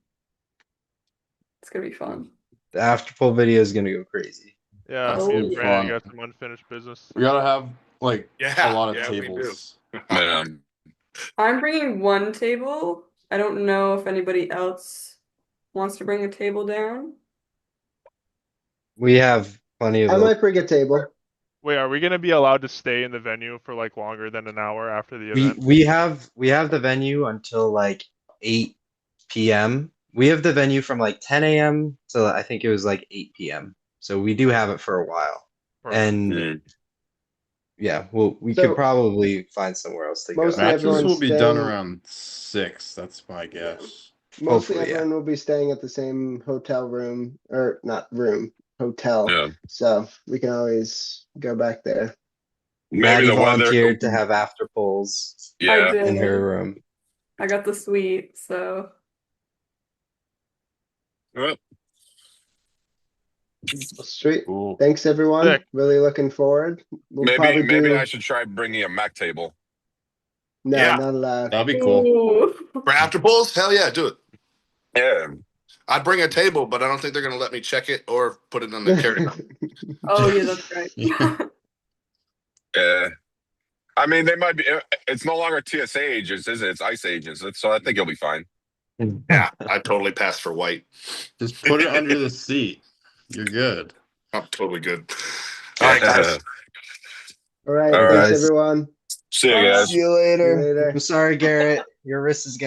It's gonna be fun. The after pull video is gonna go crazy. Yeah, That's me gonna and be Brandon fun. got some unfinished business. We gotta have like a lot of we do. tables. Man. I'm bringing one table. I don't know if anybody else wants to bring a table down. We have plenty of I those. might bring a table. Wait, are we gonna be allowed to stay in the venue for like longer than an hour after the event? We have the venue until like 8 p.m. We have the venue from like 10 a.m. to I think it was like 8 p.m. So we do have it for a while. Perfect. And yeah, we So- could probably find somewhere else to go. Mostly Matches everyone's will be done staying- around 6. That's my guess. Mostly Hopefully, yeah. everyone will be staying at the same hotel room, or not room, hotel. Yeah. So we can always go back there. Maybe Maddie the weather. volunteered to have after pulls I Yeah. did. in her room. I got the suite, so Well, Sweet. Cool. Thanks, everyone. Sick. Really looking forward. We'll probably maybe do. I should try bringing a Mac table. No, Yeah. not allowed. That'd be cool. Ooh. For after pulls, hell yeah, do it. Yeah. I'd bring a table, but I don't think they're gonna let me check it or put it on the carry. Oh yeah, that's right. Yeah. I mean, they might be. It's no longer TSA agents, is it? It's ICE agents. So I think you'll be fine. Yeah, I'd totally pass for white. Just put it under the seat. You're good. I'm totally good. All right, guys. All right. All Thanks, right. everyone. See you guys. See you later. See you later. I'm sorry, Garrett. Your wrist is getting